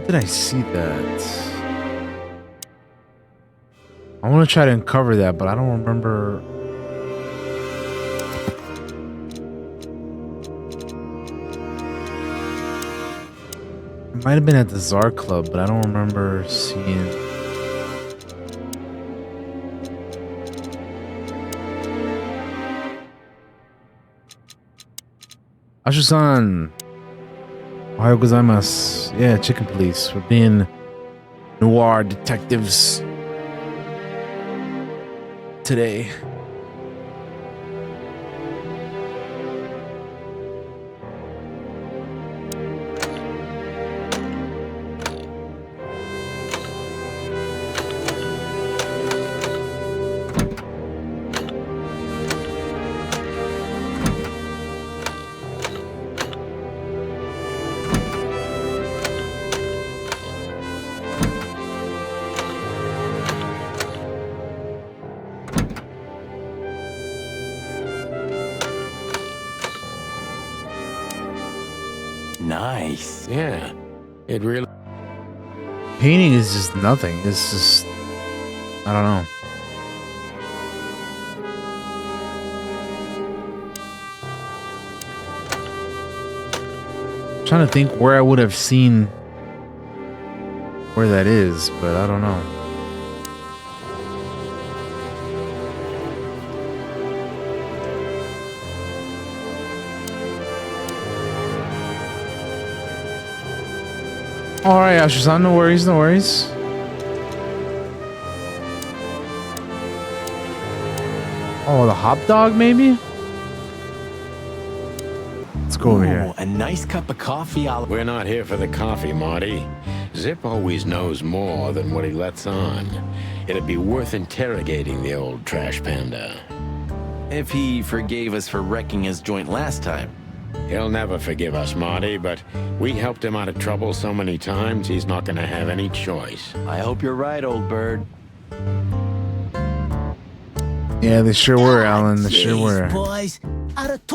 Did I see that? I want to try to uncover that, but I don't remember. It might have been at the Czar Club, but I don't remember seeing. Ashu-san. Ohayou gozaimasu. Yeah, Chicken Police. We're being noir detectives today. Nice. Yeah, it really... Painting is just nothing. It's just, I don't know. I'm trying to think where I would have seen where that is, but I don't know. All right, Asher-san, no worries, no worries. Oh, the hot dog, maybe? Let's go over here. A nice cup of coffee. We're not here for the coffee, Marty. Zip always knows more than what he lets on. It'd be worth interrogating the old trash panda. If he forgave us for wrecking his joint last time. He'll never forgive us, Marty, but we helped him out of trouble so many times, he's not gonna have any choice. I hope you're right, old bird. Yeah, they sure were, Alan. They sure were. Boys,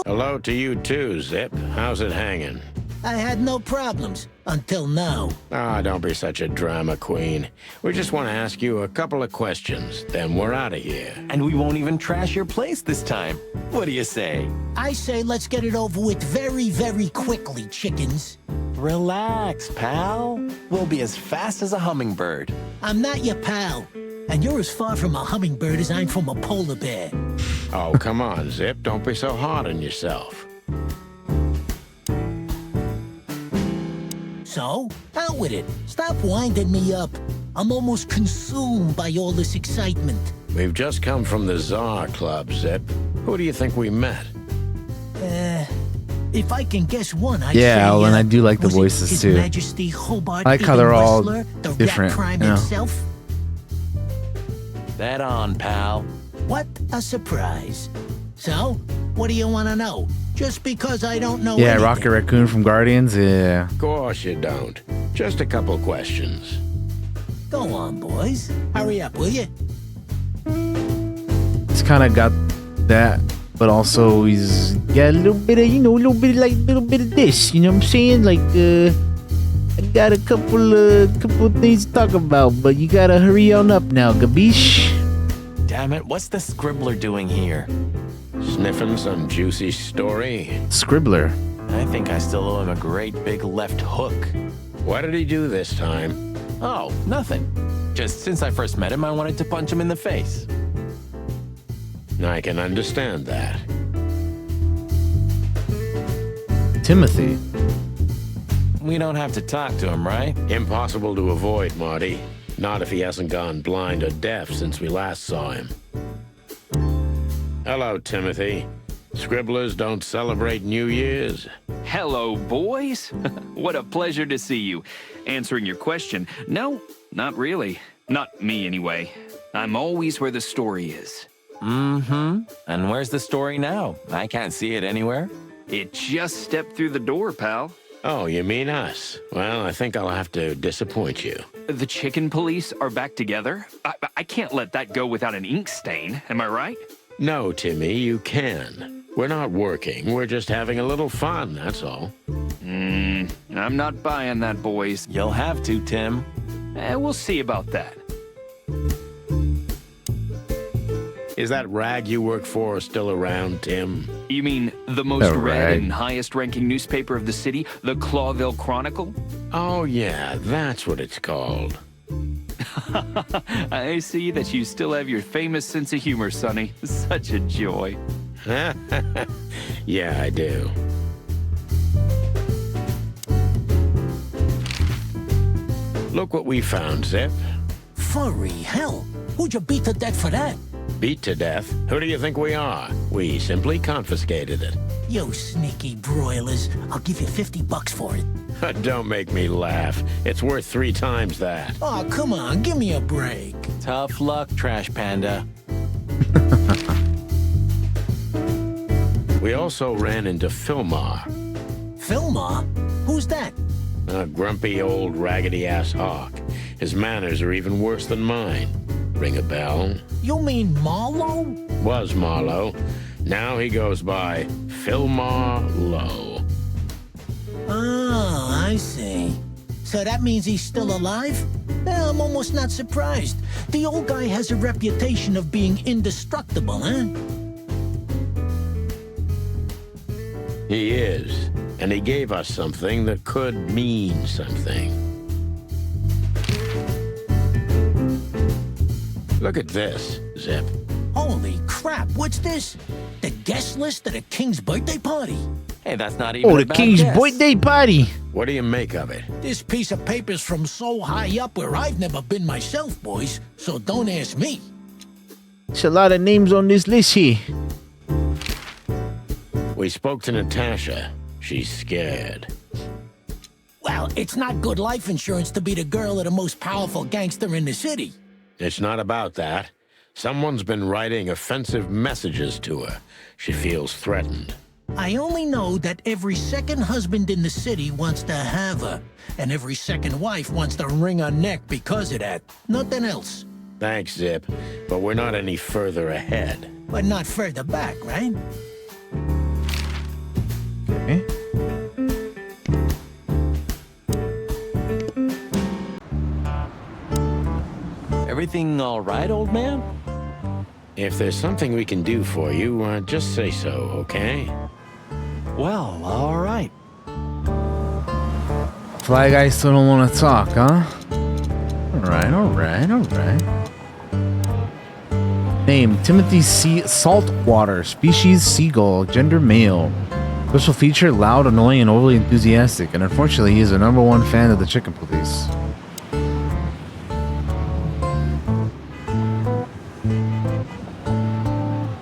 Hello to you too, Zip. How's it hanging? I had no problems until now. Ah, don't be such a drama queen. We just want to ask you a couple of questions, then we're out of here. And we won't even trash your place this time. What do you say? I say let's get it over with very, very quickly, chickens. Relax, pal. We'll be as fast as a hummingbird. I'm not your pal. And you're as far from a hummingbird as I'm from a polar bear. Oh, come on, Zip. Don't be so hard on yourself. So, out with it. Stop winding me up. I'm almost consumed by all this excitement. We've just come from the Czar Club, Zip. Who do you think we met? If I can guess one, I'd Yeah, say, Alan, I do like the voices His too. Majesty Hobart I like how they're all Whistler, the different. Rat Prime You know? himself. That on, pal. What a surprise. So, what do you want to know? Just because I don't know Yeah, anything. Rocket Raccoon from Guardians. Yeah. Of course you don't. Just a couple questions. Go on, boys. Hurry up, will you? He's kind of got that, but also he's got a little bit of, you know, a little bit of this. You know what I'm saying? Like, I got a couple of things to talk about, but you gotta hurry on up now, Gabish. Damn it, what's the scribbler doing here? Sniffing some juicy story? Scribbler. I think I still owe him a great big left hook. What did he do this time? Oh, nothing. Just since I first met him, I wanted to punch him in the face. I can understand that. Timothy. We don't have to talk to him, right? Impossible to avoid, Marty. Not if he hasn't gone blind or deaf since we last saw him. Hello, Timothy. Scribblers don't celebrate New Year's. Hello, boys. What a pleasure to see you. Answering your question, no, not really. Not me, anyway. I'm always where the story is. Mm-hmm. And where's the story now? I can't see it anywhere. It just stepped through the door, pal. Oh, you mean us? Well, I think I'll have to disappoint you. The chicken police are back together? I can't let that go without an ink stain, am I right? No, Timmy, you can. We're not working. We're just having a little fun, that's all. I'm not buying that, boys. You'll have to, Tim. We'll see about that. Is that rag you work for still around, Tim? You mean the most The read rag. and highest-ranking newspaper of the city, the Clawville Chronicle? Oh, yeah, that's what it's called. I see that you still have your famous sense of humor, Sonny. Such a joy. Yeah, I do. Look what we found, Zip. Furry hell. Who'd you beat to death for that? Beat to death? Who do you think we are? We simply confiscated it. You sneaky broilers. I'll give you $50 for it. Don't make me laugh. It's worth 3 times that. Oh, come on. Give me a break. Tough luck, Trash Panda. We also ran into Filmar. Filmar? Who's that? A grumpy old raggedy-ass hawk. His manners are even worse than mine. Ring a bell? You mean Marlowe? Was Marlowe. Now he goes by Filmar Lowe. Oh, I see. So that means he's still alive? I'm almost not surprised. The old guy has a reputation of being indestructible, huh? He is. And he gave us something that could mean something. Look at this, Zip. Holy crap, what's this? The guest list at a king's birthday party? Hey, that's not even Oh, a the bad king's guess. birthday party. What do you make of it? This piece of paper's from so high up where I've never been myself, boys, so don't ask me. There's a lot of names on this list here. We spoke to Natasha. She's scared. Well, it's not good life insurance to be the girl of the most powerful gangster in the city. It's not about that. Someone's been writing offensive messages to her. She feels threatened. I only know that every second husband in the city wants to have her, and every second wife wants to wring her neck because of that. Nothing else. Thanks, Zip, but we're not any further ahead. But not further back, right? Okay. Everything all right, old man? If there's something we can do for you, just say so, okay? Well, all right. Fly guys still don't want to talk, huh? Alright. Name, Timothy C. Saltwater. Species, seagull. Gender, male. Special feature, loud, annoying, and overly enthusiastic. And unfortunately, he is a #1 fan of the Chicken Police.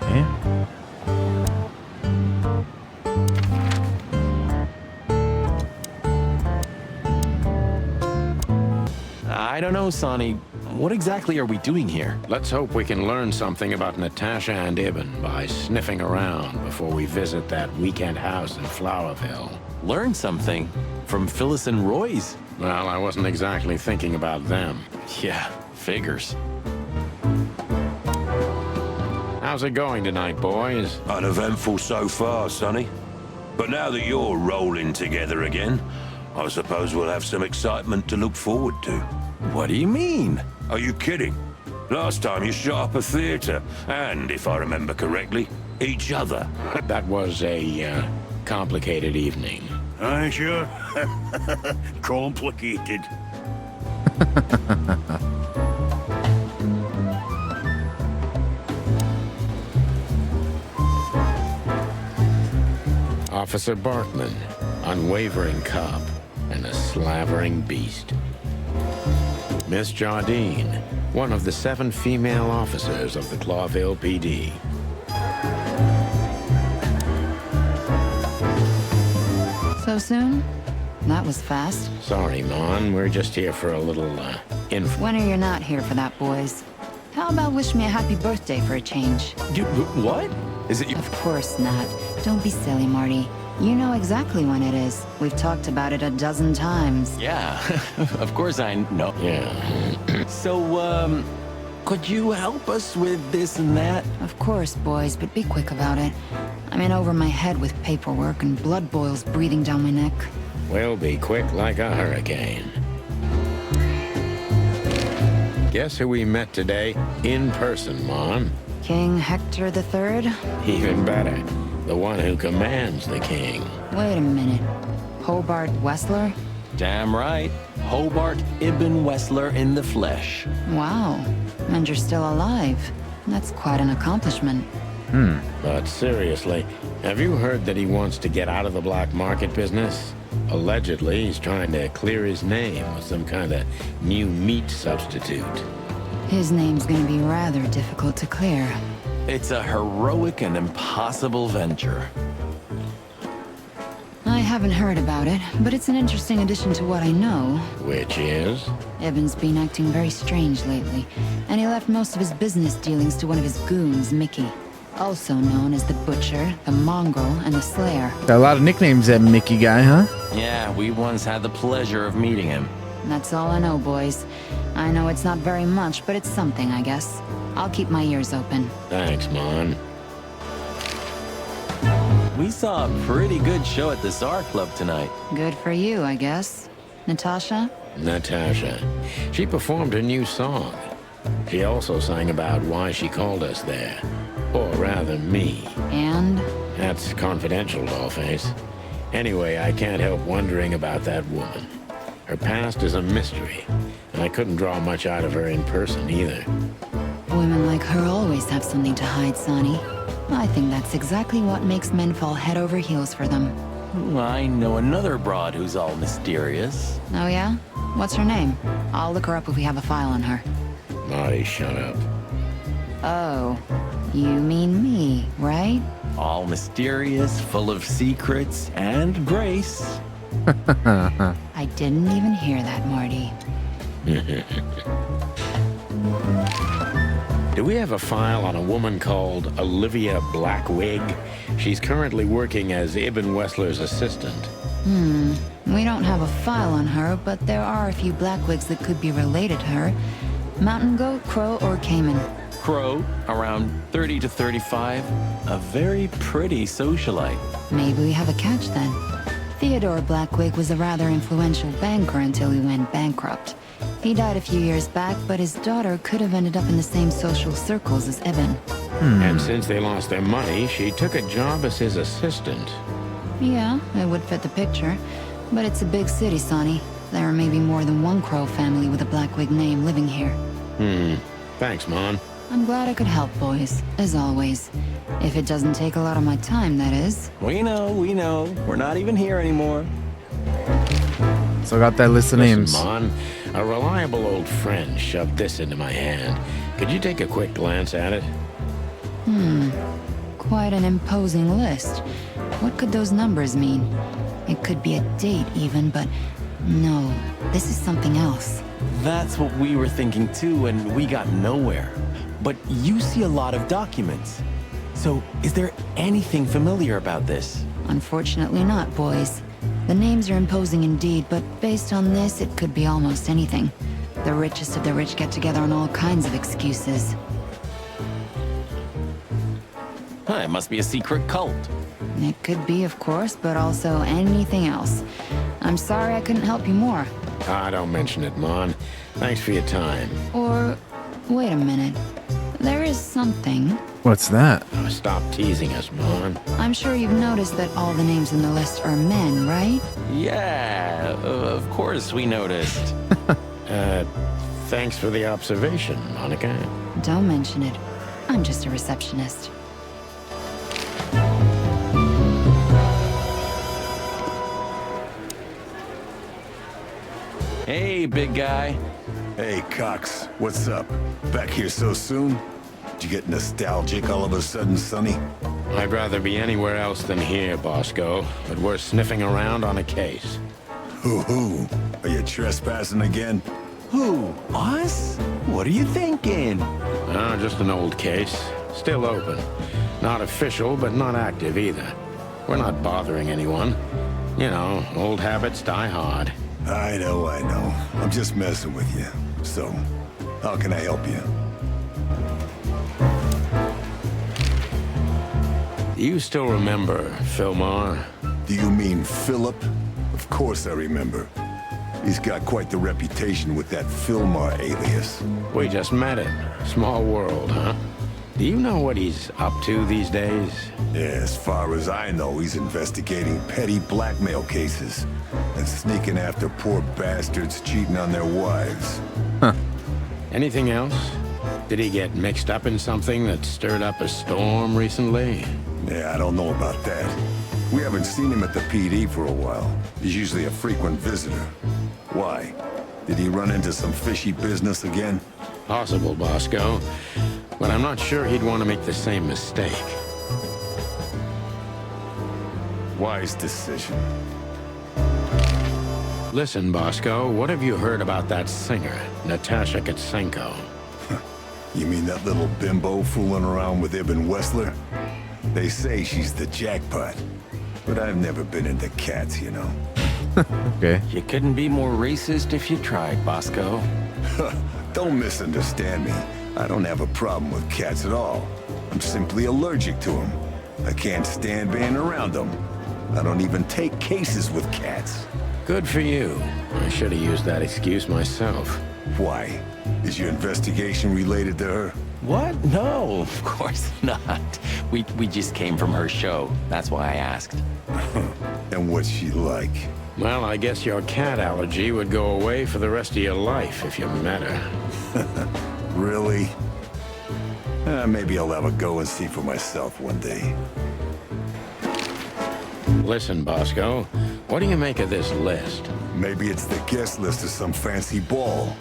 Okay. I don't know, Sonny. What exactly are we doing here? Let's hope we can learn something about Natasha and Ibn by sniffing around before we visit that weekend house in Flowerville. Learn something? From Phyllis and Roy's? Well, I wasn't exactly thinking about them. Yeah, figures. How's it going tonight, boys? Uneventful so far, Sonny. But now that you're rolling together again, I suppose we'll have some excitement to look forward to. What do you mean? Are you kidding? Last time you shot up a theater, and, if I remember correctly, each other. That was a, complicated evening. Aye, sure. Complicated. Officer Bartman, unwavering cop, and a slavering beast. Miss Jardine, one of the 7 female officers of the Clawville PD. So soon? That was fast. Sorry, Mon, we're just here for a little, info. When are you not here for that, boys? How about wish me a happy birthday for a change? What? Is it? Of course not. Don't be silly, Marty. You know exactly when it is. We've talked about it a dozen times. Yeah, of course I know. Yeah. So, could you help us with this and that? Of course, boys, but be quick about it. I'm in over my head with paperwork and blood boils breathing down my neck. We'll be quick like a hurricane. Guess who we met today in person, Mon? King Hector III? Even better. The one who commands the king. Wait a minute. Hobart Wessler? Damn right. Hobart Ibn Wessler in the flesh. Wow. And you're still alive. That's quite an accomplishment. But seriously, have you heard that he wants to get out of the black market business? Allegedly, he's trying to clear his name with some kind of new meat substitute. His name's gonna be rather difficult to clear. It's a heroic and impossible venture. I haven't heard about it, but it's an interesting addition to what I know. Which is? Evan's been acting very strange lately, and he left most of his business dealings to one of his goons, Mickey. Also known as the Butcher, the Mongrel, and the Slayer. Got a lot of nicknames, that Mickey guy, huh? Yeah, we once had the pleasure of meeting him. That's all I know, boys. I know it's not very much, but it's something, I guess. I'll keep my ears open. Thanks, Mon. We saw a pretty good show at the SAR Club tonight. Good for you, I guess. Natasha? Natasha. She performed a new song. She also sang about why she called us there. Or rather, me. And? That's confidential, Dollface. Anyway, I can't help wondering about that woman. Her past is a mystery, and I couldn't draw much out of her in person either. Women like her always have something to hide, Sonny. I think that's exactly what makes men fall head over heels for them. I know another broad who's all mysterious. Oh yeah? What's her name? I'll look her up if we have a file on her. Marty, shut up. Oh, you mean me, right? All mysterious, full of secrets, and grace. I didn't even hear that, Marty. Do we have a file on a woman called Olivia Blackwig? She's currently working as Ibn Wessler's assistant. We don't have a file on her, but there are a few Blackwigs that could be related to her. Mountain goat, crow, or caiman? Crow, around 30 to 35. A very pretty socialite. Maybe we have a catch then. Theodore Blackwig was a rather influential banker until he went bankrupt. He died a few years back, but his daughter could have ended up in the same social circles as Ibn. And since they lost their money, she took a job as his assistant. Yeah, it would fit the picture. But it's a big city, Sonny. There may be more than one Crow family with a Blackwig name living here. Thanks, Mon. I'm glad I could help, boys, as always. If it doesn't take a lot of my time, that is. We know. We're not even here anymore. So I got that list of names. Mon, a reliable old friend shoved this into my hand. Could you take a quick glance at it? Quite an imposing list. What could those numbers mean? It could be a date even, but no, this is something else. That's what we were thinking too, and we got nowhere. But you see a lot of documents. So, is there anything familiar about this? Unfortunately not, boys. The names are imposing indeed, but based on this, it could be almost anything. The richest of the rich get together on all kinds of excuses. It must be a secret cult. It could be, of course, but also anything else. I'm sorry I couldn't help you more. Don't mention it, Mon. Thanks for your time. Or, wait a minute. There is something. What's that? Stop teasing us, Mon. I'm sure you've noticed that all the names in the list are men, right? Yeah, of course we noticed. Thanks for the observation, Monica. Don't mention it. I'm just a receptionist. Hey, big guy. Hey, Cox. What's up? Back here so soon? Did you get nostalgic all of a sudden, Sonny? I'd rather be anywhere else than here, Bosco, but we're sniffing around on a case. Who? Are you trespassing again? Who? Us? What are you thinking? Just an old case. Still open. Not official, but not active either. We're not bothering anyone. You know, old habits die hard. I know. I'm just messing with you. So, how can I help you? Do you still remember Philmar? Do you mean Philip? Of course I remember. He's got quite the reputation with that Philmar alias. We just met him. Small world, huh? Do you know what he's up to these days? Yeah, as far as I know, he's investigating petty blackmail cases and sneaking after poor bastards cheating on their wives. Anything else? Did he get mixed up in something that stirred up a storm recently? Yeah, I don't know about that. We haven't seen him at the PD for a while. He's usually a frequent visitor. Why? Did he run into some fishy business again? Possible, Bosco. But I'm not sure he'd want to make the same mistake. Wise decision. Listen, Bosco, what have you heard about that singer, Natasha Katsenko? You mean that little bimbo fooling around with Ibn Wessler? They say she's the jackpot. But I've never been into cats, you know. Okay. You couldn't be more racist if you tried, Bosco. Don't misunderstand me. I don't have a problem with cats at all. I'm simply allergic to them. I can't stand being around them. I don't even take cases with cats. Good for you. I should have used that excuse myself. Why? Is your investigation related to her? What? No, of course not. We just came from her show. That's why I asked. And what's she like? Well, I guess your cat allergy would go away for the rest of your life if you met her. Really? Maybe I'll have a go and see for myself one day. Listen, Bosco, what do you make of this list? Maybe it's the guest list of some fancy ball.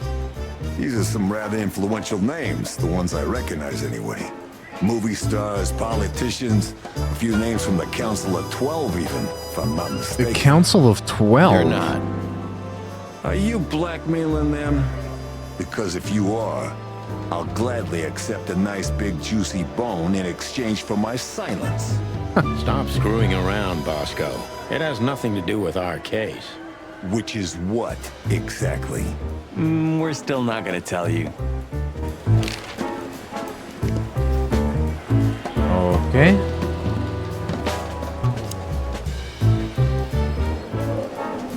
These are some rather influential names, the ones I recognize anyway. Movie stars, politicians, a few names from the Council of 12 even, if I'm not mistaken. The Council of 12? You're not. Are you blackmailing them? Because if you are, I'll gladly accept a nice big juicy bone in exchange for my silence. Stop screwing around, Bosco. It has nothing to do with our case. Which is what, exactly? We're still not gonna tell you. Okay.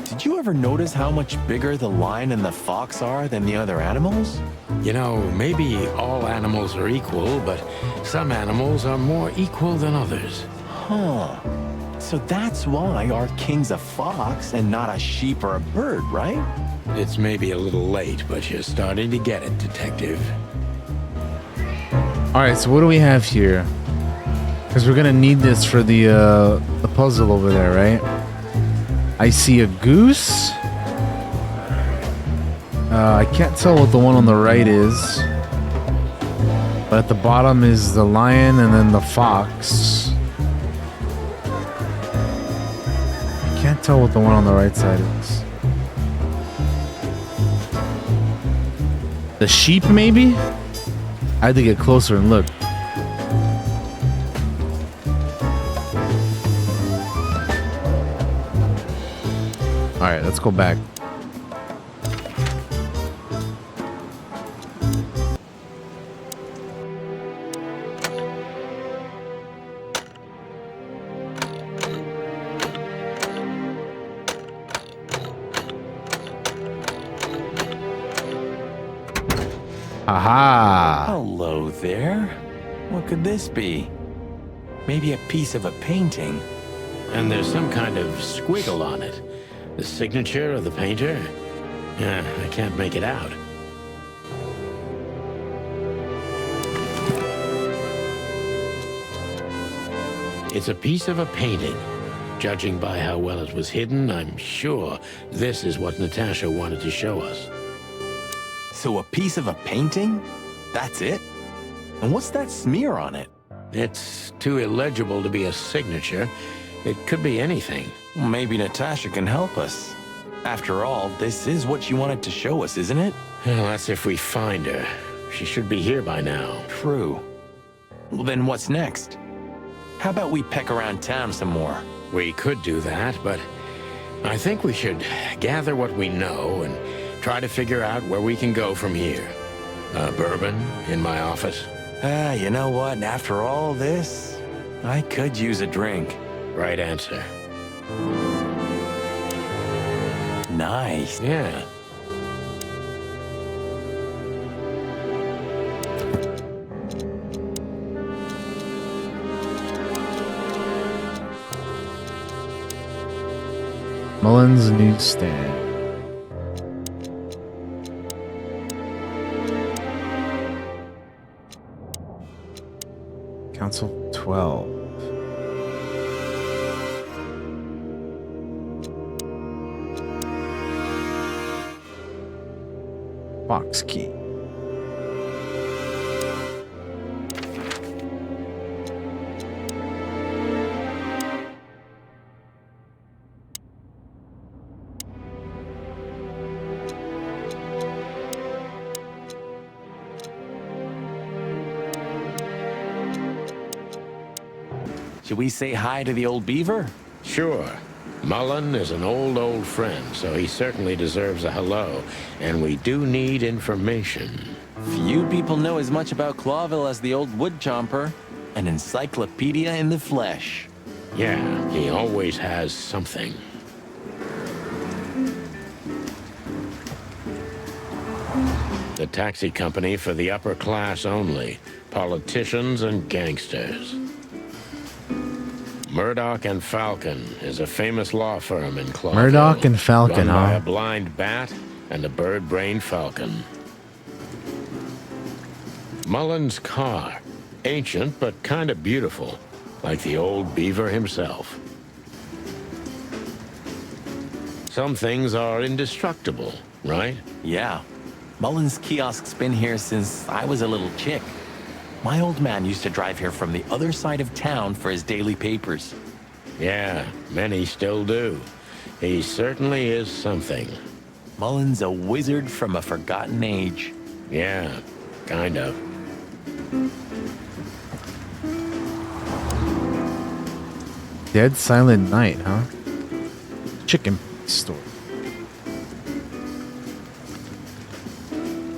Did you ever notice how much bigger the lion and the fox are than the other animals? You know, maybe all animals are equal, but some animals are more equal than others. Huh. So that's why our king's a fox and not a sheep or a bird, right? It's maybe a little late, but you're starting to get it, Detective. Alright, so what do we have here? Because we're gonna need this for the puzzle over there, right? I see a goose. I can't tell what the one on the right is. But at the bottom is the lion and then the fox. I can't tell what the one on the right side is. The sheep, maybe? I had to get closer and look. Alright, let's go back. Aha! Hello there. What could this be? Maybe a piece of a painting. And there's some kind of squiggle on it. The signature of the painter? I can't make it out. It's a piece of a painting. Judging by how well it was hidden, I'm sure this is what Natasha wanted to show us. So a piece of a painting? That's it? And what's that smear on it? It's too illegible to be a signature. It could be anything. Maybe Natasha can help us. After all, this is what she wanted to show us, isn't it? Well, that's if we find her. She should be here by now. True. Well, then what's next? How about we peck around town some more? We could do that, but I think we should gather what we know and try to figure out where we can go from here. Bourbon in my office? You know what? After all this, I could use a drink. Right answer. Nice. Yeah. Mullins Newsstand. Council 12. Box key. Should we say hi to the old beaver? Sure. Mullen is an old friend, so he certainly deserves a hello. And we do need information. Few people know as much about Clawville as the old wood chomper. An encyclopedia in the flesh. Yeah, he always has something. the taxi company for the upper class only, politicians and gangsters. Murdoch and Falcon is a famous law firm in Clawville. Murdoch and Falcon, run by huh? a blind bat and a bird-brained falcon. Mullen's car, ancient but kind of beautiful, like the old beaver himself. Some things are indestructible, right? Yeah. Mullen's kiosk's been here since I was a little chick. My old man used to drive here from the other side of town for his daily papers. Yeah, many still do. He certainly is something. Mullen's a wizard from a forgotten age. Yeah, kind of. Dead Silent Night, huh? Chicken store.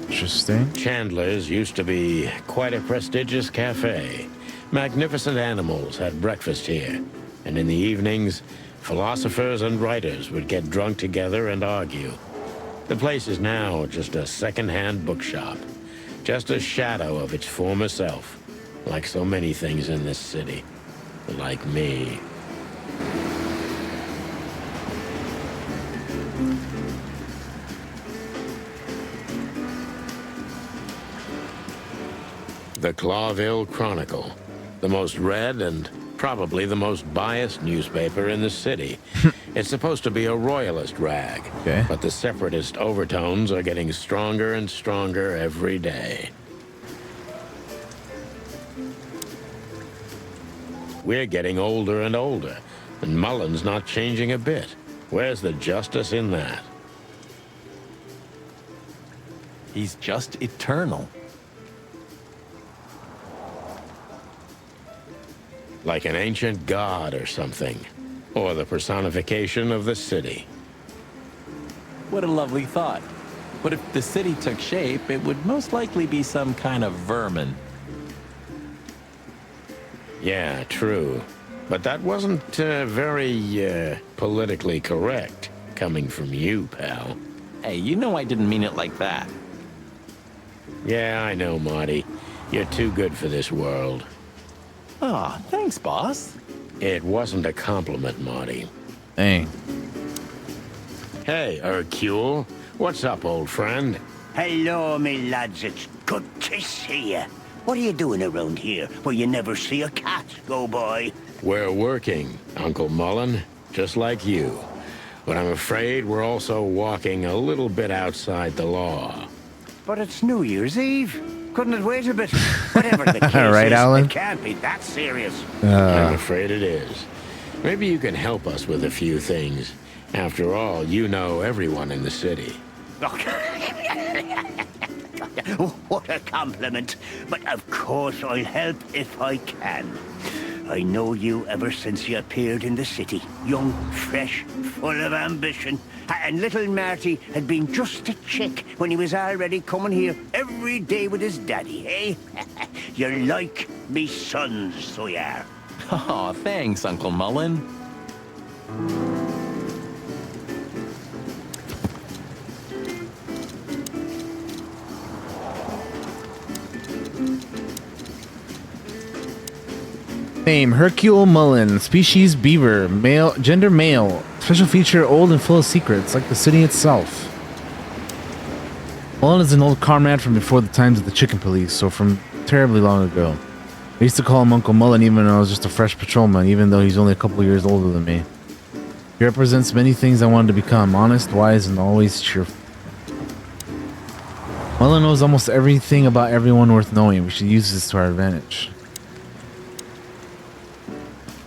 Interesting. Chandler's used to be quite a prestigious cafe. Magnificent animals had breakfast here. And in the evenings, philosophers and writers would get drunk together and argue. The place is now just a second-hand bookshop. Just a shadow of its former self. Like so many things in this city. Like me. The Clawville Chronicle, the most read and probably the most biased newspaper in the city. It's supposed to be a royalist rag, okay, but the separatist overtones are getting stronger and stronger every day. We're getting older and older, and Mullen's not changing a bit. Where's the justice in that? He's just eternal. Like an ancient god or something. Or the personification of the city. What a lovely thought. But if the city took shape, it would most likely be some kind of vermin. Yeah, true. But that wasn't very politically correct, coming from you, pal. Hey, you know I didn't mean it like that. Yeah, I know, Marty. You're too good for this world. Aw, thanks, boss. It wasn't a compliment, Marty. Dang. Hey, Hercule. What's up, old friend? Hello, me lads. It's good to see you. What are you doing around here where you never see a cat go by? We're working, Uncle Mullen, just like you. But I'm afraid we're also walking a little bit outside the law. But it's New Year's Eve. Couldn't it wait a bit? Whatever the case right, is, Alan? it can't be that serious. I'm afraid it is. Maybe you can help us with a few things. After all, you know everyone in the city. What a compliment. But of course I'll help if I can. I know you ever since you appeared in the city. Young, fresh, full of ambition. And little Marty had been just a chick when he was already coming here every day with his daddy, eh? You're like me sons, so you are. Aw, thanks, Uncle Mullen. Name, Hercule Mullen. Species, beaver. Male, gender, male. Special feature, old and full of secrets, like the city itself. Mullen is an old comrade from before the times of the chicken police, so from terribly long ago. I used to call him Uncle Mullen even when I was just a fresh patrolman, even though he's only a couple years older than me. He represents many things I wanted to become, honest, wise, and always cheerful. Mullen knows almost everything about everyone worth knowing. We should use this to our advantage.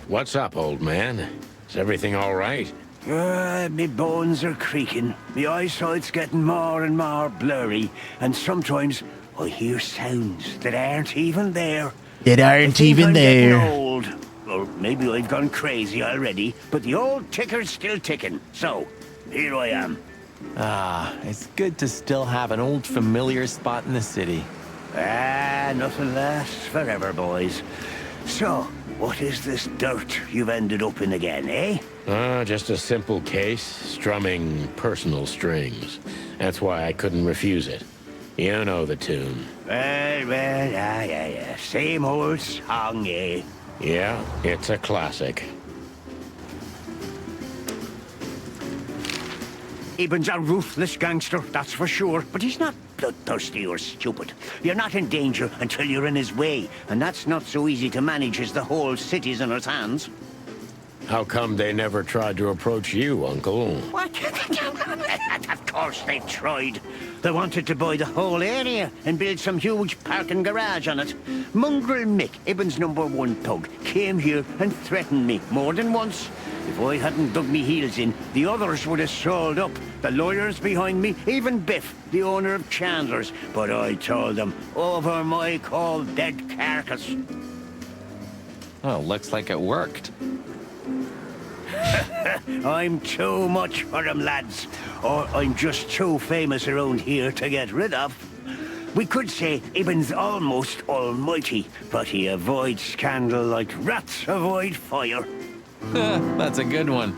What's up, old man? Is everything all right? Me bones are creaking. Me eyesight's getting more and more blurry. And sometimes I hear sounds that aren't even there. That aren't even there. Getting old. Or maybe I've gone crazy already, but the old ticker's still ticking. So, here I am. Ah, it's good to still have an old familiar spot in the city. Ah, nothing lasts forever, boys. So, what is this dirt you've ended up in again, eh? Just a simple case, strumming personal strings. That's why I couldn't refuse it. You know the tune. Well, same old song, eh? Yeah, it's a classic. Ibn's a ruthless gangster, that's for sure, but he's not bloodthirsty or stupid. You're not in danger until you're in his way, and that's not so easy to manage as the whole city's in his hands. How come they never tried to approach you, Uncle? What? Of course they've tried. They wanted to buy the whole area and build some huge parking garage on it. Mongrel Mick, Ibn's #1 thug, came here and threatened me more than once. If I hadn't dug me heels in, the others would have sold up. The lawyers behind me, even Biff, the owner of Chandler's. But I told them, over my cold dead carcass. Oh, looks like it worked. I'm too much for them, lads. Or I'm just too famous around here to get rid of. We could say Ibn's almost almighty, but he avoids scandal like rats avoid fire. That's a good one.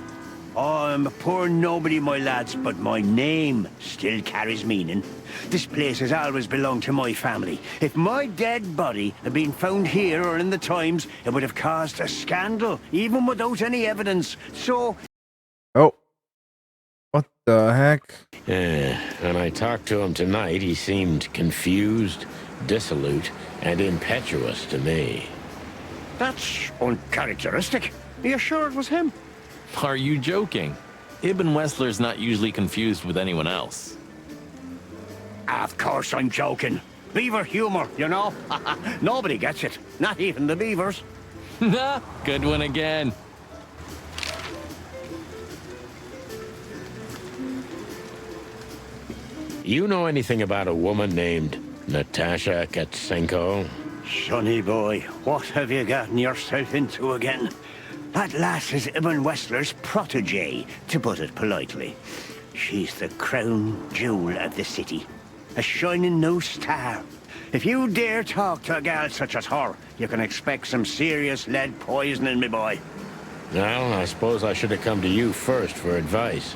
I'm a poor nobody, my lads, but my name still carries meaning. This place has always belonged to my family. If my dead body had been found here or in the Times, it would have caused a scandal, even without any evidence. So... Oh. What the heck? When I talked to him tonight, he seemed confused, dissolute, and impetuous to me. That's uncharacteristic. Are you sure it was him? Are you joking? Ibn Wessler's not usually confused with anyone else. Of course I'm joking. Beaver humor, you know? Nobody gets it. Not even the beavers. Good one again. You know anything about a woman named Natasha Katsenko? Sonny boy, what have you gotten yourself into again? That lass is Ibn Wessler's protege, to put it politely. She's the crown jewel of the city. A shining new star. If you dare talk to a gal such as her, you can expect some serious lead poisoning, me boy. Well, I suppose I should have come to you first for advice.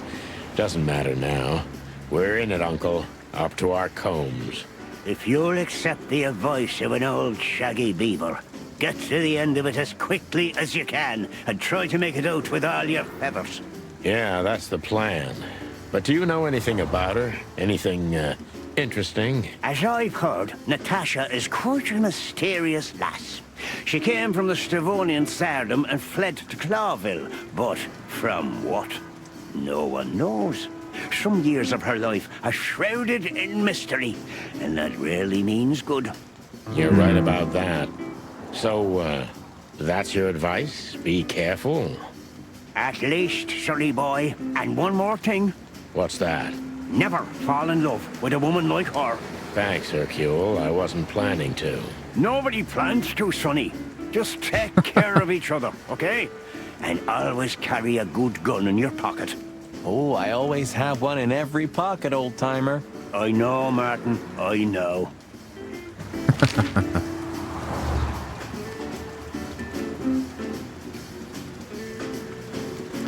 Doesn't matter now. We're in it, Uncle. Up to our combs. If you'll accept the advice of an old shaggy beaver, get to the end of it as quickly as you can, and try to make it out with all your feathers. Yeah, that's the plan. But do you know anything about her? Anything, interesting? As I've heard, Natasha is quite a mysterious lass. She came from the Stavonian Tsardom and fled to Clawville. But from what? No one knows. Some years of her life are shrouded in mystery, and that rarely means good. You're right about that. So, that's your advice? Be careful? At least, sonny boy. And one more thing. What's that? Never fall in love with a woman like her. Thanks, Hercule. I wasn't planning to. Nobody plans to, sonny. Just take care of each other, okay? And always carry a good gun in your pocket. Oh, I always have one in every pocket, old-timer. I know, Martin. I know.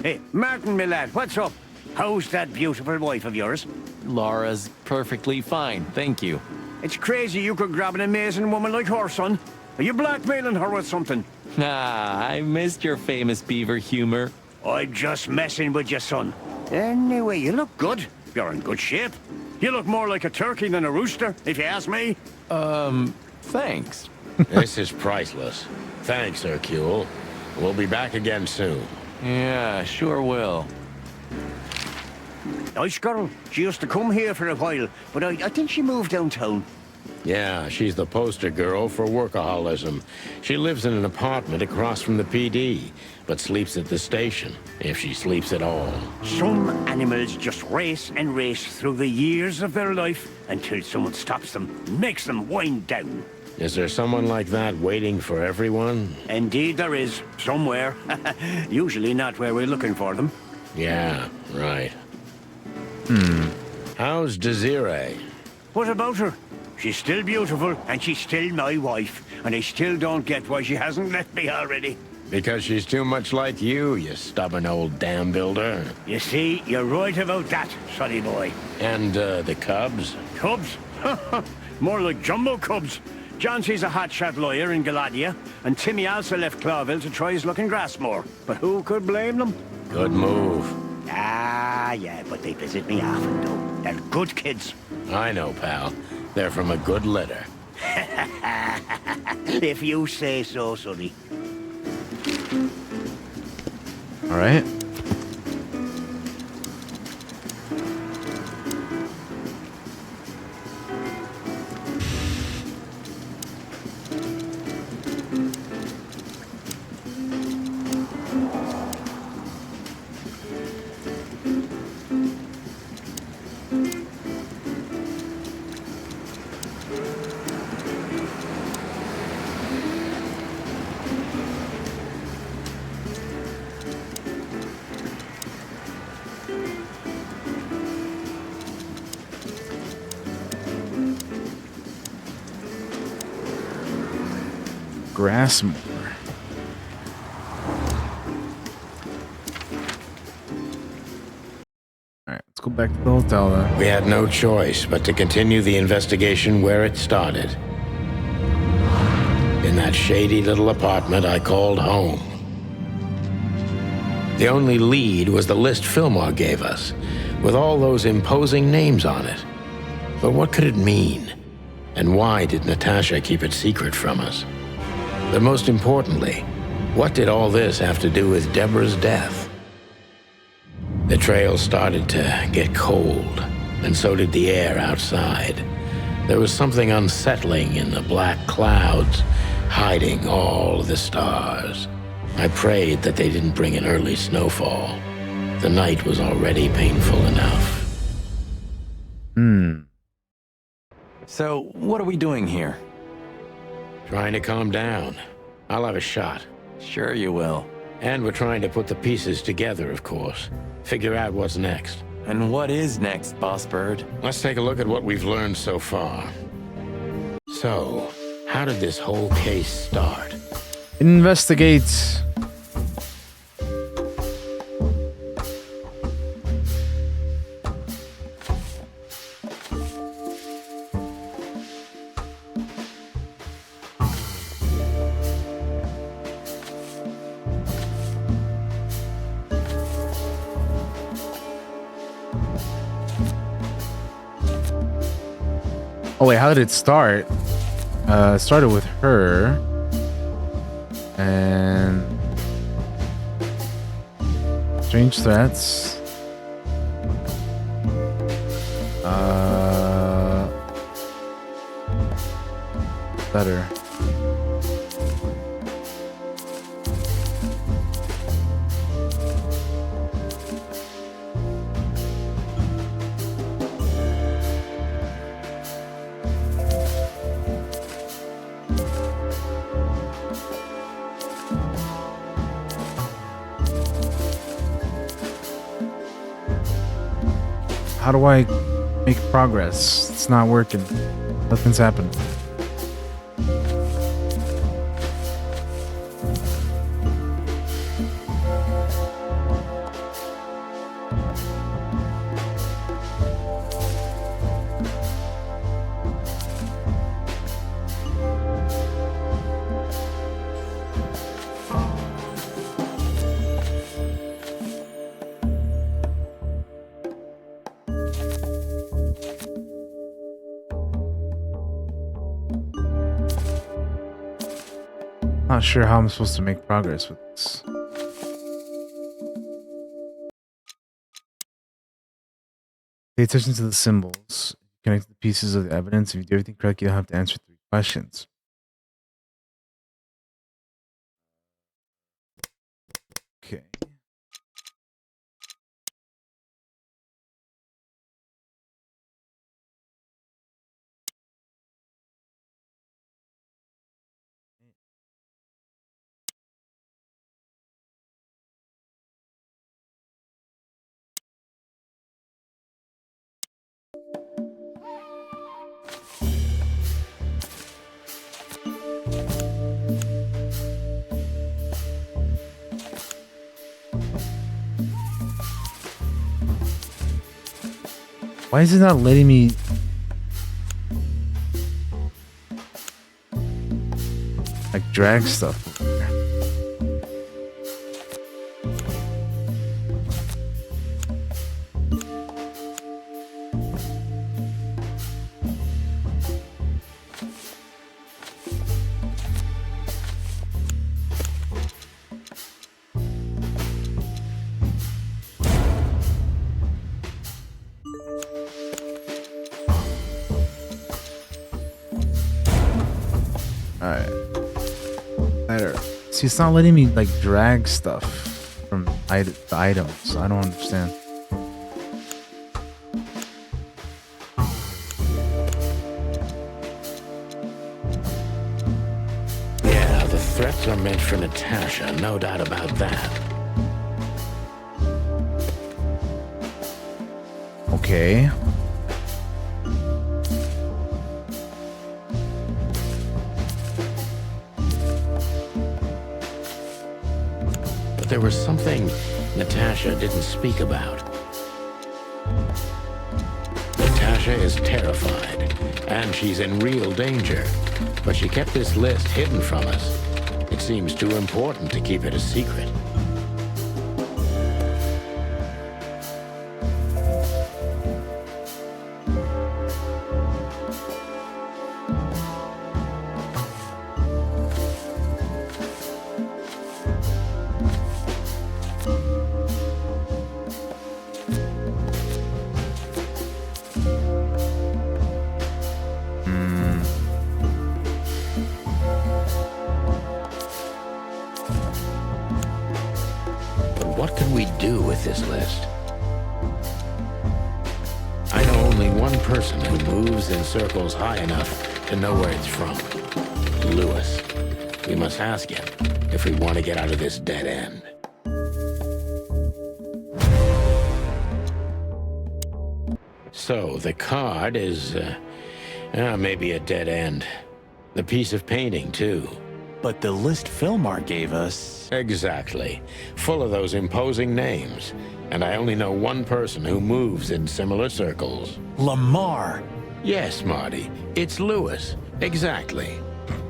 Hey, Martin, my lad, what's up? How's that beautiful wife of yours? Laura's perfectly fine, thank you. It's crazy you could grab an amazing woman like her, son. Are you blackmailing her with something? Ah, I missed your famous beaver humor. I'm just messing with you, son. Anyway, you look good. You're in good shape. You look more like a turkey than a rooster, if you ask me. Thanks. This is priceless. Thanks, Hercule. We'll be back again soon. Yeah, sure will. Nice girl. She used to come here for a while, but I think she moved downtown. Yeah, she's the poster girl for workaholism. She lives in an apartment across from the PD, but sleeps at the station, if she sleeps at all. Some animals just race and race through the years of their life until someone stops them, makes them wind down. Is there someone like that waiting for everyone? Indeed there is, somewhere. Usually not where we're looking for them. Yeah, right. How's Desiree? What about her? She's still beautiful, and she's still my wife, and I still don't get why she hasn't left me already. Because she's too much like you stubborn old dam builder. You see, you're right about that, sonny boy. And, the cubs? Cubs? More like jumbo cubs. Johnson's a hotshot lawyer in Galatia, and Timmy also left Clawville to try his luck in Grassmore. But who could blame them? Good move. Ah, yeah, but they visit me often, though. They're good kids. I know, pal. They're from a good litter. If you say so, Sonny. All right. Grassmore. Alright, let's go back to the hotel then. We had no choice but to continue the investigation where it started. In that shady little apartment I called home. The only lead was the list Fillmore gave us, with all those imposing names on it. But what could it mean? And why did Natasha keep it secret from us? But most importantly, what did all this have to do with Deborah's death? The trail started to get cold, and so did the air outside. There was something unsettling in the black clouds, hiding all the stars. I prayed that they didn't bring an early snowfall. The night was already painful enough. So, what are we doing here? Trying to calm down. I'll have a shot. Sure you will. And we're trying to put the pieces together, of course. Figure out what's next. And what is next, Boss Bird? Let's take a look at what we've learned so far. So, how did this whole case start? Investigate. Oh wait, how did it start? It started with her. And strange threats. Better. How do I make progress? It's not working. Nothing's happening. Not sure how I'm supposed to make progress with this. Pay attention to the symbols. Connect the pieces of the evidence. If you do everything correctly, you'll have to answer 3 questions. Okay. Why is it not letting me drag stuff over here. Alright. Better. See, it's not letting me, like, drag stuff from the items. I don't understand. Yeah, the threats are meant for Natasha, no doubt about that. Okay. But there was something Natasha didn't speak about. Natasha is terrified, and she's in real danger. But she kept this list hidden from us. It seems too important to keep it a secret. What can we do with this list? I know only one person who moves in circles high enough to know where it's from. Lewis. We must ask him if we want to get out of this dead end. So, the card is, maybe a dead end. The piece of painting, too. But the list Philmar gave us... Exactly. Full of those imposing names. And I only know one person who moves in similar circles. Lamar! Yes, Marty. It's Lewis. Exactly.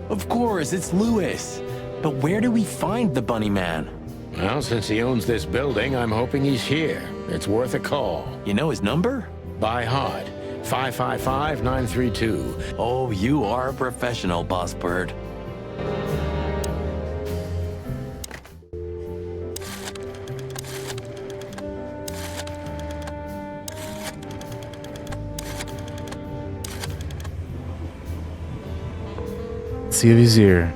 Of course, it's Lewis. But where do we find the Bunny Man? Well, since he owns this building, I'm hoping he's here. It's worth a call. You know his number? By heart. 555-932. Oh, you are a professional, Boss Bird. See if he's here.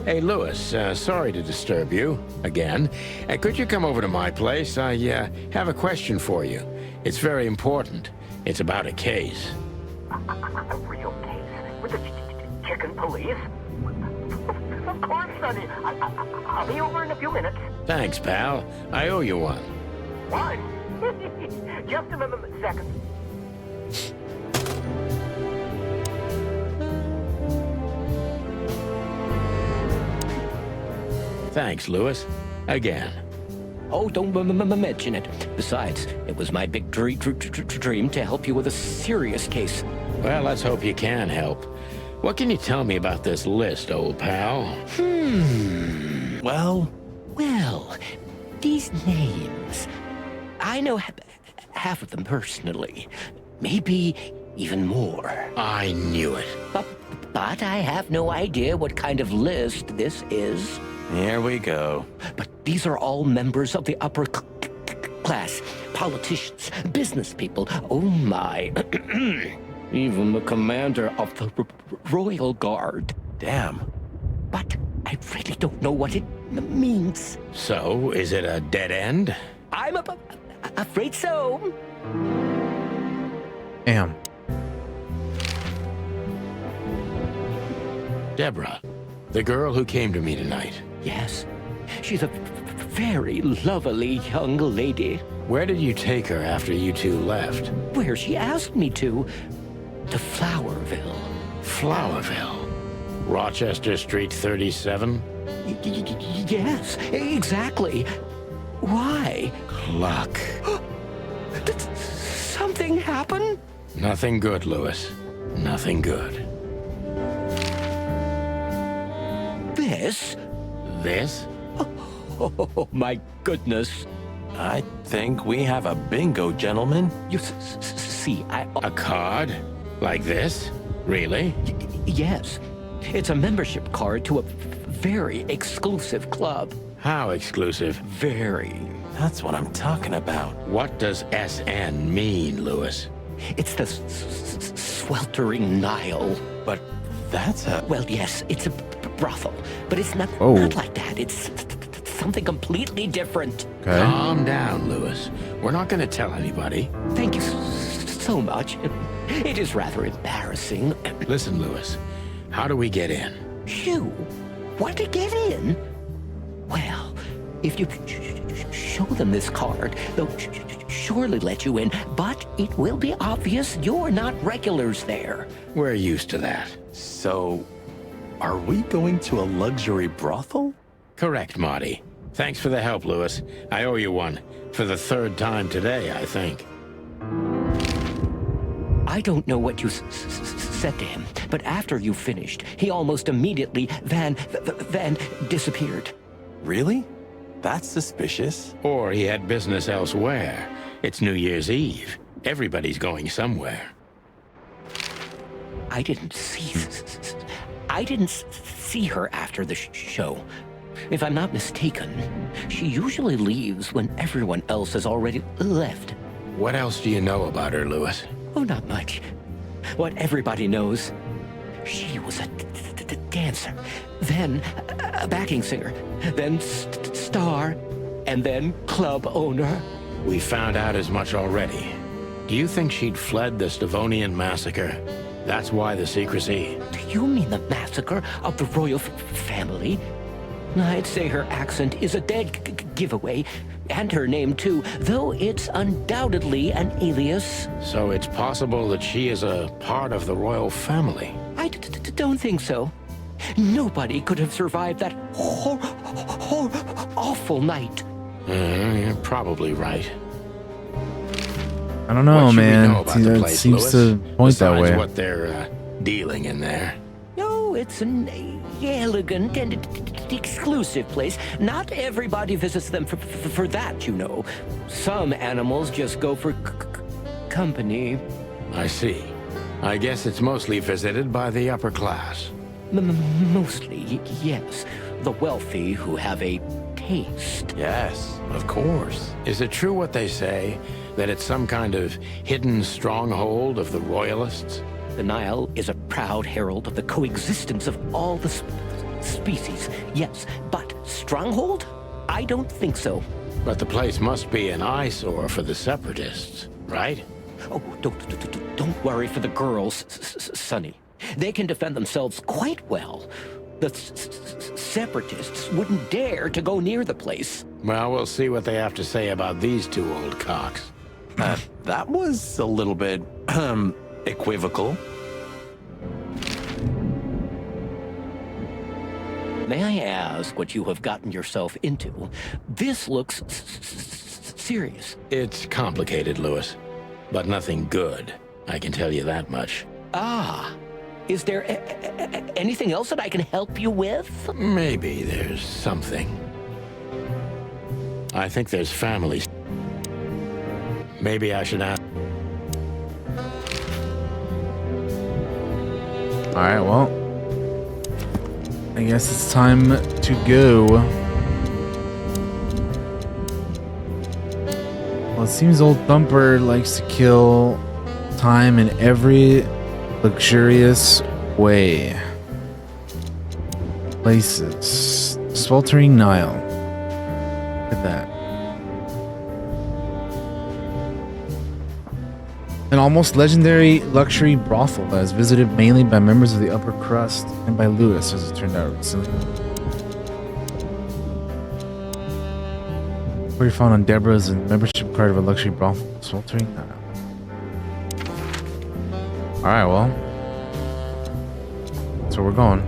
Hey, Lewis, sorry to disturb you again. Could you come over to my place? I have a question for you. It's very important. It's about a case. A real case? With the chicken police? Of course, Sonny. I'll be over in a few minutes. Thanks, pal. I owe you one. One? Just a second. Thanks, Lewis. Again. Oh, don't mention it. Besides, it was my big dream to help you with a serious case. Well, let's hope you can help. What can you tell me about this list, old pal? Well, these names. I know half of them personally. Maybe even more. I knew it. But I have no idea what kind of list this is. Here we go. But these are all members of the upper class. Politicians, business people. Oh my. Even the commander of the Royal Guard. Damn. But I really don't know what it means. So, is it a dead end? I'm afraid so. Damn. Deborah, the girl who came to me tonight. Yes. She's a very lovely young lady. Where did you take her after you two left? Where she asked me to Flowerville. Flowerville? Rochester Street 37? Yes, exactly. Why? Luck. Did something happen? Nothing good, Lewis. Nothing good. Yes. This? Oh, my goodness. I think we have a bingo, gentlemen. You see, A card? Like this? Really? Yes. It's a membership card to a very exclusive club. How exclusive? Very. That's what I'm talking about. What does SN mean, Lewis? It's the sweltering Nile. But that's a... Well, yes, it's a brothel. But it's not like that. It's something completely different. Okay. Calm down, Lewis. We're not going to tell anybody. Thank you so much. It is rather embarrassing. Listen, Lewis. How do we get in? You want to get in? Well, if you show them this card, they'll surely let you in, but it will be obvious you're not regulars there. We're used to that. So, are we going to a luxury brothel? Correct, Marty. Thanks for the help, Lewis. I owe you one. For the third time today, I think. I don't know what you said to him, but after you finished, he almost immediately van disappeared. Really? That's suspicious. Or he had business elsewhere. It's New Year's Eve. Everybody's going somewhere. I didn't see her after the show. If I'm not mistaken, she usually leaves when everyone else has already left. What else do you know about her, Lewis? Oh, not much. What everybody knows. She was a dancer, then a backing singer, then star, and then club owner. We found out as much already. Do you think she'd fled the Stavonian massacre? That's why the secrecy. Do you mean the massacre of the royal family? I'd say her accent is a dead giveaway, and her name too, though it's undoubtedly an alias. So it's possible that she is a part of the royal family. I don't think so. Nobody could have survived that awful night. You're probably right. I don't know, What should we man. know about the It place, seems Lewis? to point that Besides way. what they're dealing in there. No, it's an elegant and exclusive place. Not everybody visits them for that, you know. Some animals just go for company. I see. I guess it's mostly visited by the upper class. Mostly, yes. The wealthy who have a taste. Yes, of course. Is it true what they say, that it's some kind of hidden stronghold of the royalists? The Nile is a proud herald of the coexistence of all the species, yes, but stronghold? I don't think so. But the place must be an eyesore for the separatists, right? Oh, don't worry for the girls, Sonny. They can defend themselves quite well. The separatists wouldn't dare to go near the place. Well, we'll see what they have to say about these two old cocks. That was a little bit, equivocal. May I ask what you have gotten yourself into? This looks serious. It's complicated, Lewis, but nothing good. I can tell you that much. Ah, is there anything else that I can help you with? Maybe there's something. I think there's families. Maybe I should ask. Alright, well, I guess it's time to go. Well, it seems old Thumper likes to kill time in every luxurious way. Places. Sweltering Nile. Look at that. An almost legendary luxury brothel that is visited mainly by members of the upper crust and by Lewis, as it turned out recently. Where you found on Deborah's membership card of a luxury brothel, sweltering Nile. Alright, well. So we're going.